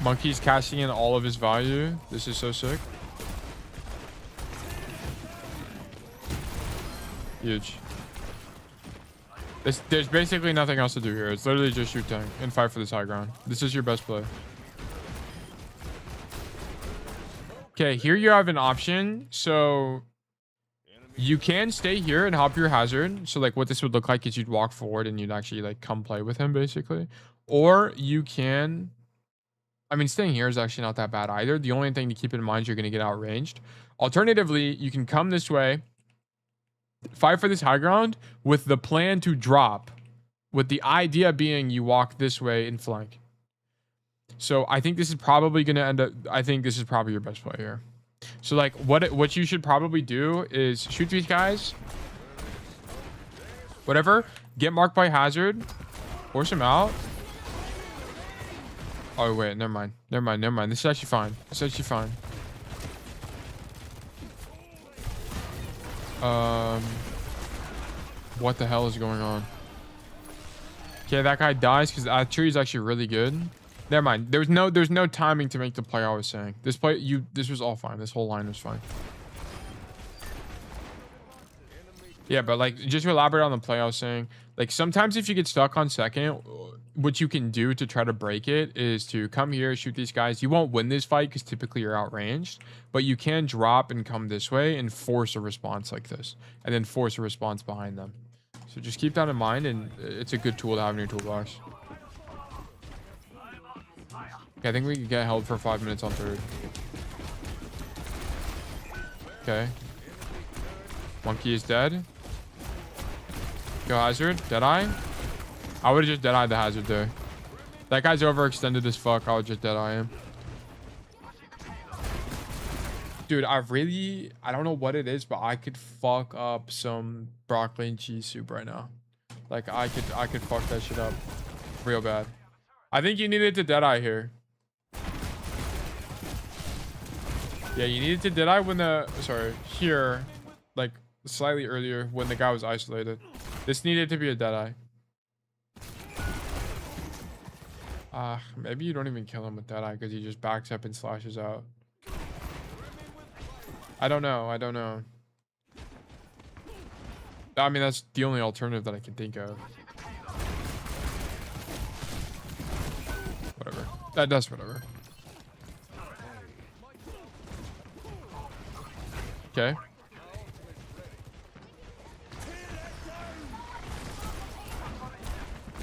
Monkey's casting in all of his value. This is so sick. Huge. There's basically nothing else to do here. It's literally just shoot tank and fight for this high ground. This is your best play. Okay, here you have an option. So you can stay here and hop your hazard. So like what this would look like is you'd walk forward and you'd actually like come play with him basically. Or you can... I mean, staying here is actually not that bad either. The only thing to keep in mind is you're going to get outranged. Alternatively, you can come this way, fight for this high ground with the plan to drop, with the idea being you walk this way and flank. So I think this is probably going to end up... I think this is probably your best play here. So like what you should probably do is shoot these guys. Whatever. Get marked by hazard. Force him out. Oh, wait, never mind. Never mind, never mind. This is actually fine. This is actually fine. What the hell is going on? Okay, that guy dies because that tree is actually really good. Never mind. There's no timing to make the play I was saying. This was all fine. This whole line was fine. Yeah, but like, just to elaborate on the play I was saying, like sometimes if you get stuck on second, what you can do to try to break it is to come here, shoot these guys. You won't win this fight because typically you're outranged, but you can drop and come this way and force a response like this, and then force a response behind them. So just keep that in mind, and it's a good tool to have in your toolbox. Okay, I think we can get held for 5 minutes on third. Okay. Monkey is dead. Go hazard. Deadeye. I would have just Deadeye the hazard there. That guy's overextended as fuck. I would just Deadeye him. Dude, I don't know what it is, but I could fuck up some broccoli and cheese soup right now. Like, I could fuck that shit up real bad. I think you needed to Deadeye here. Yeah, you needed to Deadeye when here, like, slightly earlier when the guy was isolated. This needed to be a Deadeye. Maybe you don't even kill him with Deadeye because he just backs up and slashes out. I don't know. I mean, that's the only alternative that I can think of. Whatever. That's whatever. Okay.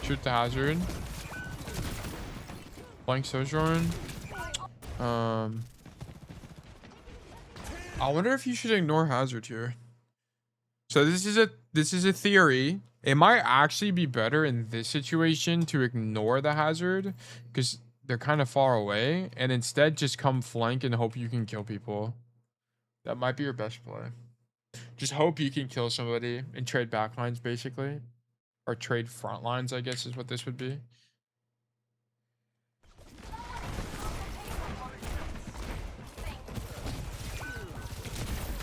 Shoot the hazard. Blank Sojourn. I wonder if you should ignore hazard here. So this is a theory. It might actually be better in this situation to ignore the hazard because they're kind of far away, and instead just come flank and hope you can kill people. That might be your best play. Just hope you can kill somebody and trade backlines basically, or trade front lines, I guess is what this would be.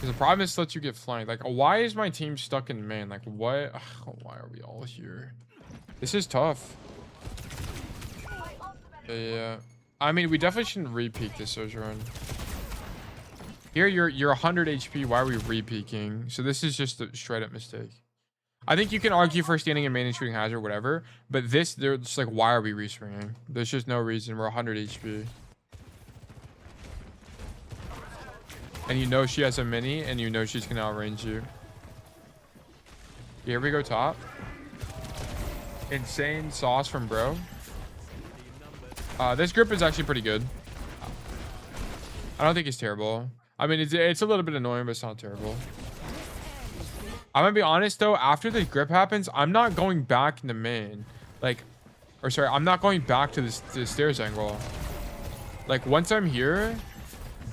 The problem is lets you get flanked. Like, why is my team stuck in main? Like, what? Ugh, why are we all here? This is tough. Yeah. I mean, we definitely shouldn't re-peek this Sojourn. Here, you're 100 HP. Why are we re-peeking? So this is just a straight-up mistake. I think you can argue for standing in main and shooting hazard, whatever. But this, they're just like, why are we re-swinging? There's just no reason. We're 100 HP. And you know she has a mini, and you know she's gonna outrange you. Here we go top. Insane sauce from bro. This grip is actually pretty good. I don't think it's terrible. I mean, it's a little bit annoying, but it's not terrible. I'm gonna be honest though, after the grip happens, I'm not going back in the main. Like, or sorry, I'm not going back to the stairs angle. Like once I'm here,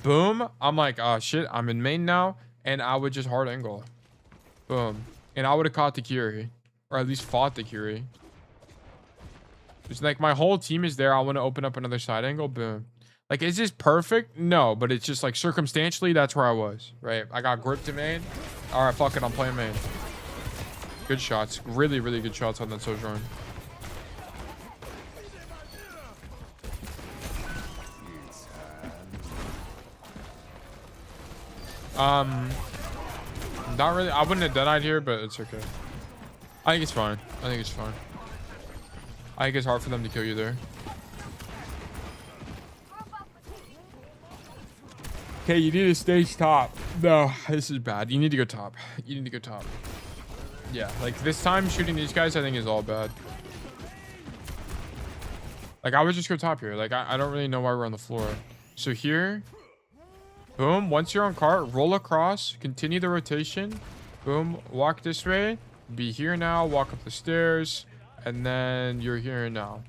boom, I'm like, oh shit, I'm in main now. And I would just hard angle. Boom. And I would have caught the Curie. Or at least fought the Curie. It's like my whole team is there. I want to open up another side angle. Boom. Like, is this perfect? No, but it's just like circumstantially, that's where I was, right? I got gripped to main. All right, fuck it. I'm playing main. Good shots. Really, really good shots on that Sojourn. Not really. I wouldn't have denied here, but it's okay. I think it's fine. I think it's fine. I think it's hard for them to kill you there. Okay, you need to stage top. No, this is bad. You need to go top. You need to go top. Yeah, like this time shooting these guys, I think is all bad. Like I would just go top here. Like I don't really know why we're on the floor. So here, boom. Once you're on cart, roll across, continue the rotation. Boom, walk this way. Be here now, walk up the stairs, and then you're here now.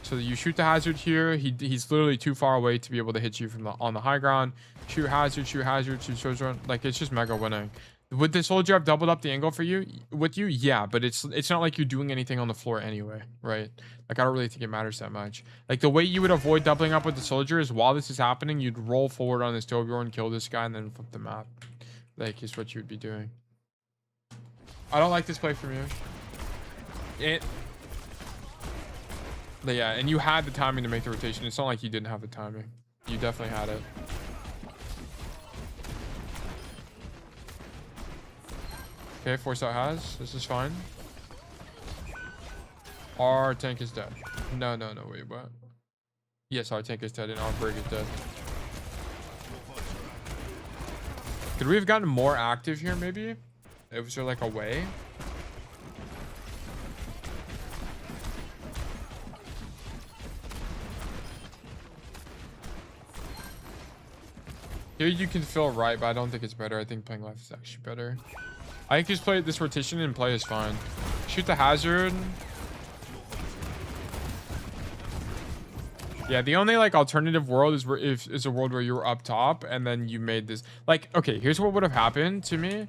So you shoot the hazard here. He's literally too far away to be able to hit you from on the high ground. Shoot hazard, shoot Sojourn. Like it's just mega winning. Would the soldier have doubled up the angle for you? With you? Yeah, but it's not like you're doing anything on the floor anyway, right? Like I don't really think it matters that much. Like the way you would avoid doubling up with the soldier is while this is happening, you'd roll forward on this Torbjorn, kill this guy, and then flip the map. Like is what you would be doing. I don't like this play from you. But yeah, and you had the timing to make the rotation. It's not like you didn't have the timing. You definitely had it. Okay, force out has. This is fine. Our tank is dead. No, wait, what? Yes, our tank is dead and our brig is dead. Could we have gotten more active here, maybe? Was there like a way? Here you can feel right, but I don't think it's better. I think playing left is actually better. I think just play this rotation and play is fine. Shoot the hazard. Yeah, the only like alternative world is is a world where you're up top and then you made this. Like, okay, here's what would have happened to me.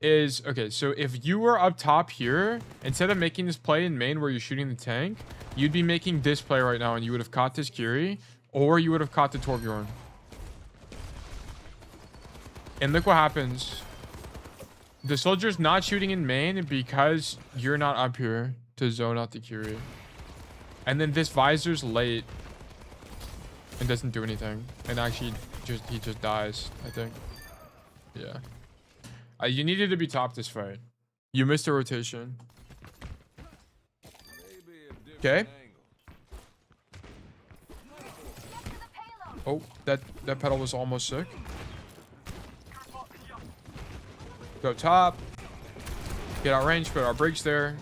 Is okay, so if you were up top here, instead of making this play in main where you're shooting the tank, you'd be making this play right now and you would have caught this Curie, or you would have caught the Torbjorn. And look what happens. The soldier's not shooting in main because you're not up here to zone out the Curie. And then this visor's late and doesn't do anything. And actually he just dies, I think. Yeah. You needed to be top this fight. You missed a rotation. Okay. Oh, that pedal was almost sick. Go top. Get out range, but our brig's there.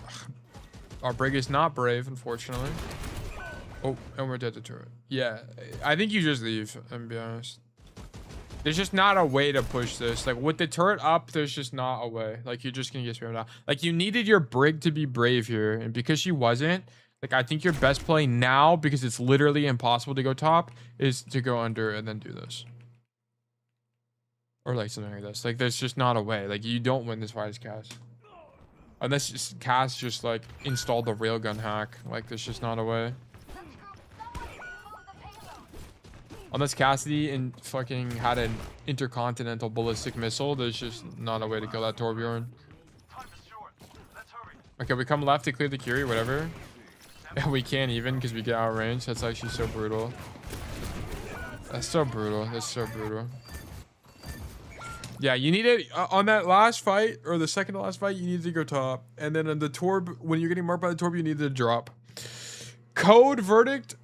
Our brig is not brave, unfortunately. Oh, and we're dead to turret. Yeah, I think you just leave, and be honest. There's just not a way to push this. Like, with the turret up, there's just not a way. Like, you're just gonna get spammed out. Like, you needed your brig to be brave here. And because she wasn't, like, I think your best play now, because it's literally impossible to go top, is to go under and then do this. Or, like, something like this. Like, there's just not a way. Like, you don't win this fight as Cass. Unless Cass just, like, installed the railgun hack. Like, there's just not a way. Unless Cassidy and fucking had an intercontinental ballistic missile, there's just not a way to kill that Torbjorn. Okay, we come left to clear the Curie, whatever. We can't even because we get out of range. That's actually so brutal. That's so brutal. That's so brutal. Yeah, you need it on that last fight, or the second to last fight, you need to go top. And then on the Torb, when you're getting marked by the Torb, you need to drop. Code verdict.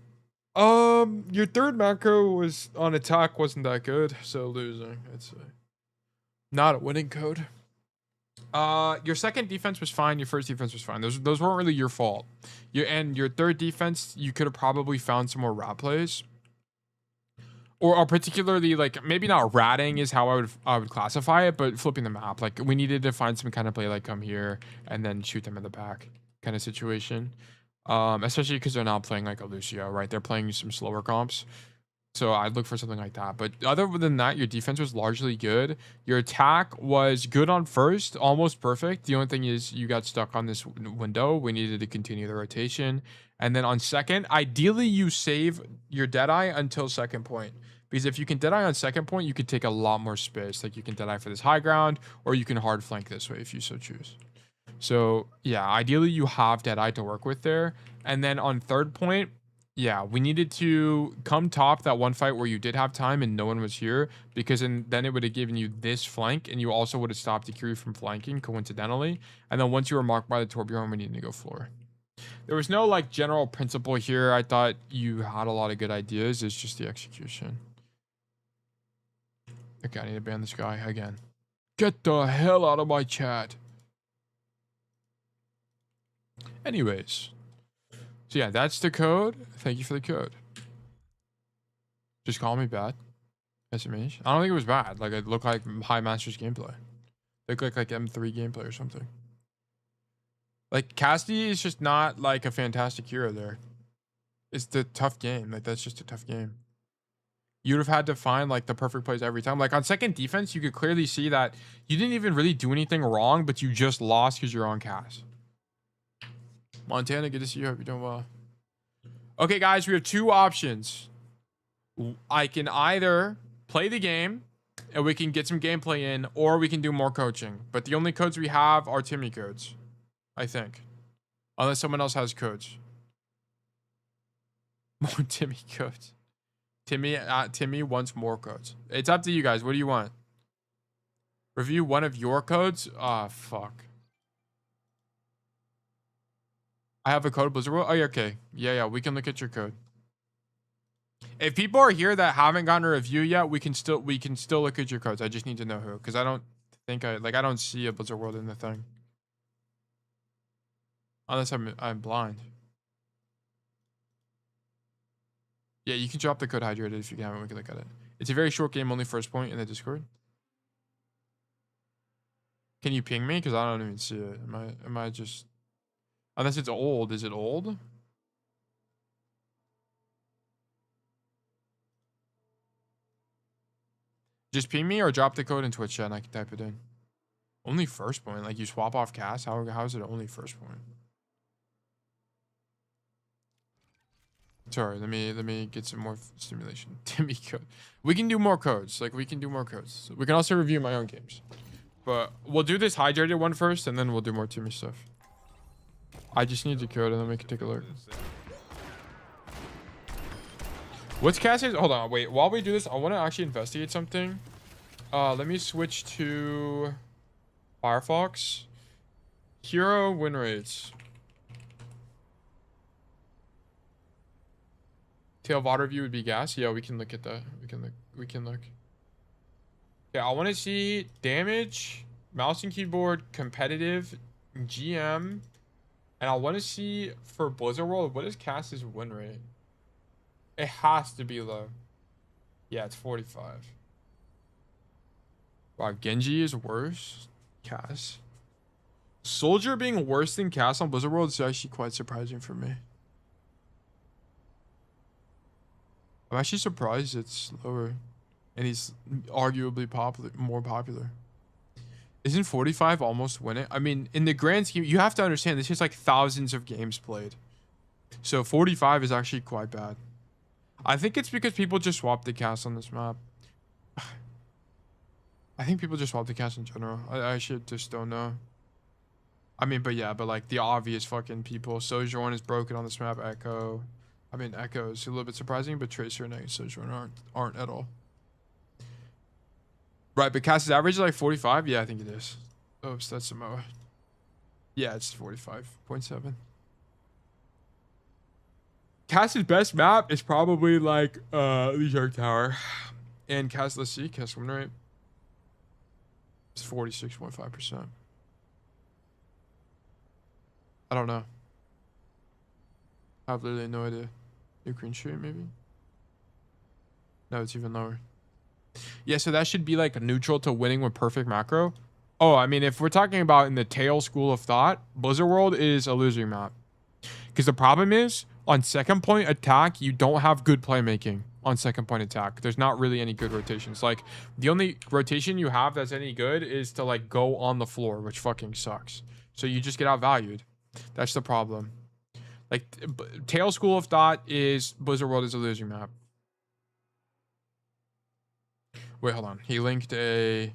Your third macro was on attack wasn't that good, so losing, I'd say. Not a winning code. Your second defense was fine. Your first defense was fine. Those weren't really your fault. And your third defense, you could have probably found some more rat plays. or particularly like maybe not ratting is how I would classify it, but flipping the map. Like we needed to find some kind of play like come here and then shoot them in the back kind of situation. Especially because they're not playing like a Lucio, right? They're playing some slower comps. So I'd look for something like that. But other than that, your defense was largely good. Your attack was good on first, almost perfect. The only thing is you got stuck on this window. We needed to continue the rotation. And then on second, ideally you save your Deadeye until second point. Because if you can Deadeye on second point, you could take a lot more space. Like you can Deadeye for this high ground, or you can hard flank this way if you so choose. So yeah, ideally you have Deadeye to work with there. And then on third point, yeah, we needed to come top that one fight where you did have time and no one was here, because then it would have given you this flank, and you also would have stopped Ikiri from flanking coincidentally. And then once you were marked by the Torbjorn, we needed to go floor. There was no like general principle here. I thought you had a lot of good ideas. It's just the execution. Okay, I need to ban this guy again. Get the hell out of my chat. Anyways. So yeah, that's the code. Thank you for the code. Just call me bad. SMH. I don't think it was bad. Like it looked like High Masters gameplay. It looked like M3 gameplay or something. Like Cassidy is just not like a fantastic hero there. It's the tough game. Like that's just a tough game. You'd have had to find like the perfect plays every time. Like on second defense, you could clearly see that you didn't even really do anything wrong, but you just lost because you're on Cass. Montana, good to see you. Hope you're doing well. Okay, guys, we have two options. I can either play the game and we can get some gameplay in, or we can do more coaching. But the only codes we have are Timmy codes, I think. Unless someone else has codes. More Timmy codes. Timmy wants more codes. It's up to you guys. What do you want? Review one of your codes? Ah, fuck. I have a code, Blizzard World. Oh, yeah, okay. Yeah, we can look at your code. If people are here that haven't gotten a review yet, we can still look at your codes. I just need to know who, because I don't think I don't see a Blizzard World in the thing. Unless I'm blind. Yeah, you can drop the code hydrated if you haven't. We can look at it. It's a very short game, only first point in the Discord. Can you ping me? Because I don't even see it. Am I just... Unless it's old. Is it old? Just ping me or drop the code in Twitch chat and I can type it in. Only first point? Like you swap off cast? How is it only first point? Sorry, let me get some more stimulation. Timmy code. We can do more codes. Like we can do more codes. We can also review my own games. But we'll do this hydrated one first and then we'll do more Timmy stuff. I just need the code and then we can take a look. What's Cassie's? Hold on, wait. While we do this, I want to actually investigate something. Let me switch to Firefox. Hero win rates. Tail water view would be gas. Yeah, we can look at that. We can look. Yeah, I want to see damage, mouse and keyboard, competitive, GM. And I want to see for Blizzard World, what is Cass's win rate? It has to be low. Yeah, it's 45. Wow, Genji is worse. Cass. Soldier being worse than Cass on Blizzard World is actually quite surprising for me. I'm actually surprised it's lower. And he's arguably more popular. Isn't 45 almost winning? I mean, in the grand scheme, you have to understand this is like thousands of games played. So 45 is actually quite bad. I think it's because people just swapped the cast on this map. I think people just swapped the cast in general. I should just don't know. I mean, but yeah, but like the obvious fucking people. Sojourn is broken on this map. Echo. I mean, Echo is a little bit surprising, but Tracer and Sojourn aren't at all. Right, but Cass's average is like 45? Yeah, I think it is. Oops, that's Samoa. Yeah, it's 45.7. Cass's best map is probably like the Shark Tower. And Cass, let's see, Cass win rate. It's 46.5%. I don't know. I have literally no idea. Ukraine stream maybe? No, it's even lower. Yeah, so that should be like neutral to winning with perfect macro. Oh, I mean, if we're talking about in the tail school of thought, Blizzard World is a losing map. Because the problem is, on second point attack, you don't have good playmaking on second point attack. There's not really any good rotations. Like, the only rotation you have that's any good is to, like, go on the floor, which fucking sucks. So you just get outvalued. That's the problem. Like, tail school of thought is Blizzard World is a losing map. Wait, hold on. He linked it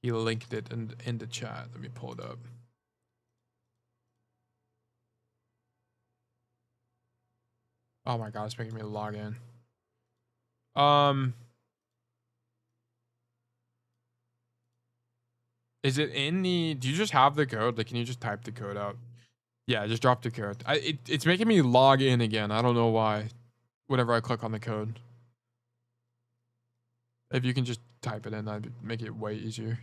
in the chat. Let me pull it up. Oh my god, it's making me log in. Is it in the, do you just have the code? Like, can you just type the code out? Yeah, just drop the code. It's making me log in again. I don't know why. Whenever I click on the code. If you can just type it in, that'd make it way easier.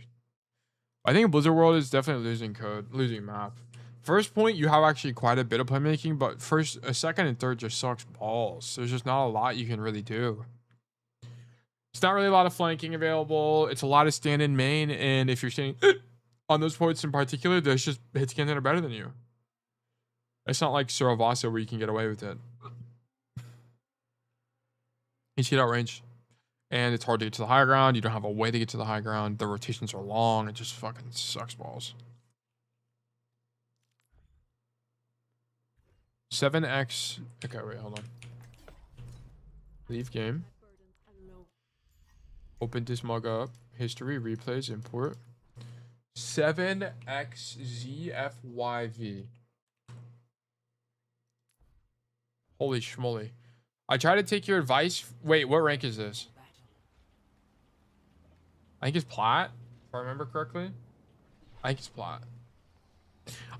I think Blizzard World is definitely losing map. First point, you have actually quite a bit of playmaking, but second and third just sucks balls. There's just not a lot you can really do. It's not really a lot of flanking available. It's a lot of stand in main, and if you're standing on those points in particular, there's just hit scans that are better than you. It's not like Suravasa where you can get away with it. He's hit out range. And it's hard to get to the high ground. You don't have a way to get to the high ground. The rotations are long. It just fucking sucks balls. 7x. Okay, wait, hold on. Leave game. Open this mug up. History, replays, import. 7xzfyv. Holy schmoly. I try to take your advice. Wait, what rank is this? I think it's plat, if I remember correctly. I think it's plat.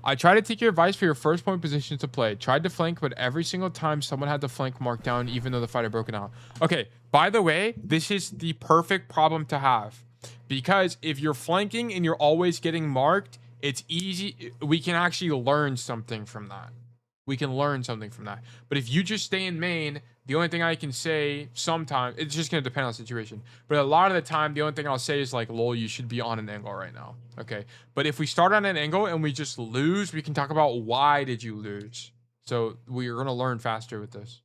I tried to take your advice for your first point position to play. Tried to flank, but every single time someone had the flank marked down, even though the fight had broken out. Okay, by the way, this is the perfect problem to have. Because if you're flanking and you're always getting marked, it's easy. We can actually learn something from that. We can learn something from that. But if you just stay in main, the only thing I can say sometimes, it's just going to depend on the situation. But a lot of the time, the only thing I'll say is like, lol, you should be on an angle right now. Okay. But if we start on an angle and we just lose, we can talk about why did you lose. So we're going to learn faster with this.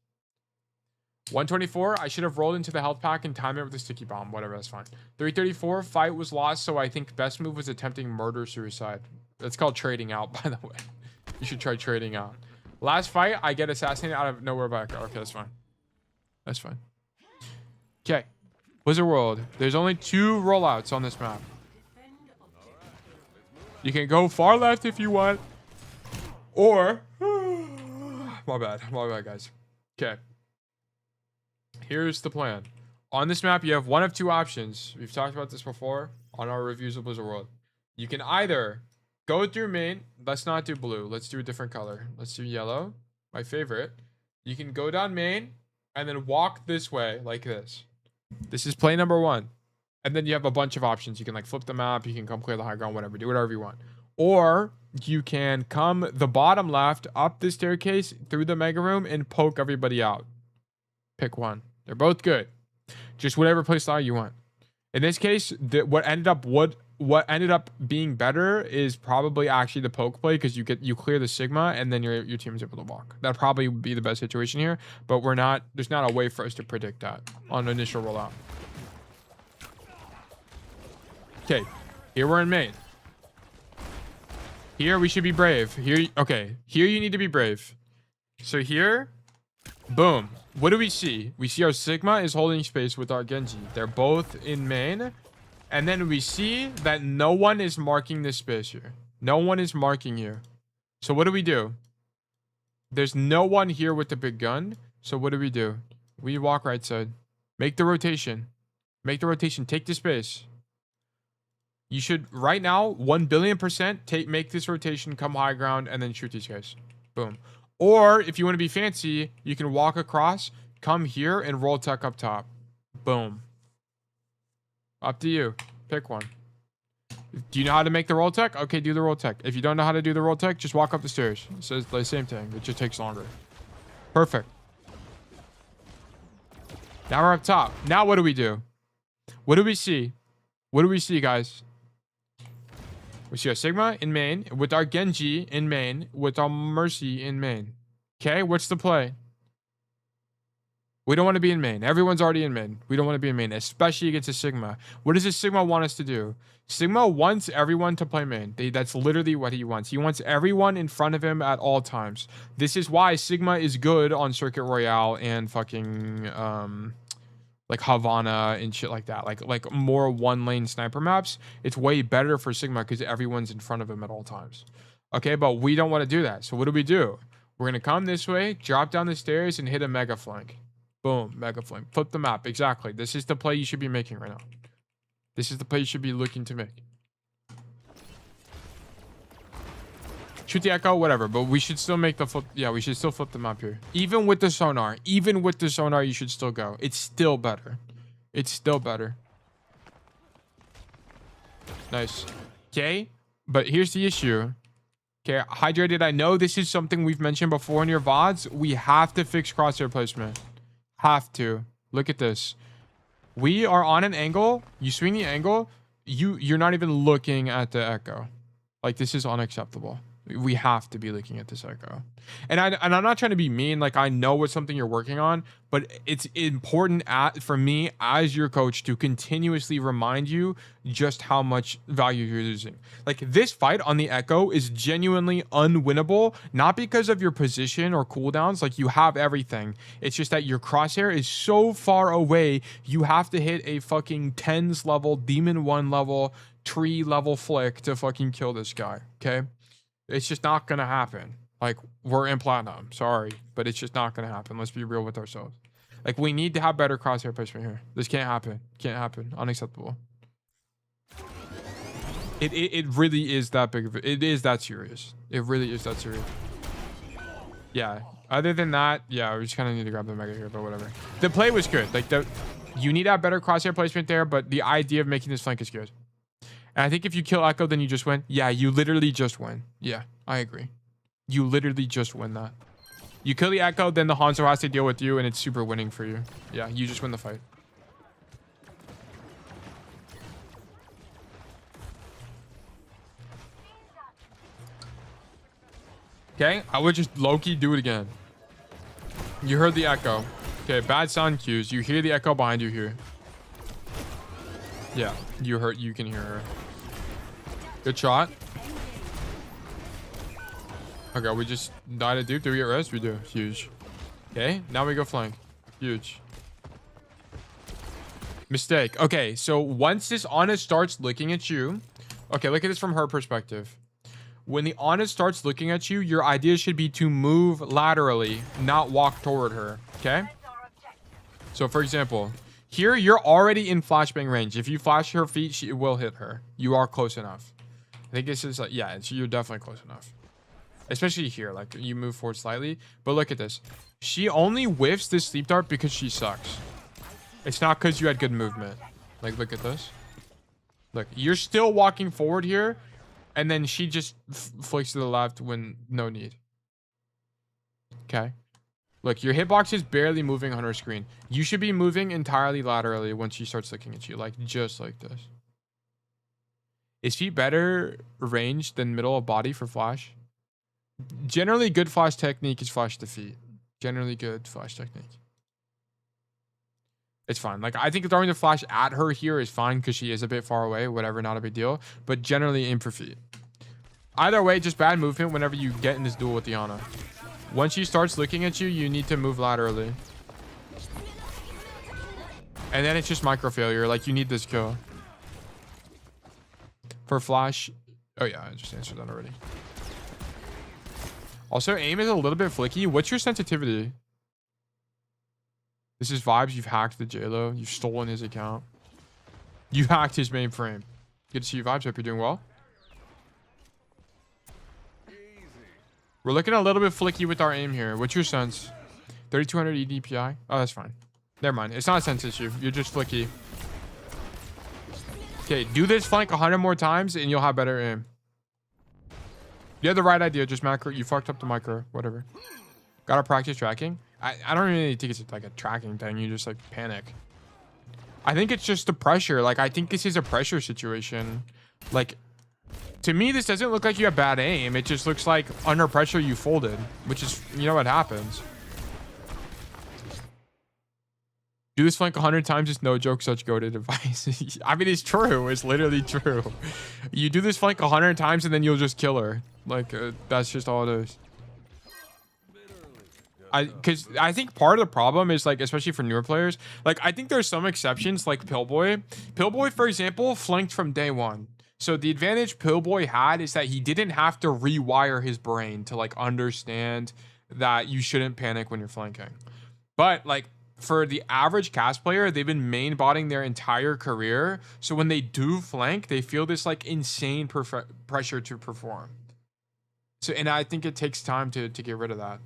124, I should have rolled into the health pack and timed it with a sticky bomb. Whatever, that's fine. 334, fight was lost, so I think best move was attempting murder-suicide. That's called trading out, by the way. You should try trading out. Last fight, I get assassinated out of nowhere by a car. Okay, that's fine. That's fine. Okay. Blizzard World. There's only 2 rollouts on this map. You can go far left if you want. Or... My bad, guys. Okay. Here's the plan. On this map, you have one of 2 options. We've talked about this before on our reviews of Blizzard World. You can either go through main. Let's not do blue. Let's do a different color. Let's do yellow. My favorite. You can go down main and then walk this way like this. This is play number 1. And then you have a bunch of options. You can like flip the map. You can come clear the high ground, whatever. Do whatever you want. Or you can come the bottom left, up the staircase, through the mega room, and poke everybody out. Pick one. They're both good. Just whatever play style you want. In this case, what ended up being better is probably actually the poke play, because you clear the Sigma and then your team is able to walk. That'd probably be the best situation here, but there's not a way for us to predict that on initial rollout. Okay, here we're in main. Here we should be brave. Here you need to be brave. So here, boom. What do we see? We see our Sigma is holding space with our Genji. They're both in main. And then we see that no one is marking this space here. No one is marking here. So what do we do? There's no one here with the big gun. So what do? We walk right side. Make the rotation. Make the rotation. Take the space. You should, right now, 1,000,000,000% make this rotation, come high ground, and then shoot these guys. Boom. Or, if you want to be fancy, you can walk across, come here, and roll tech up top. Boom. Up to you. Pick one. Do you know how to make the roll tech? Okay, do the roll tech. If you don't know how to do the roll tech, just walk up the stairs. It says the same thing. It just takes longer. Perfect. Now we're up top. Now what do we do? What do we see? What do we see, guys? We see our Sigma in main with our Genji in main with our Mercy in main. Okay, what's the play? We don't want to be in main. Everyone's already in main. We don't want to be in main, especially against a Sigma. What does a Sigma want us to do? Sigma wants everyone to play main. That's literally what he wants. He wants everyone in front of him at all times. This is why Sigma is good on Circuit Royale and fucking like Havana and shit like that. Like more one lane sniper maps. It's way better for Sigma because everyone's in front of him at all times. Okay, but we don't want to do that. So what do? We're gonna come this way, drop down the stairs, and hit a mega flank. Boom, mega flank. Flip the map. Exactly. This is the play you should be making right now. This is the play you should be looking to make. Shoot the echo, whatever. But we should still make the flip. Yeah, we should still flip the map here. Even with the sonar. Even with the sonar, you should still go. It's still better. It's still better. Nice. Okay. But here's the issue. Okay, Hydrated, I know this is something we've mentioned before in your VODs. We have to fix crosshair placement. Have to. Look at this. We are on an angle. You swing the angle. You're not even looking at the echo. Like, this is unacceptable. We have to be looking at this echo. And I'm not trying to be mean. Like, I know it's something you're working on, but it's important for me as your coach to continuously remind you just how much value you're losing. Like, this fight on the echo is genuinely unwinnable, not because of your position or cooldowns. Like, you have everything. It's just that your crosshair is so far away. You have to hit a fucking 10s level, Demon 1 level, tree level flick to fucking kill this guy. Okay? It's just not going to happen. Like, we're in platinum. Sorry, but it's just not going to happen. Let's be real with ourselves. Like, we need to have better crosshair placement here. This can't happen. Can't happen. Unacceptable. It really is that big of it. It is that serious. It really is that serious. Yeah. Other than that, yeah, we just kind of need to grab the mega here, but whatever. The play was good. Like, you need to have better crosshair placement there, but the idea of making this flank is good. And I think if you kill Echo, then you just win. Yeah, you literally just win. Yeah, I agree. You literally just win that. You kill the Echo, then the Hanzo has to deal with you, and it's super winning for you. Yeah, you just win the fight. Okay, I would just low-key do it again. You heard the Echo. Okay, bad sound cues. You hear the Echo behind you here. Yeah, you can hear her. Good shot. Okay, we just died a dupe. Do we get rest? We do. Huge. Okay, now we go flank. Huge. Mistake. Okay, so once this Honest starts looking at you... Okay, look at this from her perspective. When the Honest starts looking at you, your idea should be to move laterally, not walk toward her. Okay? So, for example... Here, you're already in flashbang range. If you flash her feet, she will hit her. You are close enough. I think this is like, yeah, you're definitely close enough. Especially here, like you move forward slightly. But look at this. She only whiffs this sleep dart because she sucks. It's not because you had good movement. Like, look at this. Look, you're still walking forward here. And then she just flicks to the left when no need. Okay. Look, your hitbox is barely moving on her screen. You should be moving entirely laterally when she starts looking at you, like just like this. Is she better range than middle of body for flash? Generally, good flash technique is flash to feet. Generally good flash technique. It's fine. Like, I think throwing the flash at her here is fine because she is a bit far away. Whatever, not a big deal. But generally, aim for feet. Either way, just bad movement whenever you get in this duel with Diana. Once she starts looking at you, you need to move laterally. And then it's just micro failure. Like, you need this kill. For flash. Oh, yeah, I just answered that already. Also, aim is a little bit flicky. What's your sensitivity? This is vibes. You've hacked the JLo. You've stolen his account. You hacked his mainframe. Good to see you, vibes. Hope you're doing well. We're looking a little bit flicky with our aim here. What's your sense? 3200 EDPI? Oh, that's fine. Never mind. It's not a sense issue. You're just flicky. Okay, do this flank 100 more times and you'll have better aim. You had the right idea. Just macro. You fucked up the micro. Whatever. Gotta practice tracking. I don't really think it's like a tracking thing. You just like panic. I think it's just the pressure. Like, I think this is a pressure situation. Like, to me, this doesn't look like you have bad aim. It just looks like under pressure you folded, which is, you know what happens. Do this flank 100 times is no joke, such goated advice. I mean, it's true. It's literally true. You do this flank 100 times and then you'll just kill her. Like, that's just all it is. Because I think part of the problem is, like, especially for newer players, like, I think there's some exceptions, like Pillboy. Pillboy, for example, flanked from day one. So the advantage Pillboy had is that he didn't have to rewire his brain to, like, understand that you shouldn't panic when you're flanking. But, like, for the average cast player, they've been main botting their entire career. So when they do flank, they feel this, like, insane pressure to perform. So, and I think it takes time to get rid of that.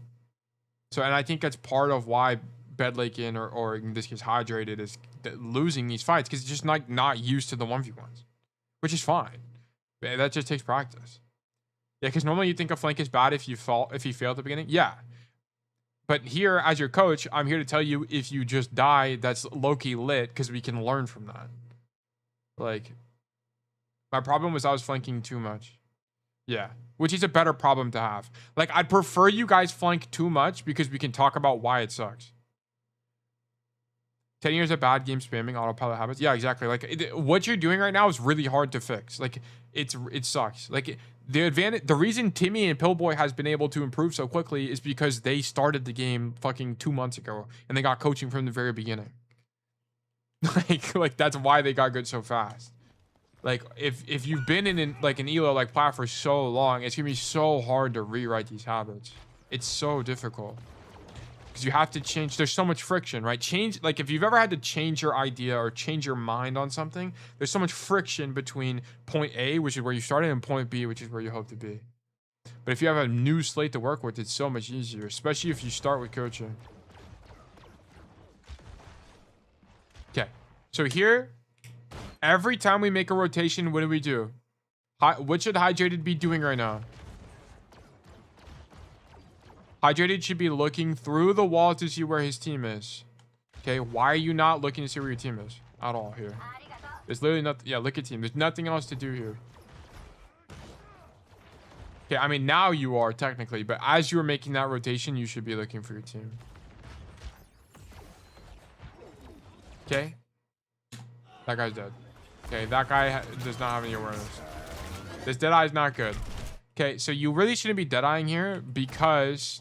So, and I think that's part of why Bedlaken or in this case Hydrated is losing these fights, because it's just not used to the 1v1s, which is fine. That just takes practice. Yeah, because normally you think a flank is bad if you fail at the beginning. Yeah. But here, as your coach, I'm here to tell you, if you just die, that's low-key lit, because we can learn from that. Like, my problem was I was flanking too much. Yeah, which is a better problem to have. Like, I'd prefer you guys flank too much because we can talk about why it sucks. 10 years of bad game spamming autopilot habits. Yeah, exactly. Like, what you're doing right now is really hard to fix. Like, it sucks. Like, the reason Timmy and Pillboy has been able to improve so quickly is because they started the game fucking 2 months ago and they got coaching from the very beginning. like that's why they got good so fast. Like, if you've been in an elo like Plat for so long, it's gonna be so hard to rewrite these habits. It's so difficult because you have to change. There's so much friction, right? Like, if you've ever had to change your idea or change your mind on something, there's so much friction between point A, which is where you started, and point B, which is where you hope to be. But if you have a new slate to work with, it's so much easier, especially if you start with coaching. Okay, so here, every time we make a rotation, what do we do? What should Hydrated be doing right now? Hydrated should be looking through the wall to see where his team is. Okay, why are you not looking to see where your team is at all here? There's literally nothing. Yeah, look at team. There's nothing else to do here. Okay, I mean, now you are technically, but as you were making that rotation, you should be looking for your team. Okay. That guy's dead. Okay, that guy does not have any awareness. This Deadeye is not good. Okay, so you really shouldn't be Deadeyeing here because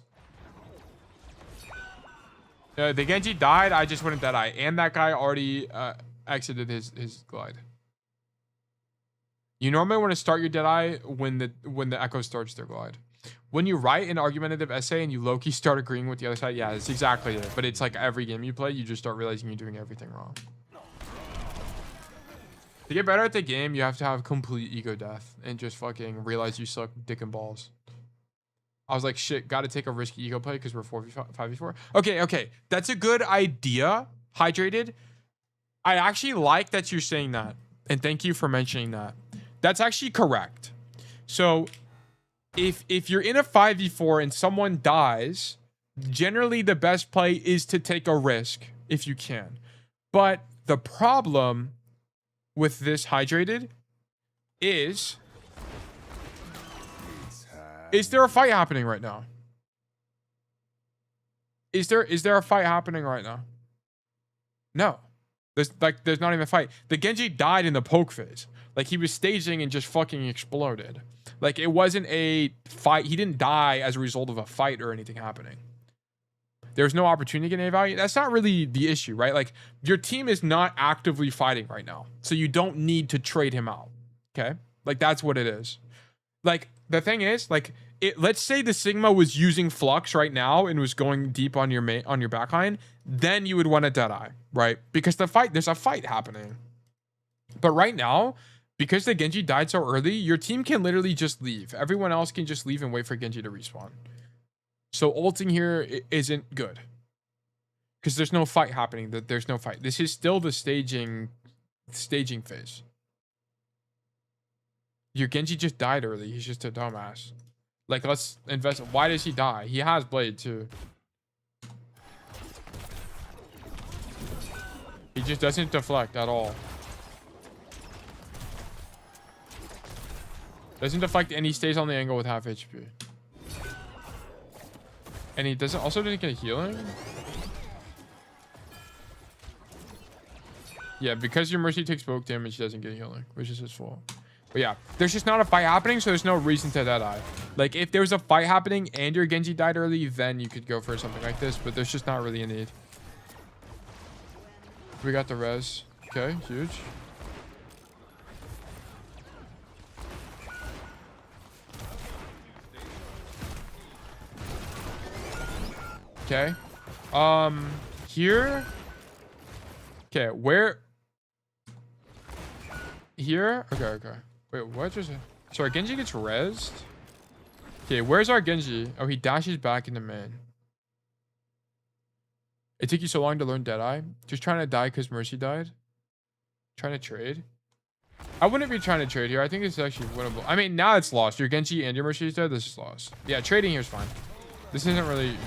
the Genji died. I just wouldn't Deadeye. And that guy already exited his glide. You normally want to start your Deadeye when the Echo starts their glide. When you write an argumentative essay and you low-key start agreeing with the other side, yeah, that's exactly it. But it's like every game you play, you just start realizing you're doing everything wrong. To get better at the game, you have to have complete ego death and just fucking realize you suck dick and balls. I was like, shit, gotta take a risky ego play because we're 5v4. Okay. That's a good idea, Hydrated. I actually like that you're saying that. And thank you for mentioning that. That's actually correct. So if you're in a 5v4 and someone dies, generally the best play is to take a risk if you can. But the problem with this Hydrated is there a fight happening right now? Is there a fight happening right now? No. There's not even a fight. The Genji died in the poke phase. Like, he was staging and just fucking exploded. Like, it wasn't a fight. He didn't die as a result of a fight or anything happening. There's no opportunity to get any value. That's not really the issue, right? Like, your team is not actively fighting right now. So you don't need to trade him out. Okay? Like, that's what it is. Like, the thing is, like, let's say the Sigma was using Flux right now and was going deep on your backline, then you would want a Deadeye, right? Because there's a fight happening. But right now, because the Genji died so early, your team can literally just leave. Everyone else can just leave and wait for Genji to respawn. So ulting here isn't good. Because there's no fight happening. There's no fight. This is still the staging phase. Your Genji just died early. He's just a dumbass. Like, let's invest. Why does he die? He has blade too. He just doesn't deflect at all. Doesn't deflect, and he stays on the angle with half HP. And he doesn't get healing. Yeah, because your Mercy takes poke damage, he doesn't get healing, which is his fault. But yeah, there's just not a fight happening, so there's no reason to Deadeye. Like, if there was a fight happening and your Genji died early, then you could go for something like this, but there's just not really a need. We got the res. Okay, huge. Okay. Here. Okay, where? Here? Okay. Wait, what just... So our Genji gets rezzed? Okay, where's our Genji? Oh, he dashes back into main. It took you so long to learn Deadeye? Just trying to die because Mercy died? Trying to trade? I wouldn't be trying to trade here. I think it's actually winnable. I mean, now it's lost. Your Genji and your Mercy is dead. This is lost. Yeah, trading here is fine. This isn't really...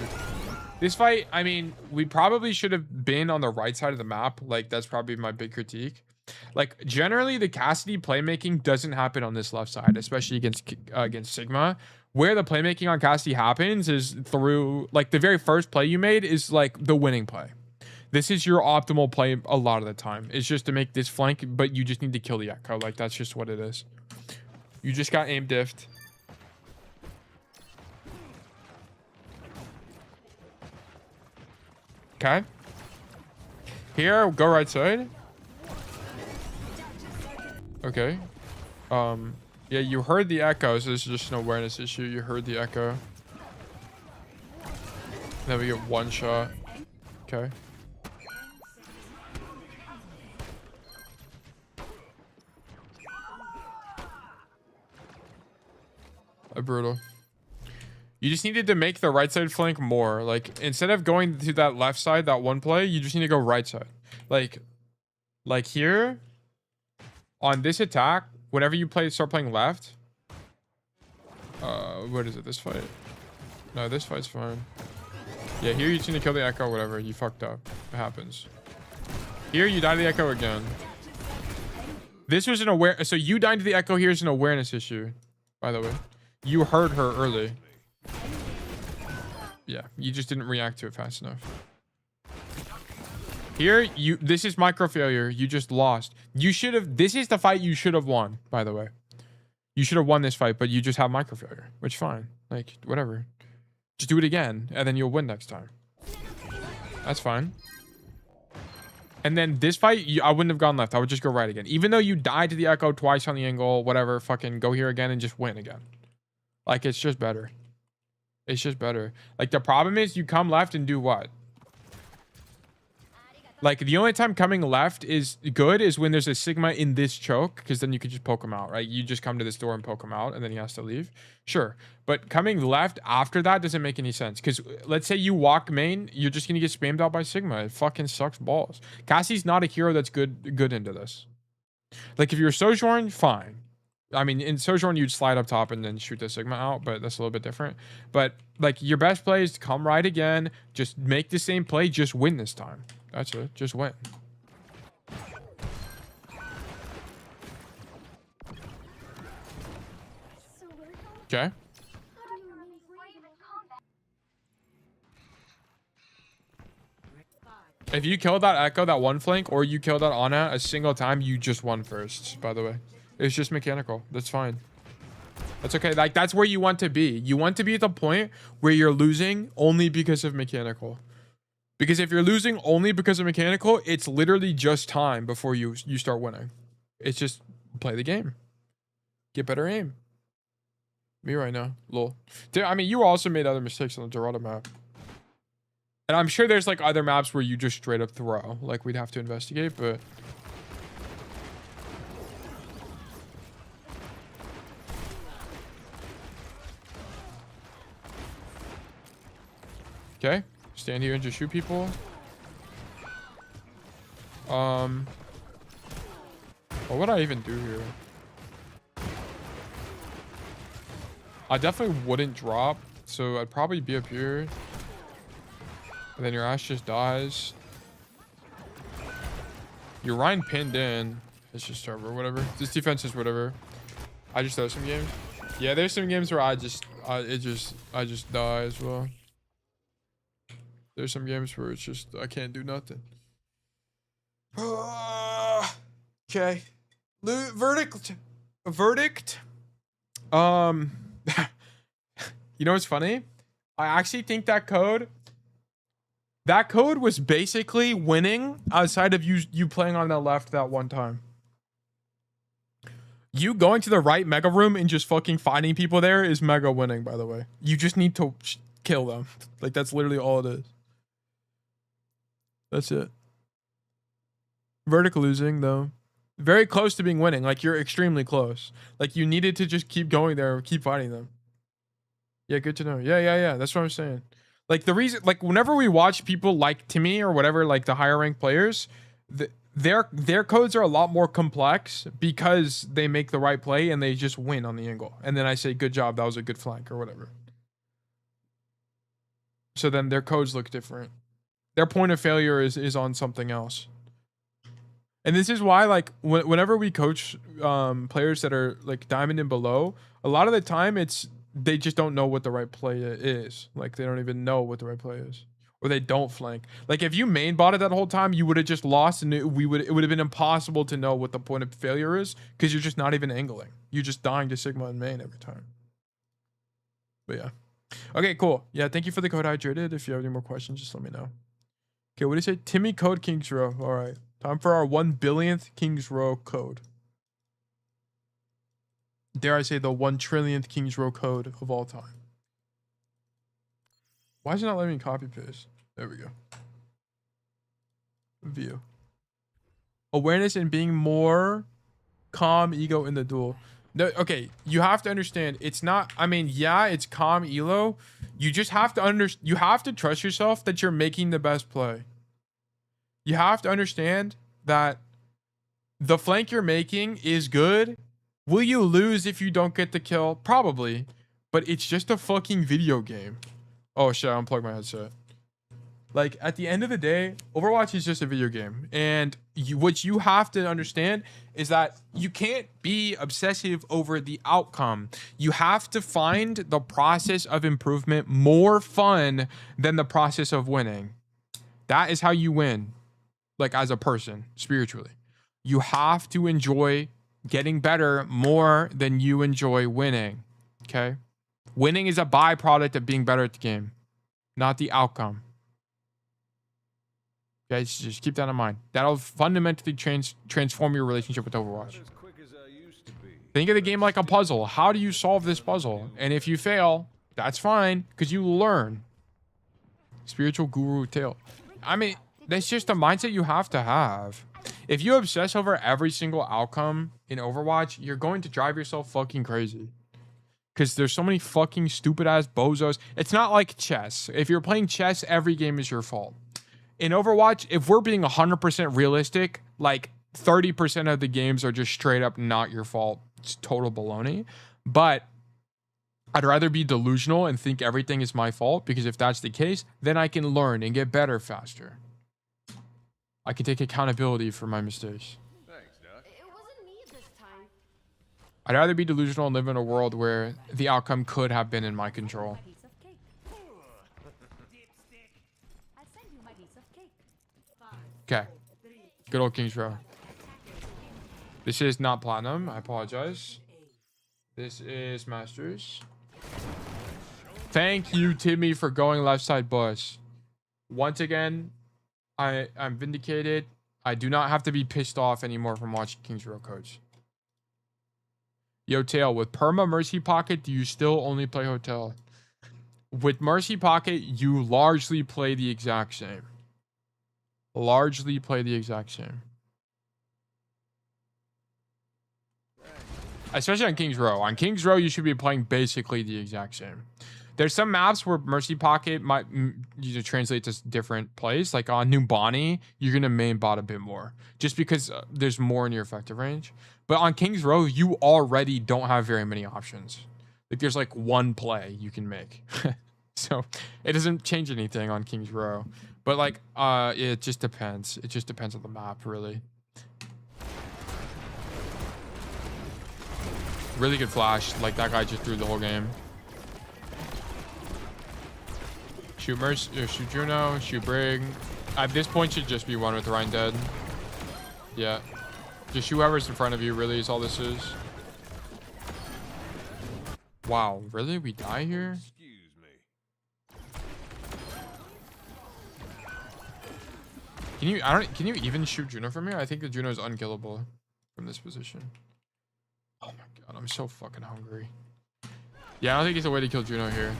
This fight, I mean, we probably should have been on the right side of the map. Like, that's probably my big critique. Like, generally, the Cassidy playmaking doesn't happen on this left side, especially against Sigma. Where the playmaking on Cassidy happens is through, like, the very first play you made is, like, the winning play. This is your optimal play a lot of the time. It's just to make this flank, but you just need to kill the Echo. Like, that's just what it is. You just got aim diffed. Okay. Here, go right side. Okay. Yeah, you heard the echo, so this is just an awareness issue. You heard the echo. Then we get one shot. Okay. Brutal. You just needed to make the right side flank more. Like, instead of going to that left side, that one play, you just need to go right side. Like here, on this attack, whenever you start playing left. What is it? This fight? No, this fight's fine. Yeah, here you just need to kill the echo, whatever. You fucked up. It happens. Here, you die to the echo again. This was an so you dying to the echo here is an awareness issue, by the way. You heard her early. Yeah, you just didn't react to it fast enough. Here, this is micro failure. You just lost. You should have, this is the fight you should have won, by the way. You should have won this fight, but you just have micro failure, which fine. Like, whatever. Just do it again, and then you'll win next time. That's fine. And then this fight, I wouldn't have gone left. I would just go right again. Even though you died to the echo twice on the angle, whatever, fucking go here again and just win again. Like, it's just better. It's just better. Like, the problem is you come left and do what? Like, the only time coming left is good is when there's a Sigma in this choke, because then you could just poke him out, right? You just come to this door and poke him out, and then he has to leave. Sure. But coming left after that doesn't make any sense, because let's say you walk main, you're just going to get spammed out by Sigma. It fucking sucks balls. Cassie's not a hero that's good into this. Like, if you're Sojourn, fine. I mean, in Sojourn, you'd slide up top and then shoot the Sigma out, but that's a little bit different. But, like, your best play is to come right again, just make the same play, just win this time. That's it. Just win. Okay. If you kill that Echo, that one flank, or you kill that Ana a single time, you just won first, by the way. It's just mechanical. That's fine. That's okay. Like, that's where you want to be. You want to be at the point where you're losing only because of mechanical. Because if you're losing only because of mechanical, it's literally just time before you start winning. It's just play the game. Get better aim. Me right now. Lol. Dude, I mean, you also made other mistakes on the Dorado map. And I'm sure there's like other maps where you just straight up throw. Like, we'd have to investigate, but... Okay. Stand here and just shoot people. What would I even do here? I definitely wouldn't drop. So I'd probably be up here. And then your ass just dies. Your Ryan pinned in. It's just over, whatever. This defense is whatever. I just throw some games. Yeah, there's some games where I just die as well. There's some games where it's just I can't do nothing. Okay. Verdict. You know what's funny? I actually think that code was basically winning outside of you playing on the left that one time. You going to the right mega room and just fucking fighting people there is mega winning, by the way. You just need to kill them. Like, that's literally all it is. That's it. Verdict losing, though. Very close to being winning. Like, you're extremely close. Like, you needed to just keep going there, keep fighting them. Yeah, good to know. Yeah. That's what I'm saying. Like, the reason, like, whenever we watch people like Timmy or whatever, like the higher ranked players, their codes are a lot more complex because they make the right play and they just win on the angle. And then I say, good job, that was a good flank or whatever. So then their codes look different. Their point of failure is on something else. And this is why, like, whenever we coach players that are like diamond and below, a lot of the time they just don't know what the right play is. Like, they don't even know what the right play is. Or they don't flank. Like, if you main botted that whole time, you would have just lost, and it would have been impossible to know what the point of failure is because you're just not even angling. You're just dying to Sigma and main every time. But yeah. Okay, cool. Yeah, thank you for the code hydrated. If you have any more questions, just let me know. Okay, what do you say? Timmy code Kings Row. All right. Time for our 1 billionth Kings Row code. Dare I say the 1 trillionth Kings Row code of all time. Why is it not letting me copy paste? There we go. View. Awareness and being more calm ego in the duel. No, okay, you have to understand, it's not, I mean, yeah, it's calm elo. You just have to you have to trust yourself that you're making the best play. You have to understand that the flank you're making is good. Will you lose if you don't get the kill? Probably. But it's just a fucking video game. Oh shit, I unplugged my headset. Like, at the end of the day, Overwatch is just a video game. And what you have to understand is that you can't be obsessive over the outcome. You have to find the process of improvement more fun than the process of winning. That is how you win. Like, as a person, spiritually. You have to enjoy getting better more than you enjoy winning. Okay? Winning is a byproduct of being better at the game, not the outcome. Guys, just keep that in mind. That'll fundamentally transform your relationship with Overwatch. Think of the game like a puzzle. How do you solve this puzzle? And if you fail, that's fine, because you learn. Spiritual guru tale. I mean, that's just a mindset you have to have. If you obsess over every single outcome in Overwatch, you're going to drive yourself fucking crazy. Because there's so many fucking stupid ass bozos. It's not like chess. If you're playing chess, every game is your fault. In Overwatch, if we're being 100% realistic, like 30% of the games are just straight up not your fault. It's total baloney. But I'd rather be delusional and think everything is my fault, because if that's the case, then I can learn and get better faster. I can take accountability for my mistakes. Thanks, Doc. It wasn't me this time. I'd rather be delusional and live in a world where the outcome could have been in my control. Okay. Good old Kings Row. This is not Platinum. I apologize. This is Masters. Thank you, Timmy, for going left side bus. Once again, I'm vindicated. I do not have to be pissed off anymore from watching Kings Row codes. Yo, Tail, with Perma Mercy Pocket, do you still only play Hotel? With Mercy Pocket, you largely play the exact same. Largely play the exact same. Especially on Kings Row. On Kings Row, you should be playing basically the exact same. There's some maps where Mercy Pocket might translate to different plays. Like on New Bonnie, you're going to main bot a bit more. Just because there's more in your effective range. But on Kings Row, you already don't have very many options. Like there's like one play you can make. So it doesn't change anything on King's Row. But like it just depends. It just depends on the map, really. Really good flash. Like that guy just threw the whole game. Shoot Mercy, shoot Juno, shoot Brig. At this point should just be one with Ryan dead. Yeah. Just shoot whoever's in front of you, really, is all this is. Wow, really? We die here? Excuse me. Can you even shoot Juno from here? I think the Juno is unkillable from this position. Oh my god, I'm so fucking hungry. Yeah, I don't think it's a way to kill Juno here.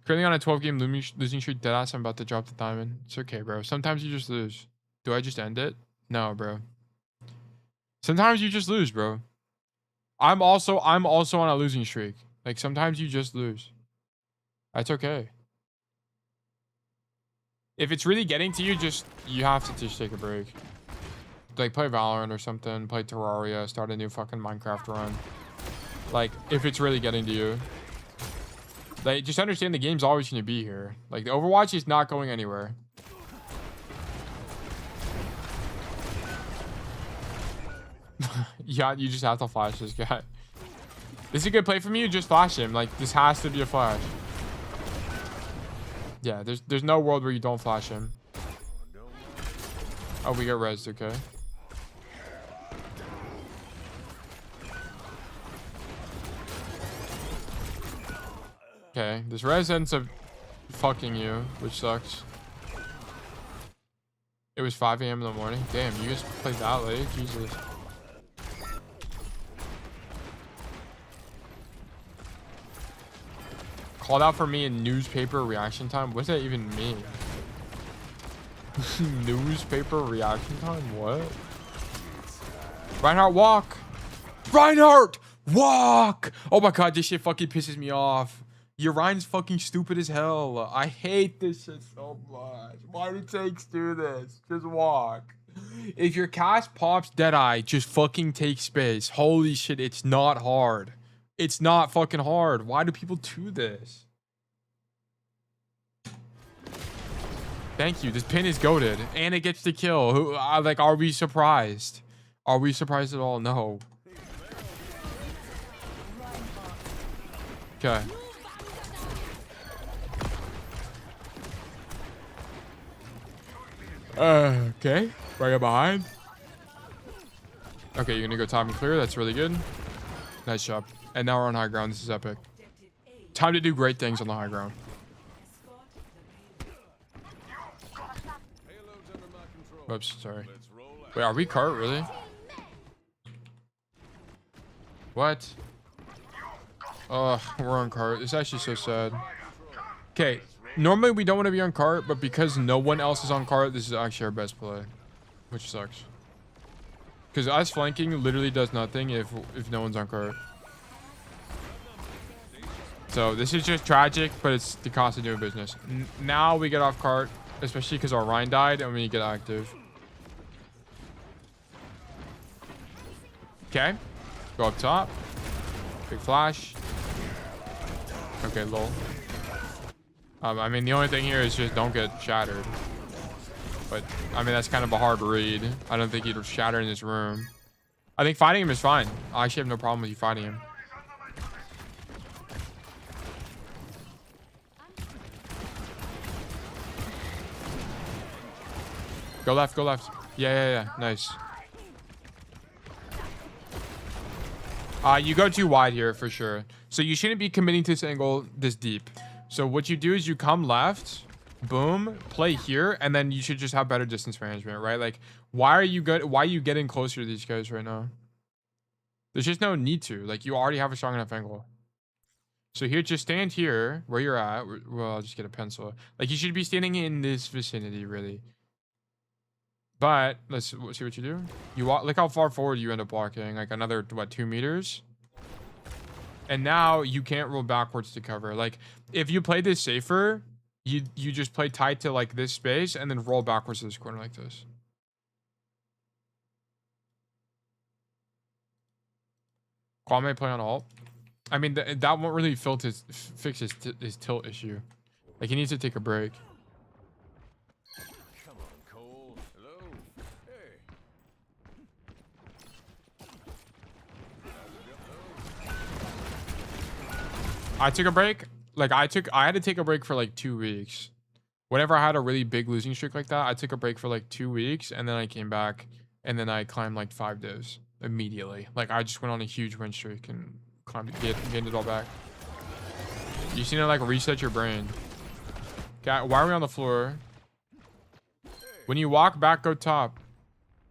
Currently on a 12-game losing streak, deadass. I'm about to drop the diamond. It's okay, bro. Sometimes you just lose. Do I just end it? No, bro. Sometimes you just lose, bro. I'm also on a losing streak. Like sometimes you just lose. That's okay. If it's really getting to you, you have to just take a break. Like play Valorant or something, play Terraria, start a new fucking Minecraft run. Like if it's really getting to you. Like just understand the game's always going to be here. Like the Overwatch is not going anywhere. Yeah, you just have to flash this guy. This is a good play from you. Just flash him. Like this has to be a flash. Yeah, there's no world where you don't flash him. Oh, we get rezzed. Okay. Okay, this res ends up fucking you, which sucks. It was 5 a.m. in the morning. Damn, you guys played that late? Jesus. Called out for me in newspaper reaction time? What does that even mean? Newspaper reaction time? What? Reinhardt, walk! Reinhardt! Walk! Oh my god, this shit fucking pisses me off. Your Ryan's fucking stupid as hell. I hate this shit so much. Why do takes do this? Just walk. If your cast pops Deadeye, just fucking take space. Holy shit, it's not hard. It's not fucking hard. Why do people do this? Thank you. This pin is goated. And it gets the kill. Who, like, are we surprised? Are we surprised at all? No. Okay. Okay. Right behind. Okay, you're gonna go top and clear. That's really good. Nice job. And now we're on high ground. This is epic. Time to do great things on the high ground. Oops, sorry. Wait, are we cart, really? What? Oh, we're on cart. It's actually so sad. Okay, normally we don't want to be on cart, but because no one else is on cart, this is actually our best play. Which sucks. Because us flanking literally does nothing if no one's on cart. So this is just tragic, but it's the cost of doing business. Now we get off cart, especially because our Rhine died and we get active. Okay. Go up top. Big flash. Okay, lol. I mean, the only thing here is just don't get shattered. But, I mean, that's kind of a hard read. I don't think he'd shatter in this room. I think fighting him is fine. I actually have no problem with you fighting him. Go left, go left. Yeah. Nice. You go too wide here for sure. So you shouldn't be committing to this angle this deep. So what you do is you come left, boom, play here, and then you should just have better distance management, right? Like, why are you getting closer to these guys right now? There's just no need to. Like, you already have a strong enough angle. So here, just stand here where you're at. Well, I'll just get a pencil. Like, you should be standing in this vicinity, really. But let's see what you do. You walk. Look how far forward you end up walking. Like another, what, 2 meters? And now you can't roll backwards to cover. Like, if you play this safer, you just play tight to like this space and then roll backwards to this corner like this. Kwame play on alt. I mean, that won't really fix his tilt issue. Like, he needs to take a break. Come on, Cole. Hello. Hey. I took a break. Like, I had to take a break for like 2 weeks. Whenever I had a really big losing streak like that, I took a break for like 2 weeks, and then I came back, and then I climbed like 5 days immediately. Like, I just went on a huge win streak and gained it all back. You just need to like reset your brain. Okay, why are we on the floor? When you walk back, go top.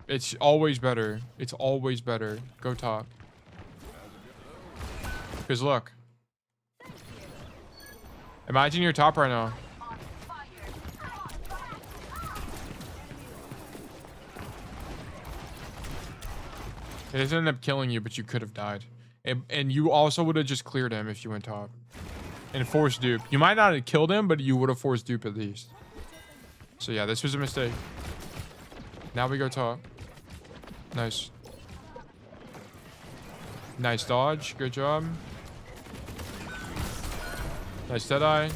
It's always better. It's always better. Go top. Because look. Imagine you're top right now. It doesn't end up killing you, but you could have died. And you also would have just cleared him if you went top. And forced dupe. You might not have killed him, but you would have forced dupe at least. So yeah, this was a mistake. Now we go top. Nice. Nice dodge. Good job. Nice deadeye.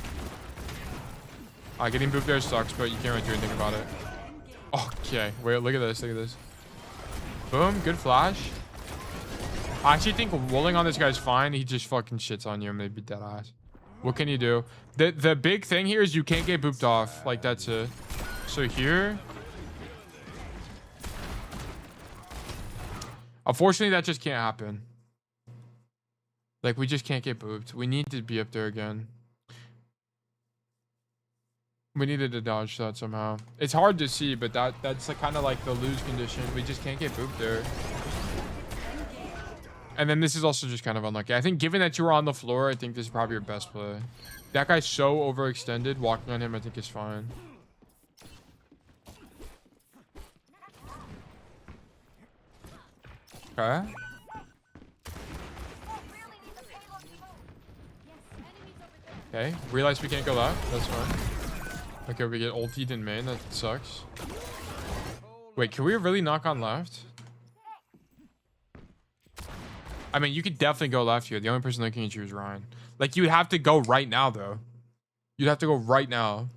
Getting booped there sucks, but you can't really do anything about it. Okay, wait, look at this. Look at this. Boom, good flash. I actually think rolling on this guy's fine. He just fucking shits on you and maybe dead ass. What can you do? The big thing here is you can't get booped off. Like, that's it. So here. Unfortunately, that just can't happen. Like, we just can't get booped. We need to be up there again. We needed to dodge that somehow. It's hard to see, but that's like, kind of like the lose condition. We just can't get booped there. And then this is also just kind of unlucky. I think given that you were on the floor, I think this is probably your best play. That guy's so overextended. Walking on him, I think is fine. Okay. Okay. Realize we can't go left. That's fine. Okay, we get ultied in main. That sucks. Wait, can we really knock on left? I mean, you could definitely go left here. The only person looking at you is Ryan. Like, you'd have to go right now, though. You'd have to go right now.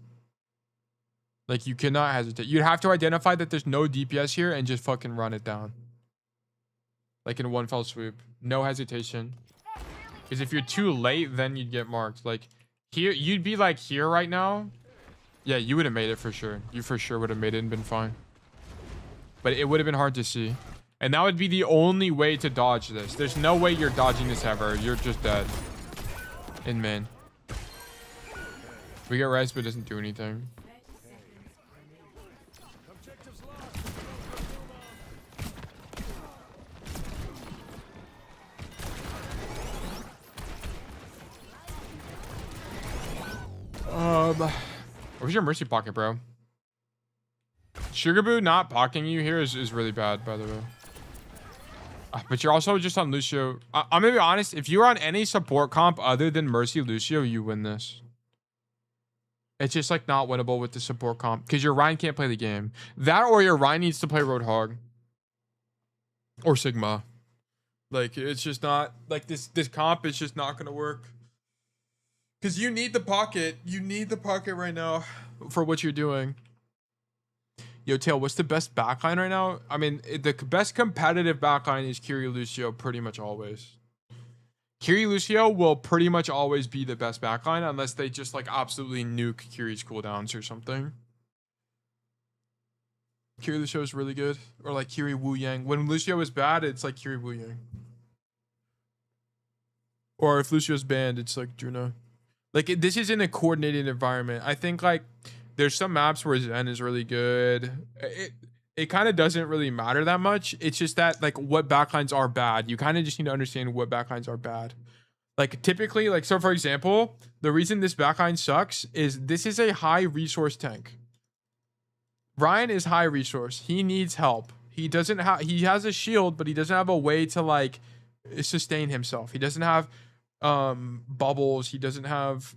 Like, you cannot hesitate. You'd have to identify that there's no DPS here and just fucking run it down. Like, in one fell swoop. No hesitation. Because if you're too late, then you'd get marked. Like, here, you'd be, like, here right now. Yeah, you would have made it for sure. You for sure would have made it and been fine. But it would have been hard to see. And that would be the only way to dodge this. There's no way you're dodging this ever. You're just dead. In main. We get res, but it doesn't do anything. Where's your mercy pocket, bro? Sugarboo not pocketing you here is really bad, by the way. But you're also just on Lucio. I'm gonna be honest. If you're on any support comp other than Mercy Lucio, you win this. It's just like not winnable with the support comp because your Ryan can't play the game. That or your Ryan needs to play Roadhog or Sigma. Like, it's just not like this comp is just not gonna work. Because you need the pocket. You need the pocket right now for what you're doing. Yo, Tail, what's the best backline right now? I mean, the best competitive backline is Kiri Lucio pretty much always. Kiri Lucio will pretty much always be the best backline unless they just like absolutely nuke Kiri's cooldowns or something. Kiri Lucio is really good. Or like Kiri Wu Yang. When Lucio is bad, it's like Kiri Wu Yang. Or if Lucio's banned, it's like Juno. Like, this is in a coordinated environment. I think, like, there's some maps where Zen is really good. It kind of doesn't really matter that much. It's just that, like, what backlines are bad. You kind of just need to understand what backlines are bad. Like, typically, like, so, for example, the reason this backline sucks is this is a high resource tank. Ryan is high resource. He needs help. He doesn't have... He has a shield, but he doesn't have a way to, like, sustain himself. He doesn't have... bubbles. He doesn't have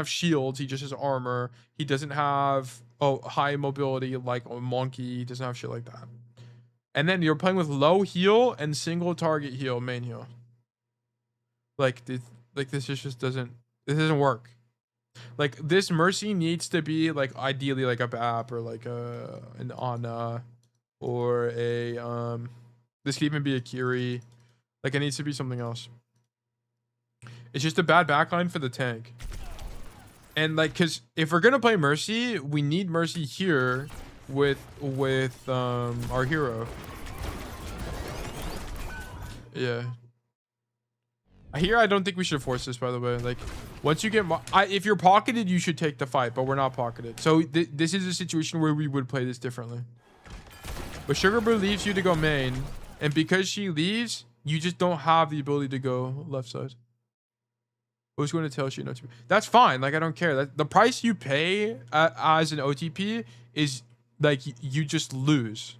shields. He just has armor. He doesn't have high mobility like a monkey. He doesn't have shit like that. And then you're playing with low heal and single target heal, main heal. Like this just doesn't. This doesn't work. Like this Mercy needs to be like ideally like a BAP or like an Ana or a this could even be a Kiri. Like it needs to be something else. It's just a bad backline for the tank. And like, cause if we're gonna play Mercy, we need Mercy here with our hero. Yeah. Here, I don't think we should force this, by the way. Like, once you get... if you're pocketed, you should take the fight, but we're not pocketed. So, this is a situation where we would play this differently. But Sugar Brew leaves you to go main, and because she leaves, you just don't have the ability to go left side. Who's going to tell you not to? That's fine. Like, I don't care. The price you pay as an OTP is, like, you just lose.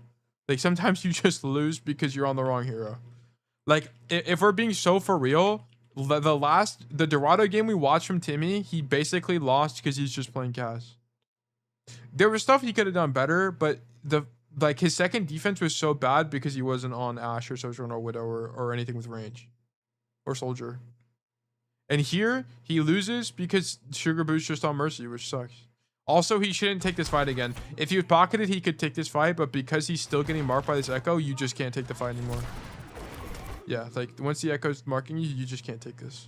Like, sometimes you just lose because you're on the wrong hero. Like, if we're being so for real, the Dorado game we watched from Timmy, he basically lost because he's just playing Cass. There was stuff he could have done better, but his second defense was so bad because he wasn't on Ashe or Sojourn or Widow or anything with range. Or Soldier. And here, he loses because Sugar Boo's just on Mercy, which sucks. Also, he shouldn't take this fight again. If he was pocketed, he could take this fight, but because he's still getting marked by this Echo, you just can't take the fight anymore. Yeah, like, once the Echo's marking you, you just can't take this.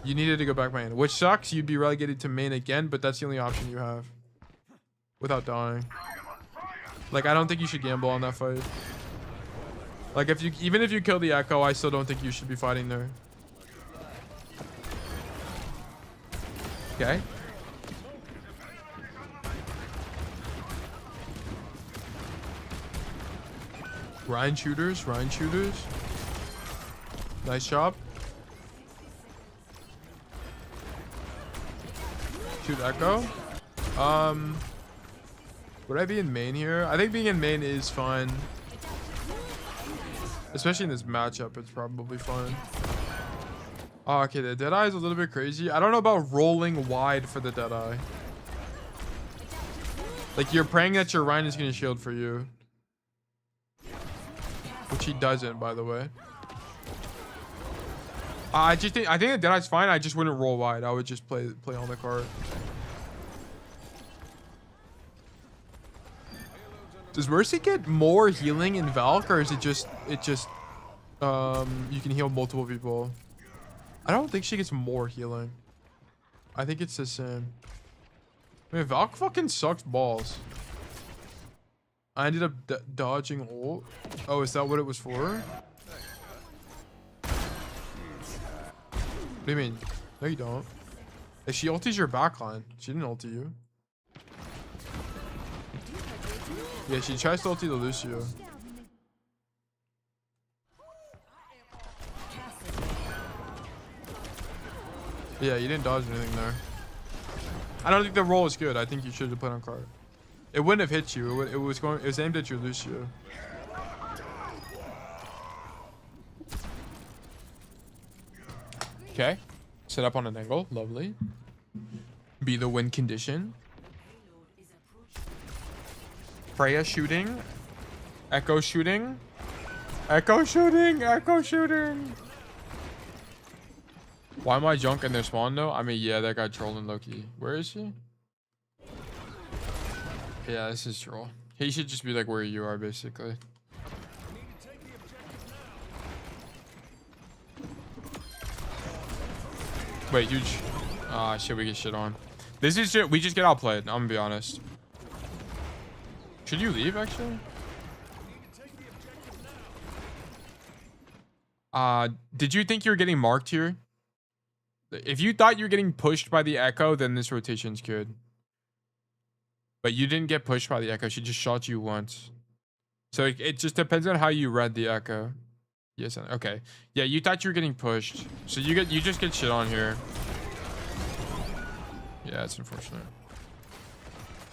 You needed to go back main, which sucks. You'd be relegated to main again, but that's the only option you have. Without dying. Like, I don't think you should gamble on that fight. Like, even if you kill the Echo, I still don't think you should be fighting there. Okay. Ryan shooters. Nice job. Shoot Echo. Would I be in main here? I think being in main is fine. Especially in this matchup, it's probably fine. Oh, okay, the Deadeye is a little bit crazy. I don't know about rolling wide for the Deadeye. Like, you're praying that your Ryan is going to shield for you. Which he doesn't, by the way. I think the Deadeye's fine. I just wouldn't roll wide. I would just play on the cart. Does Mercy get more healing in Valk, or is it just you can heal multiple people? I don't think she gets more healing. I think it's the same. I mean, Valk fucking sucks balls. I ended up dodging ult. Oh, is that what it was for? What do you mean? No, you don't. If she ulties your backline, she didn't ulti you. Yeah, she tries to ulti the Lucio. Yeah, you didn't dodge anything there. I don't think the roll is good. I think you should have played on card. It wouldn't have hit you. It was aimed at your Lucio. Okay. Set up on an angle. Lovely. Be the win condition. Freya shooting. Echo shooting. Echo shooting. Echo shooting. Why am I junk in their spawn though? I mean, yeah, that guy trolling Loki. Where is he? Yeah, this is troll. He should just be like where you are, basically. Wait, huge. Ah, shit, we get shit on. This is shit. We just get outplayed. I'm gonna be honest. Should you leave, actually? Did you think you were getting marked here? If you thought you were getting pushed by the Echo, then this rotation's good. But you didn't get pushed by the Echo. She just shot you once. So it just depends on how you read the Echo. Yes. Okay. Yeah, you thought you were getting pushed. So you just get shit on here. Yeah, it's unfortunate.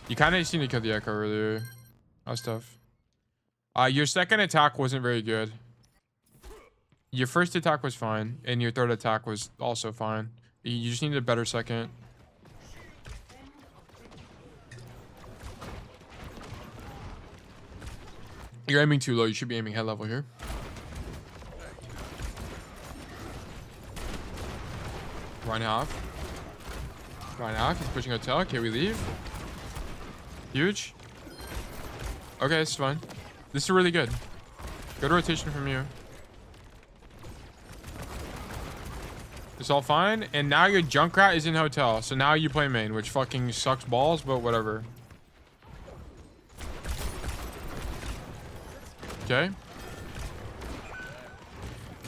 You kind of just need to kill the Echo earlier. That was tough. Your second attack wasn't very good. Your first attack was fine, and your third attack was also fine. You just needed a better second. You're aiming too low. You should be aiming head level here. Ryan half. Ryan half. He's pushing hotel. Okay, we leave. Huge. Okay, it's fine. This is really good. Good rotation from you. It's all fine. And now your Junkrat is in hotel. So now you play main, which fucking sucks balls, but whatever. Okay.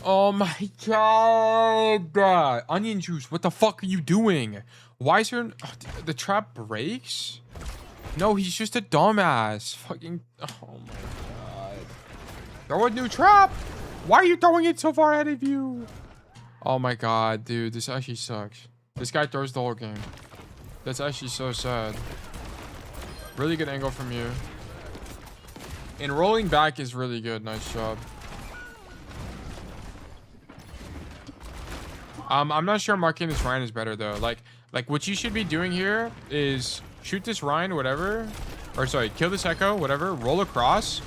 Oh my god. Onion juice, what the fuck are you doing? Why is there... Oh, the trap breaks? No, he's just a dumbass. Fucking... Oh my god. Throw a new trap. Why are you throwing it so far ahead of you? Oh my god, dude. This actually sucks. This guy throws the whole game. That's actually so sad. Really good angle from you. And rolling back is really good. Nice job. I'm not sure marking this Ryan is better though. Like what you should be doing here is shoot this Ryan, whatever. Or sorry, kill this Echo, whatever. Roll across.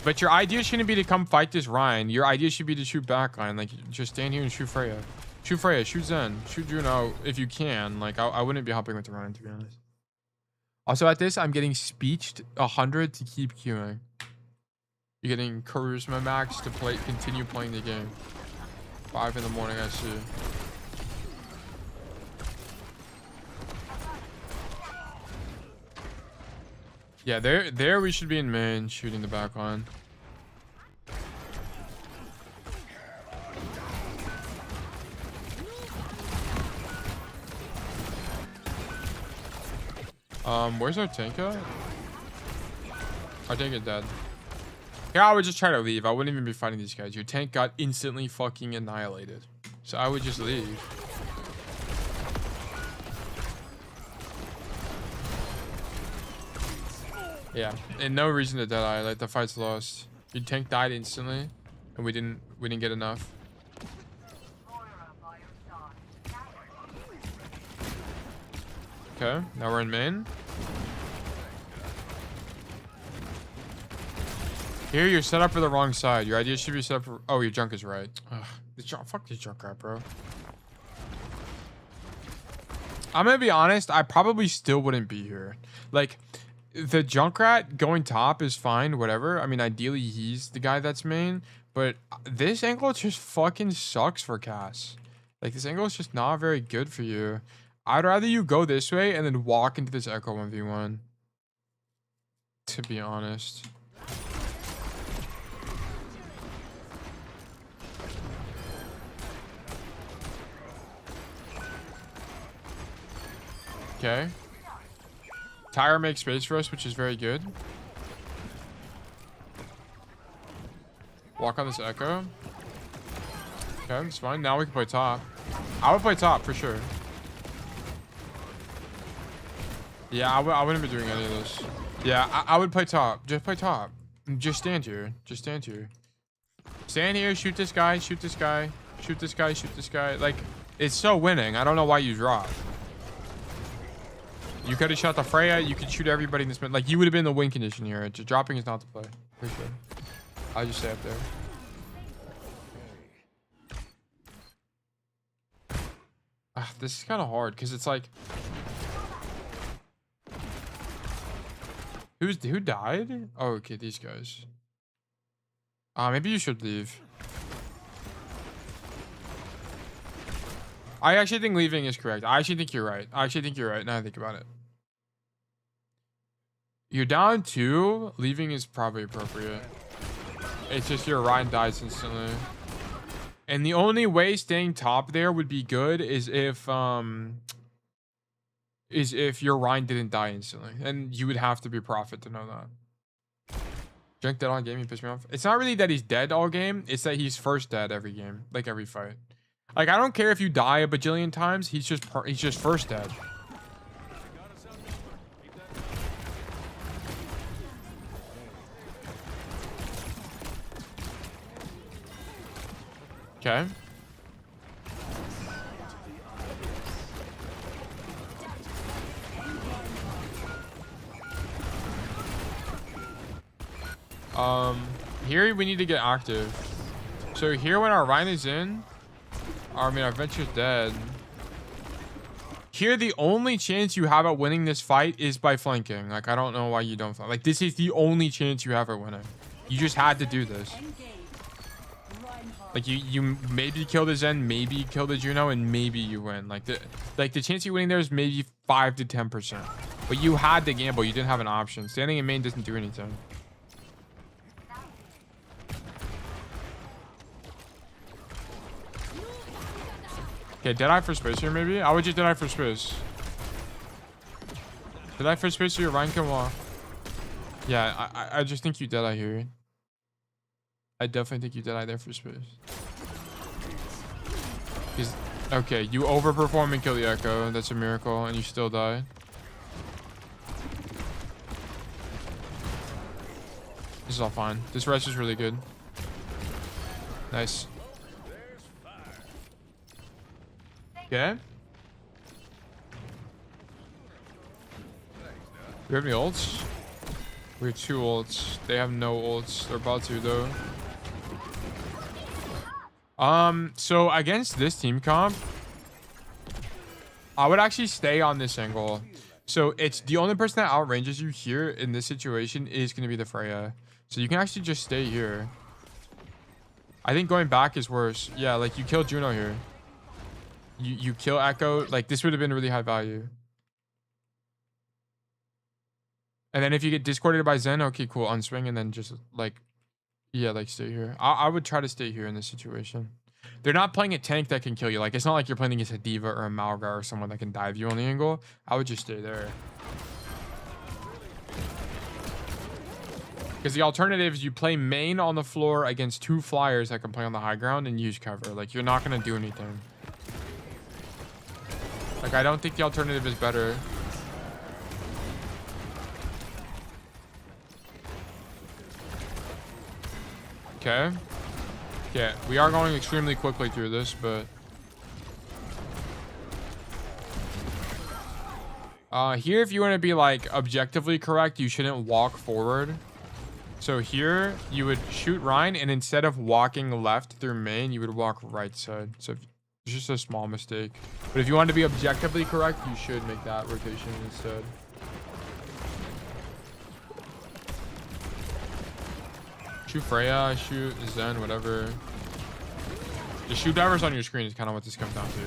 But your idea shouldn't be to come fight this Ryan. Your idea should be to shoot backline. Like, just stand here and shoot Freya. Shoot Freya, shoot Zen, shoot Juno if you can. Like, I wouldn't be helping with the Ryan, to be honest. Also, at this, I'm getting speeched 100 to keep queuing. You're getting charisma max to continue playing the game. 5 in the morning, I see. Yeah, there we should be in main, shooting the back line. Where's our tank at? Our tank is dead. Yeah, I would just try to leave. I wouldn't even be fighting these guys. Your tank got instantly fucking annihilated. So I would just leave. Yeah, and no reason to dead eye. Like, the fight's lost. Your tank died instantly, and we didn't get enough. Okay, now we're in main. Here, you're set up for the wrong side. Your idea should be set up for... Oh, your junk is right. Ugh, fuck this junk crap, bro. I'm gonna be honest, I probably still wouldn't be here. Like, the Junkrat going top is fine, whatever. I mean, ideally, he's the guy that's main. But this angle just fucking sucks for Cass. Like, this angle is just not very good for you. I'd rather you go this way and then walk into this Echo 1v1. To be honest. Okay. Tyre makes space for us, which is very good. Walk on this Echo. Okay, it's fine. Now we can play top. I would play top for sure. Yeah, I wouldn't be doing any of this. Yeah, I would play top. Just play top. Just stand here. Just stand here. Stand here, shoot this guy, shoot this guy, shoot this guy, shoot this guy. Like, it's so winning. I don't know why you drop. You could have shot the Freya. You could shoot everybody in this mid. Like, you would have been in the win condition here. Just dropping is not the play. For sure. I'll just stay up there. This is kind of hard because it's like... Who died? Oh, okay, these guys. Maybe you should leave. I actually think leaving is correct. I actually think you're right. I actually think you're right now I think about it. You're down 2. Leaving is probably appropriate. It's just your Ryan dies instantly. And the only way staying top there would be good is if your Ryan didn't die instantly. And you would have to be Prophet to know that. Drink dead all game, he pissed me off. It's not really that he's dead all game. It's that he's first dead every game. Like every fight. Like, I don't care if you die a bajillion times. He's just first dead. Okay. Here we need to get active. So here when our Ryan is in, I mean our Venture's dead. Here, the only chance you have at winning this fight is by flanking. Like, I don't know why you don't flank. Like, this is the only chance you have at winning. You just had to do this. Like, you maybe kill the Zen, maybe you kill the Juno, and maybe you win. Like, the chance you winning there is maybe 5 to 10%. But you had to gamble. You didn't have an option. Standing in main doesn't do anything. Okay, Deadeye for space here, maybe? I would just Deadeye for space. Deadeye for space here, Ryan can walk. Yeah, I just think you Deadeye here. I definitely think you Deadeye there for space. Okay, you overperform and kill the Echo. That's a miracle, and you still die. This is all fine. This rest is really good. Nice. Okay. We have any ults? We have 2 ults. They have no ults. They're about to though. So against this team comp, I would actually stay on this angle. So it's the only person that outranges you here in this situation is going to be the Freya. So you can actually just stay here. I think going back is worse. Yeah, like you kill Juno here. You kill Echo. Like this would have been really high value. And then if you get discorded by Zen, okay, cool. Unswing and then just like, yeah, like stay here. I would try to stay here in this situation. They're not playing a tank that can kill you. Like it's not like you're playing against a Diva or a Malgar or someone that can dive you on the angle. I would just stay there. Because the alternative is you play main on the floor against 2 flyers that can play on the high ground and use cover. Like you're not going to do anything. Like I don't think the alternative is better. Okay. Yeah, we are going extremely quickly through this, but here if you want to be like objectively correct, you shouldn't walk forward. So here you would shoot Ryan, and instead of walking left through main, you would walk right side. So it's just a small mistake. But if you want to be objectively correct, you should make that rotation instead. Shoot Freya, shoot Zen, whatever. Just shoot divers on your screen is kind of what this comes down to.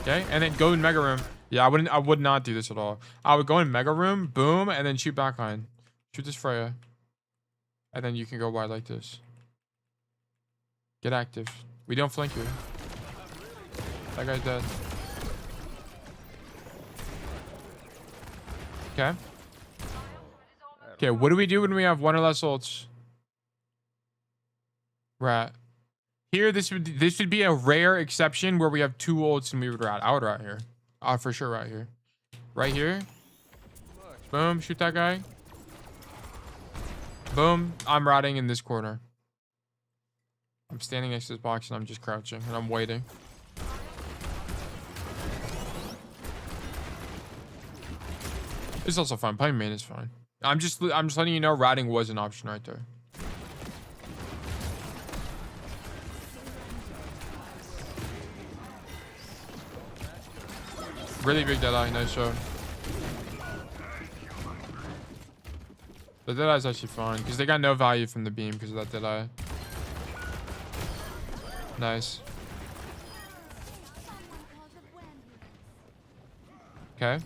Okay, and then go in Mega Room. Yeah, I would not do this at all. I would go in Mega Room, boom, and then shoot backline. Shoot this Freya. And then you can go wide like this. Get active. We don't flank you. That guy's dead. Okay. Okay, what do we do when we have 1 or less ults? Rat. Here, this would be a rare exception where we have 2 ults and we would rat. I would rat here. For sure rat here. Right here. Boom, shoot that guy. Boom, I'm ratting in this corner. I'm standing next to this box and I'm just crouching and I'm waiting. It's also fine. Playing main is fine. I'm just letting you know ratting was an option right there. Really big Deadeye, nice shot. The Deadeye is actually fine because they got no value from the beam because of that Deadeye. Nice. Okay.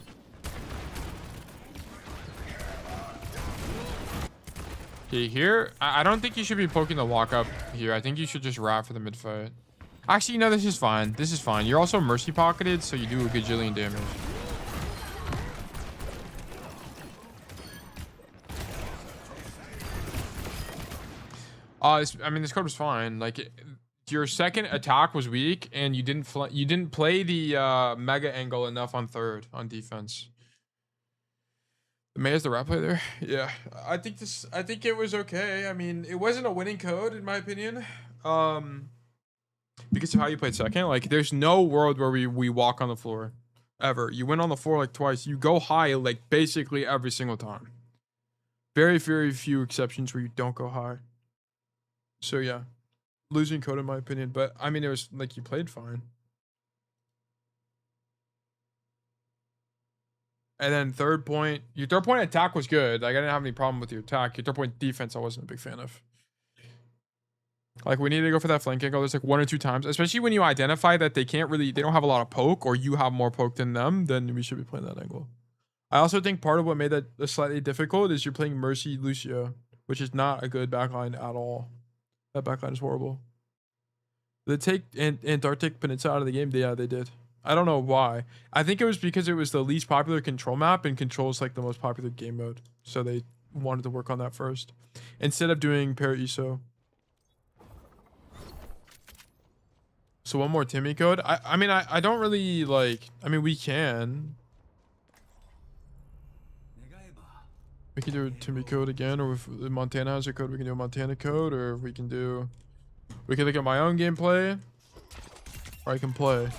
Okay, here, I don't think you should be poking the walk up here. I think you should just rat for the mid fight. Actually, no, this is fine. This is fine. You're also mercy pocketed, so you do a gajillion damage. I mean, this code was fine. Like, your second attack was weak, and you didn't play the mega angle enough on third on defense. May is the rat play there? Yeah, I think it was okay. I mean, it wasn't a winning code in my opinion. Because of how you played second. Like, there's no world where we walk on the floor ever. You went on the floor like twice. You go high like basically every single time. Very, very few exceptions where you don't go high. So yeah, losing code in my opinion. But I mean, it was like you played fine. And then third point, your third point attack was good. Like I didn't have any problem with your attack. Your third point defense, I wasn't a big fan of. Like we need to go for that flank angle. There's like 1 or 2 times, especially when you identify that they don't have a lot of poke, or you have more poke than them. Then we should be playing that angle. I also think part of what made that slightly difficult is you're playing Mercy Lucio, which is not a good backline at all. That backline is horrible. They take Antarctic Peninsula out of the game. Yeah, they did. I don't know why. I think it was because it was the least popular control map, and control is like the most popular game mode. So they wanted to work on that first instead of doing Para-ISO. So one more Timmy code. I mean, I don't really like. I mean, we can. We can do a Timmy code again, or if Montana has a code, we can do a Montana code, or we can do. We can look at my own gameplay, or I can play.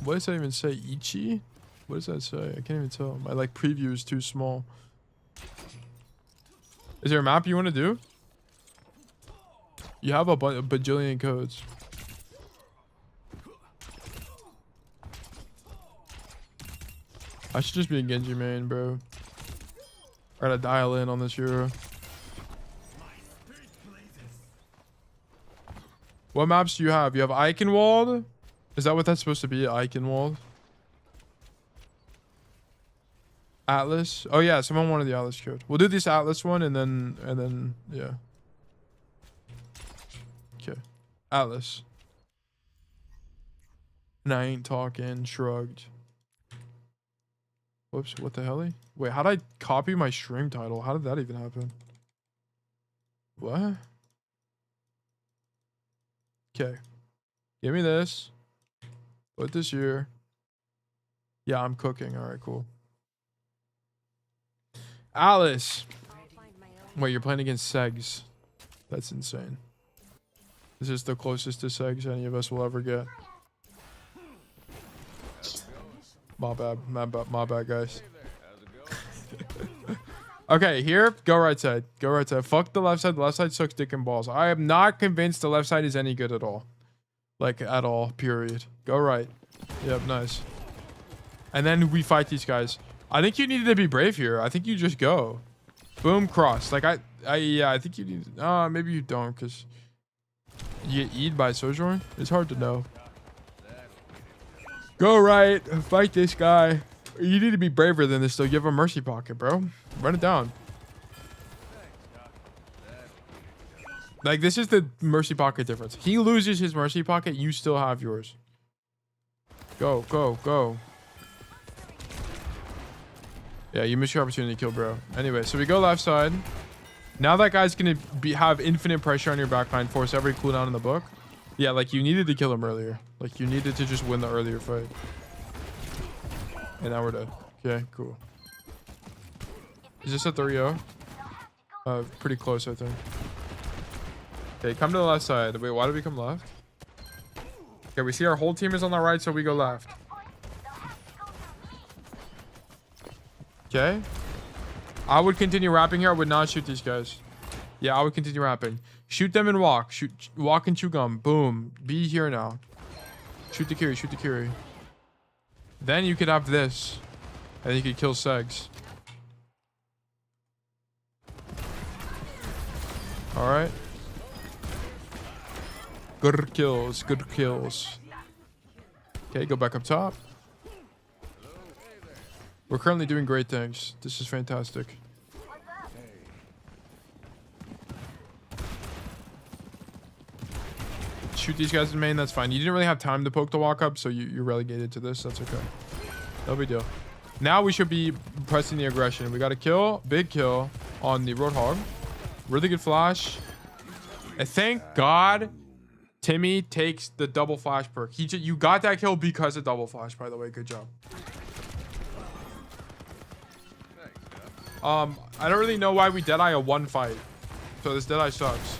What does that even say? Ichi? What does that say? I can't even tell. My like preview is too small. Is there a map you want to do? You have a bajillion codes. I should just be a Genji main, bro. I gotta dial in on this hero. What maps do you have? You have Eichenwald? Is that what that's supposed to be? Eichenwald? Aatlis? Oh yeah, someone wanted the Aatlis code. We'll do this Aatlis one and then yeah. Okay. Aatlis. And I ain't talking, shrugged. Whoops, what the hell? Wait, how did I copy my stream title? How did that even happen? What? Okay. Give me this. Put this here. Yeah, I'm cooking. All right, cool. Alice. Wait, you're playing against Segs. That's insane. This is the closest to Segs any of us will ever get. My bad, guys. Okay, here, go right side. Go right side. Fuck the left side. The left side sucks dick and balls. I am not convinced the left side is any good at all. Like, at all, period. Go right. Yep, nice. And then we fight these guys. I think you needed to be brave here. I think you just go. Boom, cross. Like, yeah, I think you need... maybe you don't, because... You get eaten by Sojourn? It's hard to know. Go right. Fight this guy. You need to be braver than this, though. You have a mercy pocket, bro. Run it down. Like, this is the mercy pocket difference. He loses his mercy pocket. You still have yours. Go, go, go. Yeah, you missed your opportunity to kill, bro. Anyway, so we go left side. Now that guy's going to have infinite pressure on your backline, force every cooldown in the book. Yeah, like, you needed to kill him earlier. Like, you needed to just win the earlier fight. And now we're dead. Okay, cool. Is this a 3-0? Pretty close, I think. Okay, come to the left side. Wait, why did we come left? Okay, we see our whole team is on the right, so we go left. Okay. I would continue rapping here. I would not shoot these guys. Yeah, I would continue rapping. Shoot them and walk. Walk and chew gum. Boom. Be here now. Shoot the Kiri. Shoot the Kiri. Then you could have this. And you could kill Segs. Alright. Good kills. Good kills. Okay, go back up top. We're currently doing great things. This is fantastic. Shoot these guys in main, that's fine. You didn't really have time to poke the walk up, so you're relegated to this. That's okay. No big deal. Now we should be pressing the aggression. We got a kill, big kill on the Roadhog. Really good flash. And thank God Timmy takes the double flash perk. You got that kill because of double flash, by the way. Good job. I don't really know why we Deadeye a one fight. So this Deadeye sucks.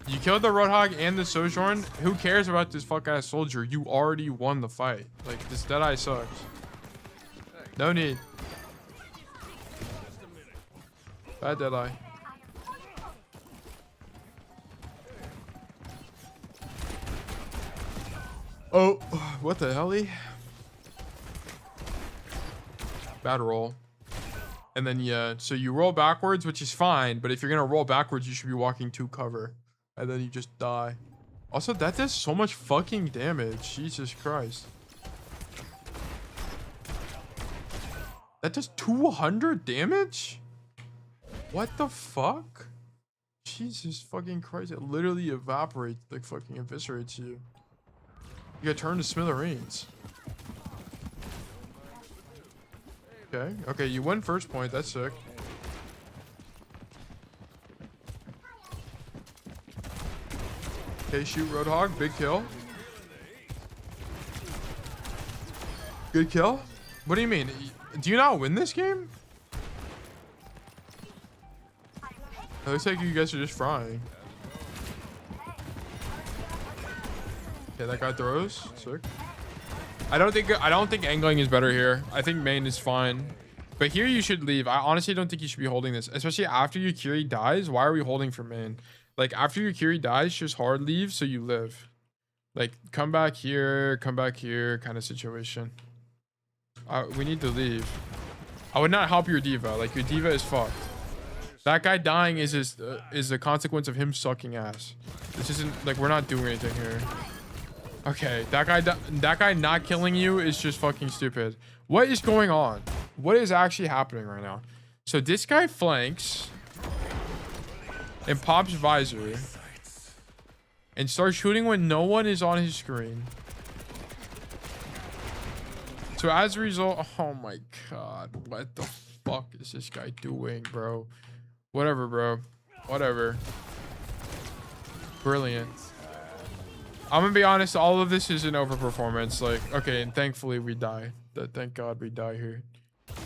You killed the Roadhog and the Sojourn. Who cares about this fuck ass soldier? You already won the fight. Like, this Deadeye sucks. No need. Bad Deadeye. Oh, what the hell? Bad roll. And then, yeah, so you roll backwards, which is fine. But if you're going to roll backwards, you should be walking to cover. And then you just die. Also, that does so much fucking damage. Jesus Christ. That does 200 damage? What the fuck? Jesus fucking Christ. It literally evaporates, like fucking eviscerates you. You got turned to smithereens. Okay, okay, you win first point. That's sick. Okay, shoot Roadhog. Big kill. Good kill. What do you mean? Do you not win this game? It looks like you guys are just frying. Okay, that guy throws. Sick. I don't think angling is better here. I think main is fine. But here you should leave. I honestly don't think you should be holding this. Especially after your Curie dies. Why are we holding for main? Like after your Curie dies, just hard leave so you live. Like come back here kind of situation. We need to leave. I would not help your diva. Like your diva is fucked. That guy dying is a consequence of him sucking ass. This isn't like we're not doing anything here. Okay, that guy not killing you is just fucking stupid. What is going on? What is actually happening right now? So this guy flanks and pops visor and starts shooting when no one is on his screen. So as a result, oh my god, what the fuck is this guy doing, bro? Whatever, bro. Whatever. Brilliant. I'm gonna be honest, all of this is an overperformance. Like, okay, and thankfully we die. Thank God we die here.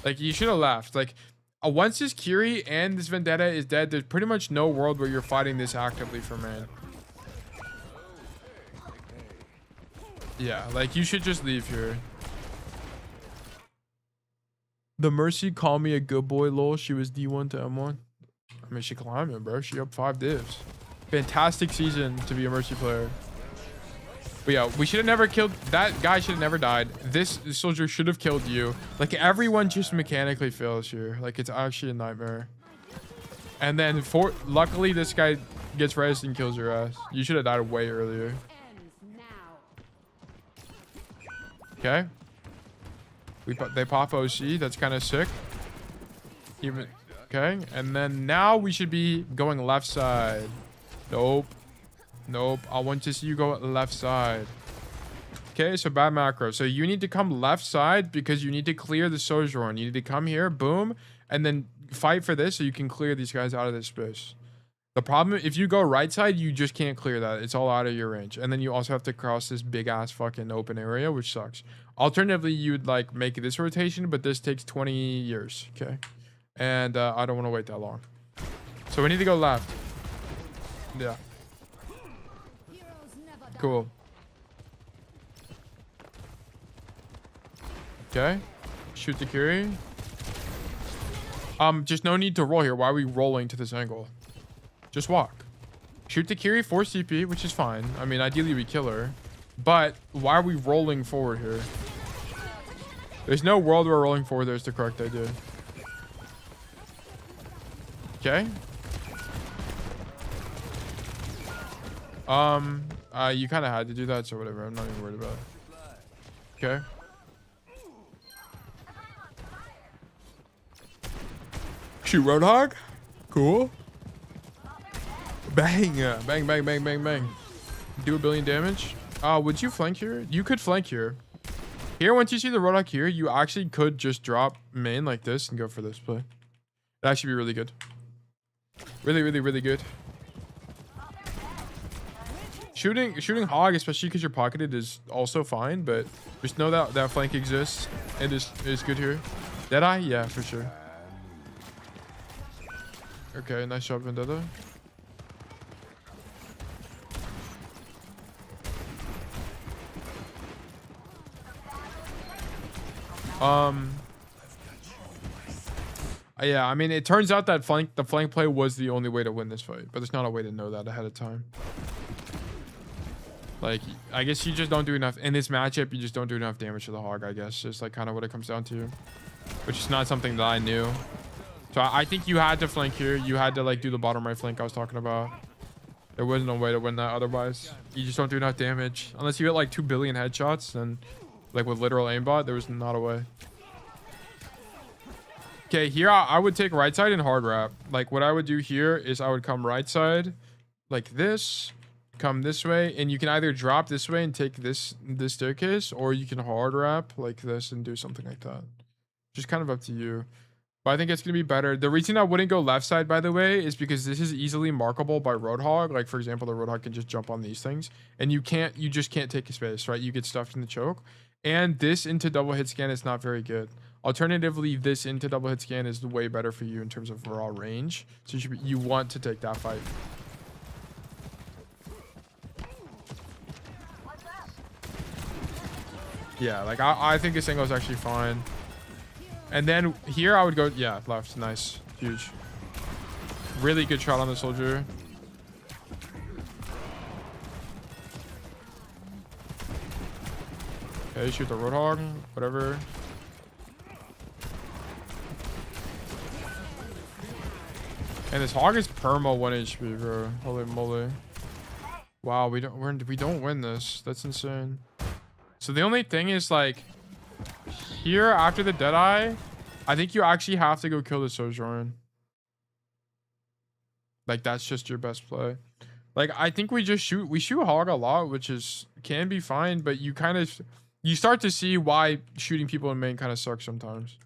Like, you should have left. Like, once this Curie and this Vendetta is dead, there's pretty much no world where you're fighting this actively for man. Yeah, like, you should just leave here. The Mercy called me a good boy, lol. She was D1 to M1. I mean, she climbing, bro. She up 5 divs. Fantastic season to be a Mercy player. But yeah, we should have never killed that guy. Should have never died. This soldier should have killed you. Like everyone just mechanically fails here. Like it's actually a nightmare. And then luckily this guy gets res and kills your ass. You should have died way earlier. Okay. They pop OC. That's kind of sick. Even okay. And then now we should be going left side. Nope. Nope. I want to see you go left side. Okay, so bad macro. So you need to come left side because you need to clear the Sojourn. You need to come here, boom, and then fight for this so you can clear these guys out of this space. The problem, if you go right side, you just can't clear that. It's all out of your range. And then you also have to cross this big ass fucking open area, which sucks. Alternatively, you'd like make this rotation, but this takes 20 years. Okay. And I don't want to wait that long. So we need to go left. Yeah. Cool. Okay. Shoot the Curie. Just no need to roll here. Why are we rolling to this angle? Just walk. Shoot the Curie, force CP, which is fine. I mean, ideally we kill her. But why are we rolling forward here? There's no world where rolling forward there's the correct idea. Okay. You kind of had to do that, so whatever. I'm not even worried about it. Okay. Shoot Roadhog. Cool. Bang. Bang, bang, bang, bang, bang. Do 1 billion damage. Would you flank here? You could flank here. Here, once you see the Roadhog here, you actually could just drop main like this and go for this play. It'd actually be really good. Really, really, really good. Shooting hog, especially because you're pocketed, is also fine, but just know that that flank exists and is good here. Deadeye? Yeah, for sure. Okay, nice job, Vendetta. Yeah, I mean, it turns out that the flank play was the only way to win this fight, but there's not a way to know that ahead of time. Like, I guess you just don't do enough in this matchup. You just don't do enough damage to the hog, I guess. It's like kind of what it comes down to, which is not something that I knew. So I think you had to flank here. You had to like do the bottom right flank I was talking about. There wasn't no way to win that otherwise. You just don't do enough damage unless you hit like 2 billion headshots. And like with literal aimbot, there was not a way. Okay, here I would take right side and hard wrap. Like what I would do here is I would come right side like this, come this way, and you can either drop this way and take this staircase, or you can hard wrap like this and do something like that. Just kind of up to you. But I think it's gonna be better. The reason I wouldn't go left side, by the way, is because this is easily markable by Roadhog. Like for example, the Roadhog can just jump on these things, and you just can't take a space, right? You get stuffed in the choke. And this into double hit scan is not very good. Alternatively, this into double hit scan is way better for you in terms of raw range. So you want to take that fight. Yeah, like I think this angle is actually fine. And then here I would go, yeah, left. Nice. Huge. Really good shot on the soldier. Okay, shoot the Roadhog, whatever. And this hog is perma 1 HP, bro. Holy moly. Wow, we don't win this. That's insane. So the only thing is like here after the Deadeye, I think you actually have to go kill the Sojourn. Like that's just your best play. Like I think we shoot hog a lot, which can be fine, but you start to see why shooting people in main kind of sucks sometimes.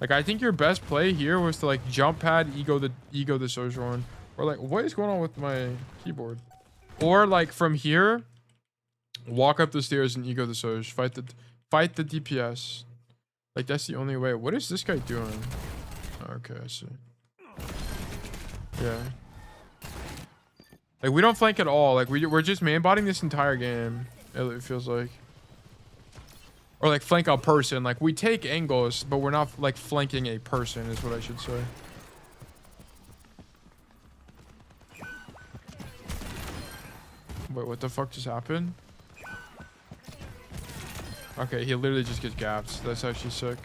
Like I think your best play here was to like jump pad, ego the Sojourn, or like what is going on with my keyboard? Or like from here, walk up the stairs and ego the Soj. Fight the DPS. Like that's the only way. What is this guy doing? Okay, I see. Yeah. Like we don't flank at all. Like we're just man-botting this entire game. It feels like. Or like flank a person. Like we take angles, but we're not like flanking a person is what I should say. Wait, what the fuck just happened? Okay, he literally just gets gapped. That's actually sick.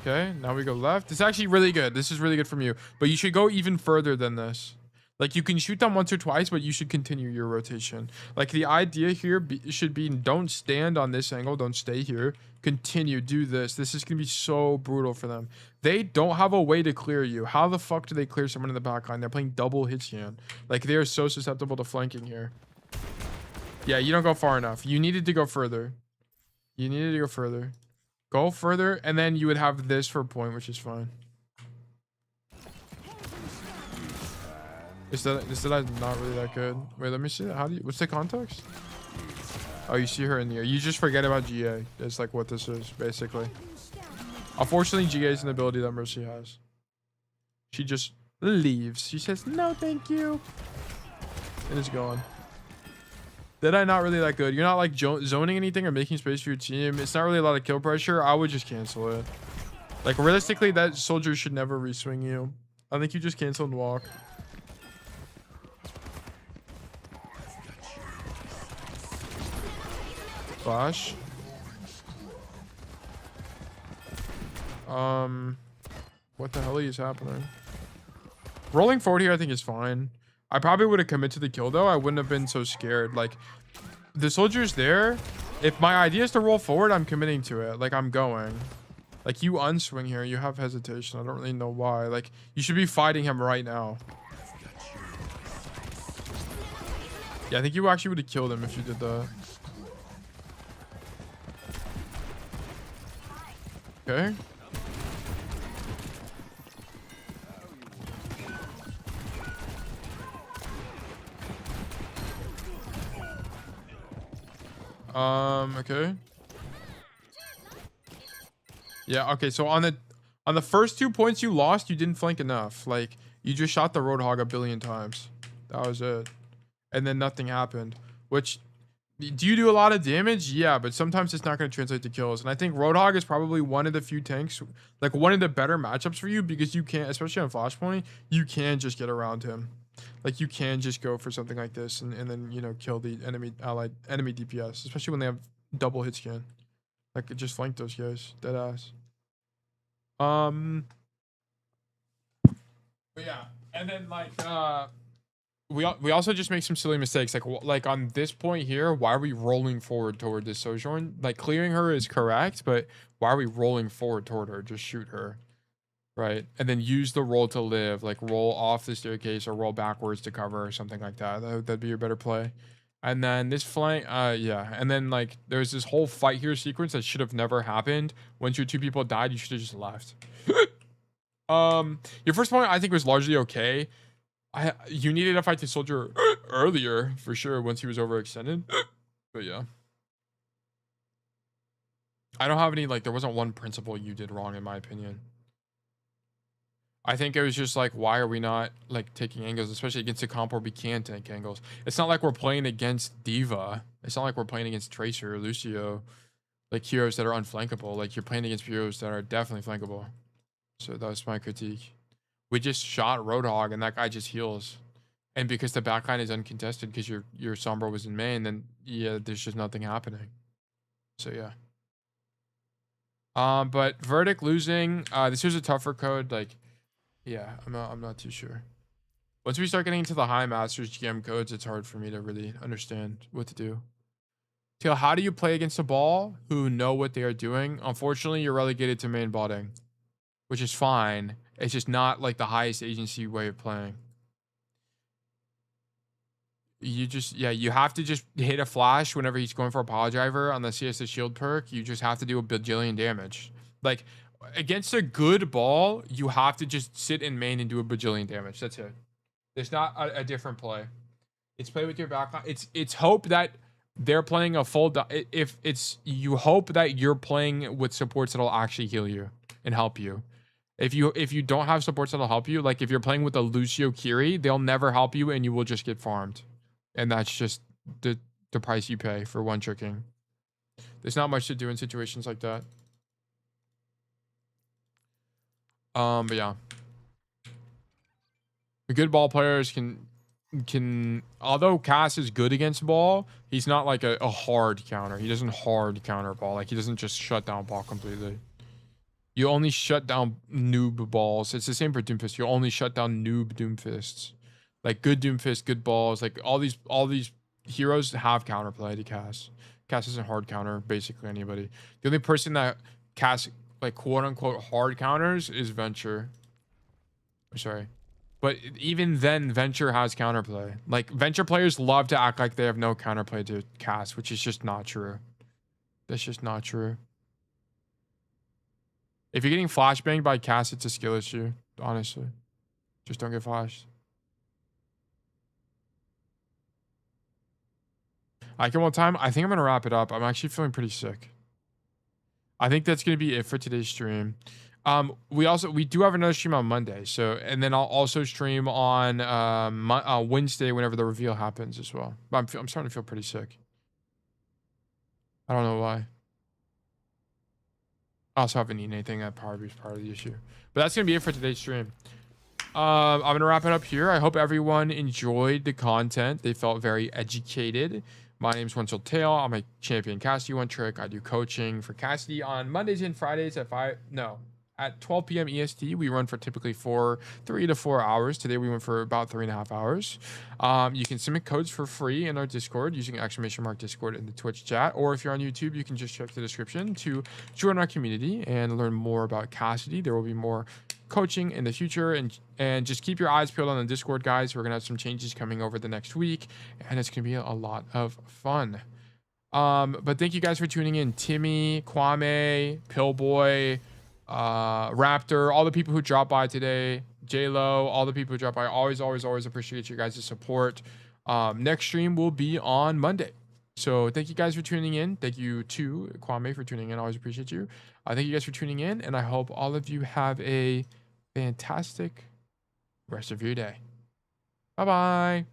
Okay, now we go left. It's actually really good. This is really good from you. But you should go even further than this. Like you can shoot them once or twice, but you should continue your rotation. Like the idea here should be don't stand on this angle. Don't stay here. Continue. Do this. This is going to be so brutal for them. They don't have a way to clear you. How the fuck do they clear someone in the back line? They're playing double hit scan. Like they are so susceptible to flanking here. Yeah, you don't go far enough. You needed to go further. You needed to go further. Go further, and then you would have this for a point, which is fine. Is that not really that good? Wait, let me see that. What's the context? Oh, you see her in the air. You just forget about GA. That's like what this is, basically. Unfortunately, GA is an ability that Mercy has. She just leaves. She says, no, thank you. And it's gone. Deadeye not really that good. You're not like zoning anything or making space for your team. It's not really a lot of kill pressure. I would just cancel it. Like realistically, that soldier should never reswing you. I think you just cancel and walk. Flash. What the hell is happening? Rolling forward here I think is fine. I probably would have committed to the kill though. I wouldn't have been so scared. Like the soldier's there. If my idea is to roll forward, I'm committing to it. Like I'm going. Like you unswing here, you have hesitation. I don't really know why. Like you should be fighting him right now. Yeah, I think you actually would have killed him if you did that. Okay. Okay. Yeah, okay, so on the first 2 points you lost, you didn't flank enough. Like, you just shot the Roadhog a billion times. That was it. And then nothing happened. Which, do you do a lot of damage? Yeah, but sometimes it's not going to translate to kills. And I think Roadhog is probably one of the few tanks, like one of the better matchups for you because you can't, especially on Flashpoint, you can just get around him. Like you can just go for something like this and then, you know, kill the enemy DPS, especially when they have double hit scan. Like it just flank those guys, dead ass. But yeah, and then like we also just make some silly mistakes. Like on this point here, why are we rolling forward toward this Sojourn? Like clearing her is correct, but why are we rolling forward toward her? Just shoot her, right? And then use the roll to live, like roll off the staircase or roll backwards to cover or something like that. That'd be your better play. And then this flank, yeah. And then like there's this whole fight here sequence that should have never happened. Once your two people died, you should have just left. Your first point I think was largely okay. You needed to fight the soldier earlier for sure once he was overextended. But yeah. I don't have any, like, there wasn't one principle you did wrong in my opinion. I think it was just like, why are we not like taking angles, especially against a comp where we can take angles? It's not like we're playing against Diva. It's not like we're playing against Tracer or Lucio, like heroes that are unflankable. Like you're playing against heroes that are definitely flankable. So that was my critique. We just shot Roadhog and that guy just heals. And because the backline is uncontested because your Sombra was in main, then yeah, there's just nothing happening. So yeah. But Verdict losing, this was a tougher code. Like, yeah, I'm not too sure. Once we start getting into the high masters GM codes, it's hard for me to really understand what to do. Teal, how do you play against a ball who know what they are doing? Unfortunately, you're relegated to main botting, which is fine. It's just not like the highest agency way of playing. You just, yeah, you have to just hit a flash whenever he's going for a power driver on the CS the shield perk. You just have to do a bajillion damage. Like against a good ball, you have to just sit in main and do a bajillion damage. That's it. There's not a different play. It's play with your backline. It's hope that they're playing a full. If it's, you hope that you're playing with supports that'll actually heal you and help you. If you don't have supports that'll help you, like if you're playing with a Lucio Kiri, they'll never help you and you will just get farmed. And that's just the price you pay for one tricking. There's not much to do in situations like that. But yeah. The good ball players can although Cass is good against ball, he's not like a hard counter. He doesn't hard counter ball. Like he doesn't just shut down ball completely. You only shut down noob balls. It's the same for Doomfist. You only shut down noob Doomfists. Like good Doomfist, good balls. Like all these heroes have counterplay to Cass. Cass isn't hard counter basically anybody. The only person that Cass like quote unquote hard counters is Venture. Sorry. But even then, Venture has counterplay. Like Venture players love to act like they have no counterplay to Cass, which is just not true. That's just not true. If you're getting flashbanged by Cass, it's a skill issue, honestly. Just don't get flashed. Like one time, I think I'm gonna wrap it up. I'm actually feeling pretty sick. I think that's gonna be it for today's stream. We do have another stream on Monday, so and then I'll also stream on Wednesday whenever the reveal happens as well. But I'm starting to feel pretty sick. I don't know why. I also haven't eaten anything. That probably is part of the issue. But that's gonna be it for today's stream. I'm gonna wrap it up here. I hope everyone enjoyed the content. They felt very educated. My name's Wenzel Tail. I'm a champion Cassidy One Trick. I do coaching for Cassidy on Mondays and Fridays at 12 p.m. EST. We run for typically 3 to 4 hours. Today we went for about 3.5 hours. You can submit codes for free in our Discord using !Discord in the Twitch chat. Or if you're on YouTube, you can just check the description to join our community and learn more about Cassidy. There will be more coaching in the future, and just keep your eyes peeled on the Discord, guys. We're gonna have some changes coming over the next week, and it's gonna be a lot of fun. But thank you guys for tuning in. Timmy, Kwame, Pillboy, Raptor, all the people who dropped by today, J-Lo, all the people who dropped by. Always appreciate you guys' support. Next stream will be on Monday. So thank you guys for tuning in. Thank you to Kwame for tuning in. Always appreciate you. Thank you guys for tuning in, and I hope all of you have a fantastic rest of your day. Bye-bye.